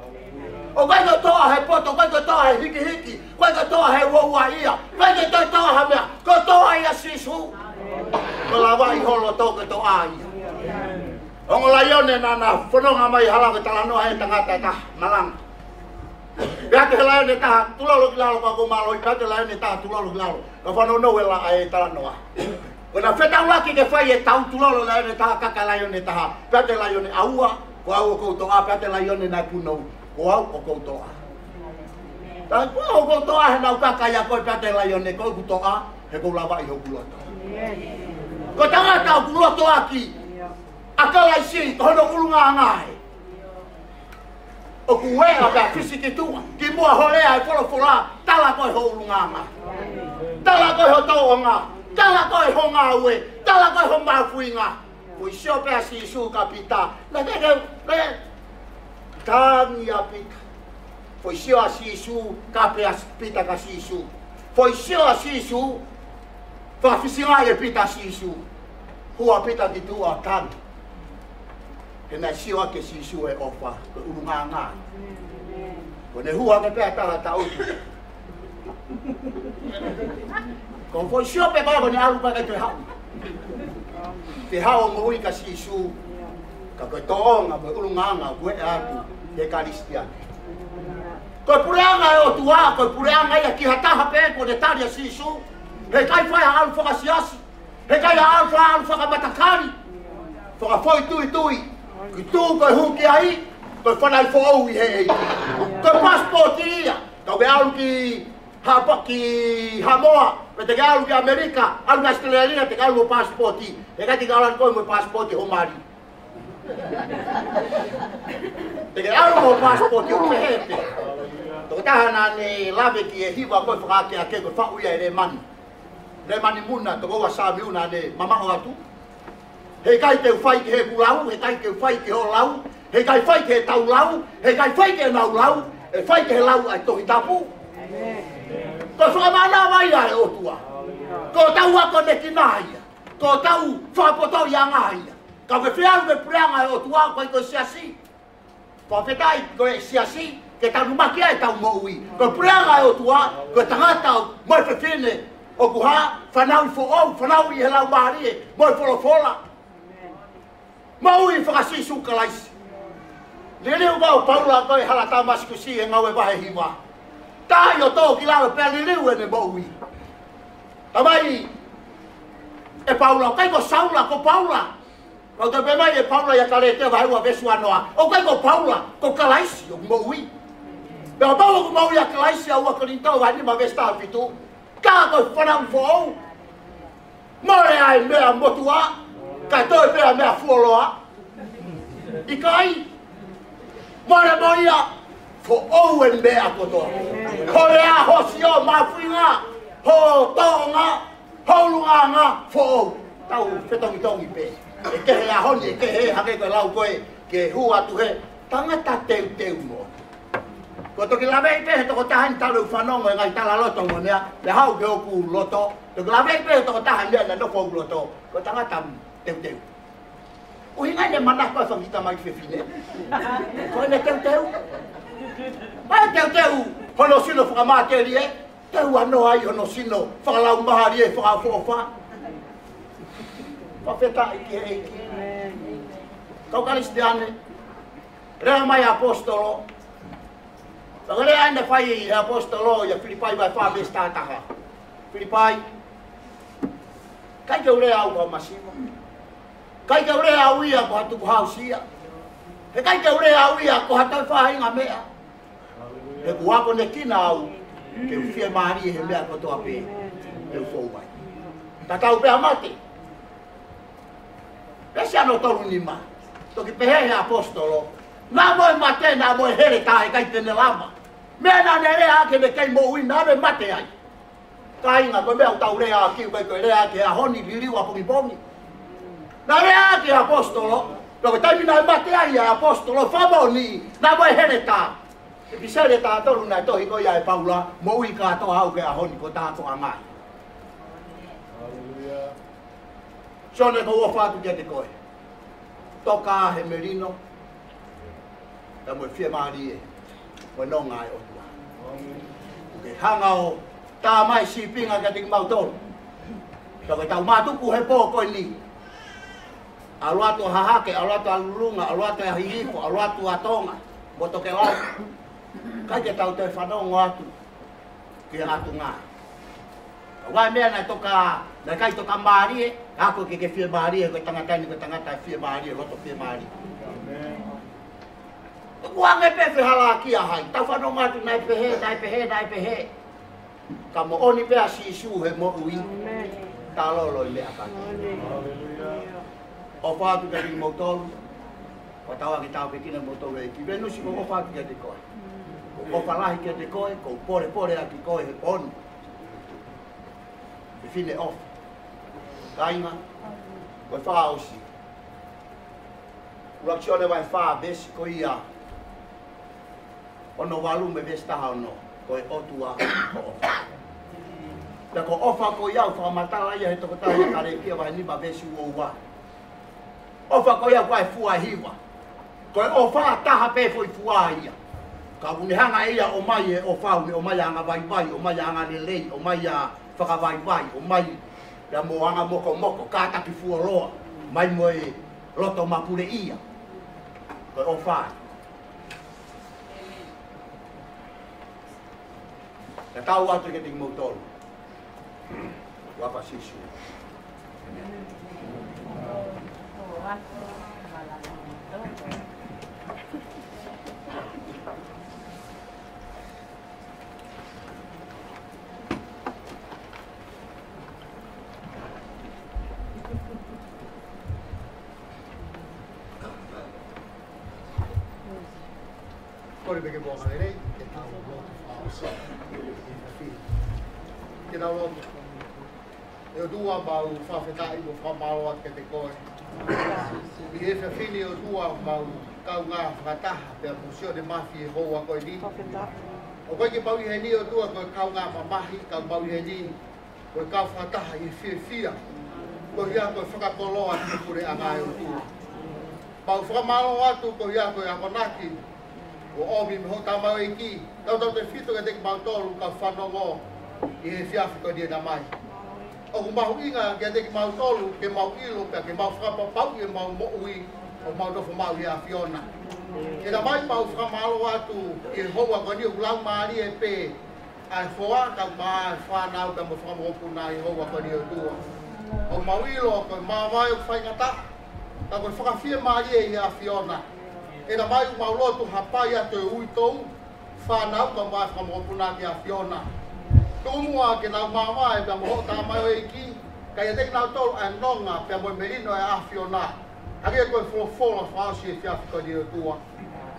O kai ko toa he poto, kai ko toa he hiki, kai ko toa he waua ia, kai ko toa he mea, ko toa ia sisu. Ko lawa i holo toke toa ia. Ongo la ione nana, whanonga mai halanga talanoa he tangata ta, malanga. Peate he laione taha, tulalo ki lalo kako malo, peate laione taha, tulalo ki lalo. Ka whanono e la e talanoa. Kona whetau laki ke whai e tau tulalo laione taha, kaka laione taha, peate laione aua, ko aua koutoa, peate laione nai punou. Ko au o koutoa. Tai ko au koutoa he nau kaka ia koe pate laione koe kutoa he kou lawa i hoku loto. Ko tangata o kuloto aki. Akala isi, ko hono ulunga ngai. O kuwea ka fisiki tua. Ki mua holea e wholofola, tala koe ho ulunga ngai. Tala koe ho toonga. Tala koe ho ngā ue. Tala koe ho mawhuinga. Pui sio pea si isu ka pita. Tangi a pita. Foi sio a sisu, kape a pita ka sisu. Foi sio a sisu, whawhisinga e pita sisu. Hua pita ki tua tangi. He nei sio a ke sisu e ofa, ke urunga ngā. Ko ne hua ke pēa taha ta utu. Ko foi sio pe bako ne alu paka te hau. Te hau mo ui ka sisu. Ka koe toonga mo urunganga koe atu e karistiane. Koe pureanga e o tua, koe pureanga ia ki hataha pe ko de taria sisu. He kai whai ha alu whakasiasi. He kai ha alu whakamatakari. Whaka foi tui. Ki tū koe huki ai, koe whanai whaau i he ei. Koe passporti ia. Koe alu ki Hamoa, me te alu ki Amerika, alu ki Australia, te alu o passporti. He kai te alu koe mo passporti ho mari. Te alu mo passporti o pehepe. Toko taha nā ne lawe ki e hiwa koe whakaake a ke koe whau ia e re mani. Re mani muna toko ua sāmi una ne mamako atu. He kai te whai ki he kulau, he kai te whai ki ho lau, he kai whai ki he tau lau, he kai whai ki he nau lau, he whai ki he lau ai tohi tapu. Ko whakamana mai ai o tua. Ko tau ako ne kinaia. Ko tau whapoto i angaia. Ka ke whiaru ke preanga e o tua koe koe siasi. Whawhetai koe siasi, ke tanu maki ai tau moui. Ko preanga e o tua, koe tangata o moi whewhine. O kuha, whanau i who'ou, whanau i he lau maharie, moi wholofola. Maui i whakasisu kalaisi. Liliu mau paula koe halata masikusi e ngau e wahe hiwa. Tai o tō ki lawe pēr liliu e ne moui. Tamai, e paula, kai ko saula ko paula. Kau te pemai e paula ia kare te vai ua vesu anoa. O kai ko paula, ko kalaisi o moui. Pea mau ko maui a kalaisi a ua korintau vai nima vesta fitu. Ka ko whanau who'ou. More ai mea motua. Kai toi pēr mea fuoloa. Ikai. Mora moia. Fo owen be akotoa. Korea hosio mafuinga. Ho tonga. Ho luanga. Fo tau fetongi pe. E ke he ahoni, e ke he hake koe lau koe. Ke hua tu he. Tangata teu mo. Ko toki lawe i pehe toko tahan talu whanongo e ngai tala loto mo nea. Le hau ke oku loto. Toki lawe i pehe toko tahan mea na noko oku loto. Ko tangata teu. Uhingai ne mana koe whangita mai whiwhine. Koe ne teu. Mai teu. Hono sino whakamāteri e. Teu ano ai hono sino. Whakalau mahari e whakafofa. Whawheta iki e iki. Kau kalisti ane. Rea mai apostolo. Whakarea aina whai i apostolo ia Filipai vai whabe stataha. Filipai. Kai ke urea au kau masimo. Kai ke urea au ia ko hatu hausia. He kai ke urea au ia ko hatu whahinga mea. He kuako ne kina au. Ke ufie maari he mea ko toa pe. E ufou mai. Tatau pea mate. Pesi ano toru nima. Toki pehe he apostolo. Nā moe mate, nā moe here tahe kai tene lama. Mea nā ne rea ake me kei mo ui, nā me mate ai. Ka inga koe mea utau rea aki, koe rea ake a honi liriu a pongi. Nā rea ake apostolo, loko taimi nā mate ai a apostolo, whamoni, nā moe here tā. E pisere tā toru nai tohi koia e paula, mo ui kātoa au ke a honi ko tāto a ngai. Sone ko ua whātu kia te koe. Toka he merino. Ta mo fie mari e. Mo no ngai o tua. Ke hanga o ta mai si pinga ka ting mau tol. Ta ka tau matuku he po ko ni. Aluatu hahake, aluatu alulunga, aluatu hihifo, aluatu atonga. Mo toke lau. Kai ke tau te whanongo atu. Ke atu ngā. Wai mea nai toka, nai kai toka mari e. Ako ke fie mari e, koe tangatani, koe tangata fie mari e, loto fie mari. Kuange pepe hala kia hai, tau whanongo atu nai pehe. Ka mo oni pea sisu he mo ui. Ta lolo i mea kati. O whātu ka ringi mautolu. Wa tawa ki tau pekina mautolu e ki venusi ko o whātu kia te koe. Ko whalahi kia te koe, ko pore a ki koe he poni. E fine off. Kainga, koe whaosi. Uraksione vai wha besi ko ia. Ono walu me vesi taha ono, koe otua ko ofa. Te ko ofa ko iau whamatala ia he toko tahi kare kia vai nipa vesi uoua. Ofa ko iau koe fua hiwa. Koe ofa taha pe foi fua ia. Ka unehanga ia o mai e ofa une o mai anga vai, o mai anga lelei, o mai a whakavai, o mai ya mo anga moko, ka taki fua roa. Mai mo e loto mapure ia. Koe ofa. Ka tau atu ke ting mautolu. Wapa sisu. Kore beke boga le rei, ke tau loto whaosa. Ke tau loto. E o dua mau whawhetai o whamaro at ke te koe. I e whiwhini o dua mau kau ngā whakataha pe a museo de mafi e hoa koe ni. O koe ki mau i he ni o dua koe kau ngā mamahi, kau mau i he ni. Koe kau whakataha i whiwhia. Koe hia koe whakakoloa te kure a ngai o dua. Mau whakamaro atu koe hia koe akonaki. O omi me ho tamau e ki. Tau te whito ke teki mau tolu ka whanongo i he whiawhi koe dia na mai. O ku mahu inga ke teki mau tolu ke mau ilo pe ke mau whakapapau e mau mo'ui o mau nofo mau i a Fiona. E na mai mau whakamaro atu i hoa koe ni o kulau maari e pe ai hoa ka maa whanau ka mo whakamopuna i hoa koe ni o tua. O mau ilo koe maa mai o whaingata ka koe whakawhia maari e i a Fiona. E na mai mau lotu hapai atu e ui tou, whanau ka mai whakamopuna ki a Fiona. Tumua ke nau mama e pia moho tā mai o e ki, ka ia teki nau tolu a nonga pia mo merino e a Fiona. Ake koe wholofola whaosi e whiawhika ni o tua.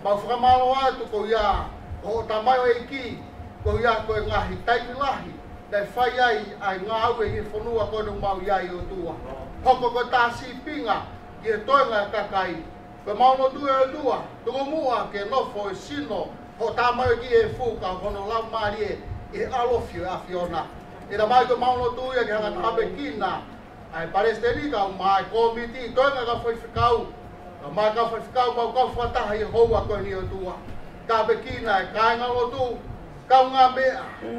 Mau whakamalo atu ko ia, o tamai o iki, ko ia koe ngahi taiki lahi, dai whai ai ngā au e hi whanua koe no mau iai o tua. Hoko koe tāsi pinga, ki e toenga e kakai, koe mauno tue o tua, tuko mua ke nofo e sino, ho tamai ki e fuka, hono lau maari e alofio e afiona. E na mai koe mauno tue ke hanga tabe kina, ai Palestina mai komiti toenga ka foi fikau mai ka foi fikau mau ka fata hi hoa ko ni o tua ka be kina ka nga o tu ka nga be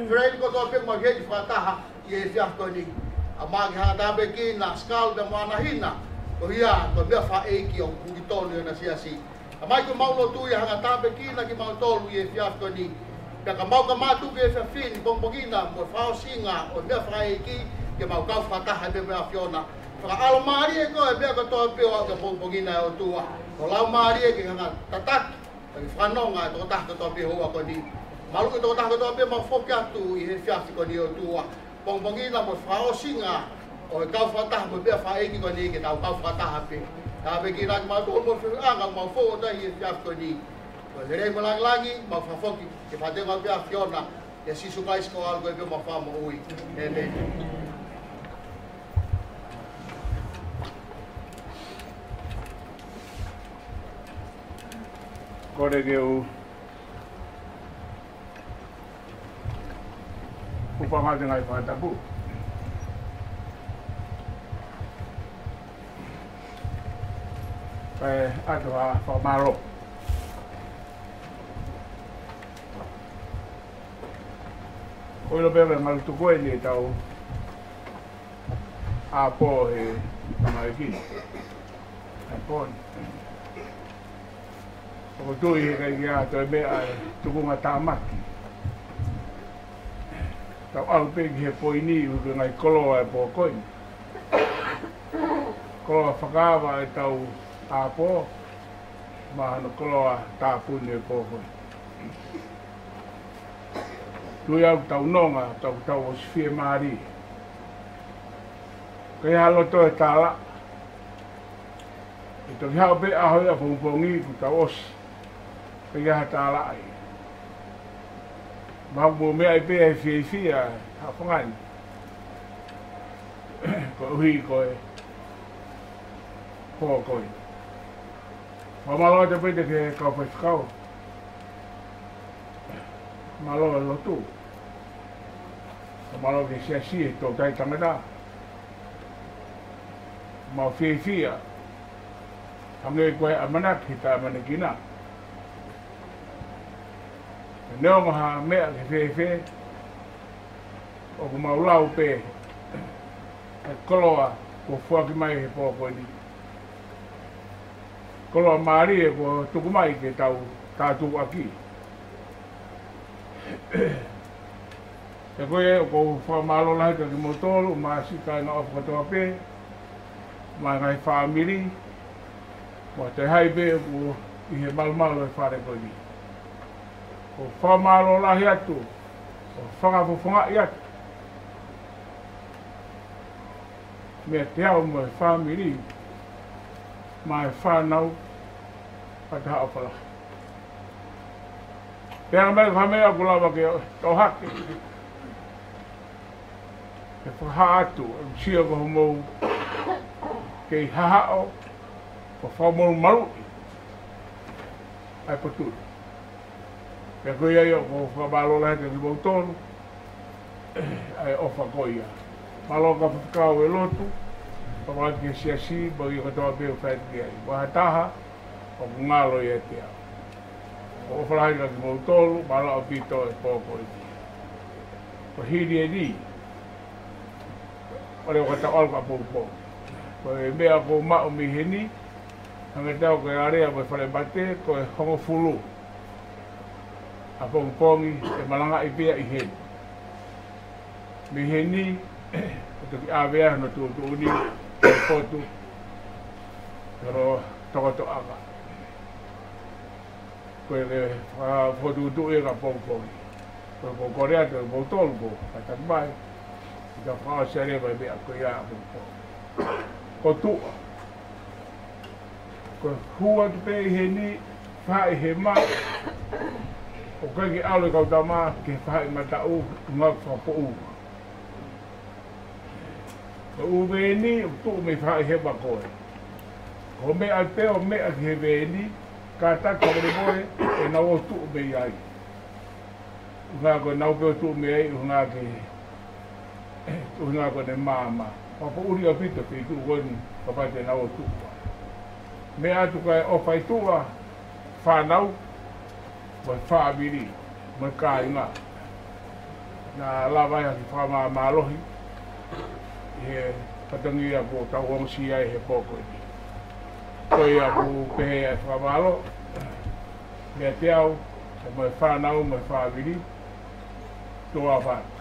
friend ko to pe ma ge fata ha ye fia ko ni ama ga ta be kina skal da mana hina ko ia ko be fa e ki o ku to ni na sia si ama ko mau lo tu ya nga ta be kina ki mau to lu ye fia ko ni ka mau ka ma tu ke fa fin ko bogina mo fa singa o be fa e ki ke mau kau whataha e bea whiona. Whaka maari e koe bea katoa peo ke pongpongina o tua. Ko lau maari e ke hanga tataki, ke whanonga e toko taha katoa peo hoa ko ni. Malu ke toko taha katoa peo ma whoki atu i he whiawhi ko ni o tua. Pongpongina mo whaosinga o e kau whataha mo bea whaeki ko ni ke tau kau whataha pe. Tā pe ki rangi mau tō mo whianga mau who tahi e whiawhi ko ni. Ko he rei mo langi mau whafoki ke whatenga bea whiona e sisu kaisi ko algo e bea ma whama ui. Amen. Kore ke u upanga te ngai whatapu. Pai ato a whamaro. Oilo pewe marutu koe ni tau a po he tamaiki. A po o tui he kai kia toi mea e tukunga tāmaki. Tau alpegi he poini uke ngai koloa e po koini. Koloa whakawa e tau āpō, mahano koloa tāpuni e po koini. Tui au tau nonga, tau o sifie maari. Kai haloto e tāla. E toki hao pe ahoi a pongpongi ku tau osi. Pega hata lai. Mau mo me ai pe fi fi a hafangan. Ko hui ko e. Ko. Malo te pe ke ka pe kau. Malo lo tu. Malo ke sia si to tai tangada. Mau fi a. Ame ko amanak kita manekina. Neo maha mea ke whewhe o ku maulau pe e koloa ko whuaki mai he pōko ni. Koloa maari e ko tuku mai ke tau tātuku aki. E koe o ko whamalo lahi ka ki motolu maa sika ina ofu katoa pe maa ngai whaamiri wa te haipe ko i he malumalo e whare koe ni. O whamalo lahi atu, o whakafufunga i atu. Mea te au mo e whamiri, ma e whanau, pata hao pala. Pea mai whamea kulawa ke o hake. E whaha atu, e sia ko humou, ke i hahao, o whamau maru. Ai paturu. Pea koe ai o whamalo lahi te ki mautonu, ai ofa koe ia. Malo ka whakau e lotu, whamalo ke siasi, bagi katoa peo whaiti ai. Wahataha, o ngalo i e te au. O whalahi ka ki mautonu, malo o pito e pōko i ti. Ko hiri e ni, o leo kata olka pōpō. Ko e mea ko mao mi heni, hanga tau ko e area ko e whare bate, ko e hongo fulu. A pongpongi e malanga i pia i heni. Mi heni, o toki awea no tu uni, o potu, pero toko to aka. Koe le whotu tu e ka pongpongi. Koe korea te motolu ko, katak mai, i ka whaa serewa i mea koe ia pongpongi. Ko tua. Ko hua te pe he ni whae he ma. O kai ki aule kau tama ke whae ma ta u ngak whapo u. Ko u veni tu me whae he ma koe. Ko me al peo me a he veni ka taka wale moe e na o tu me iai. Unga ko nau peo tu me ai unga ke unga ko ne mama. Papa uri a pita pe tu wani papate na o tu. Me atu kai o fai tua whanau mai whaabiri mai kāinga. Nā lawai haki whamā mālohi e patangi a ko tau wangsi ai he pōko i. Koi a ko pehe ai whamālo mea te au mai whanau mai whaabiri toa whātu.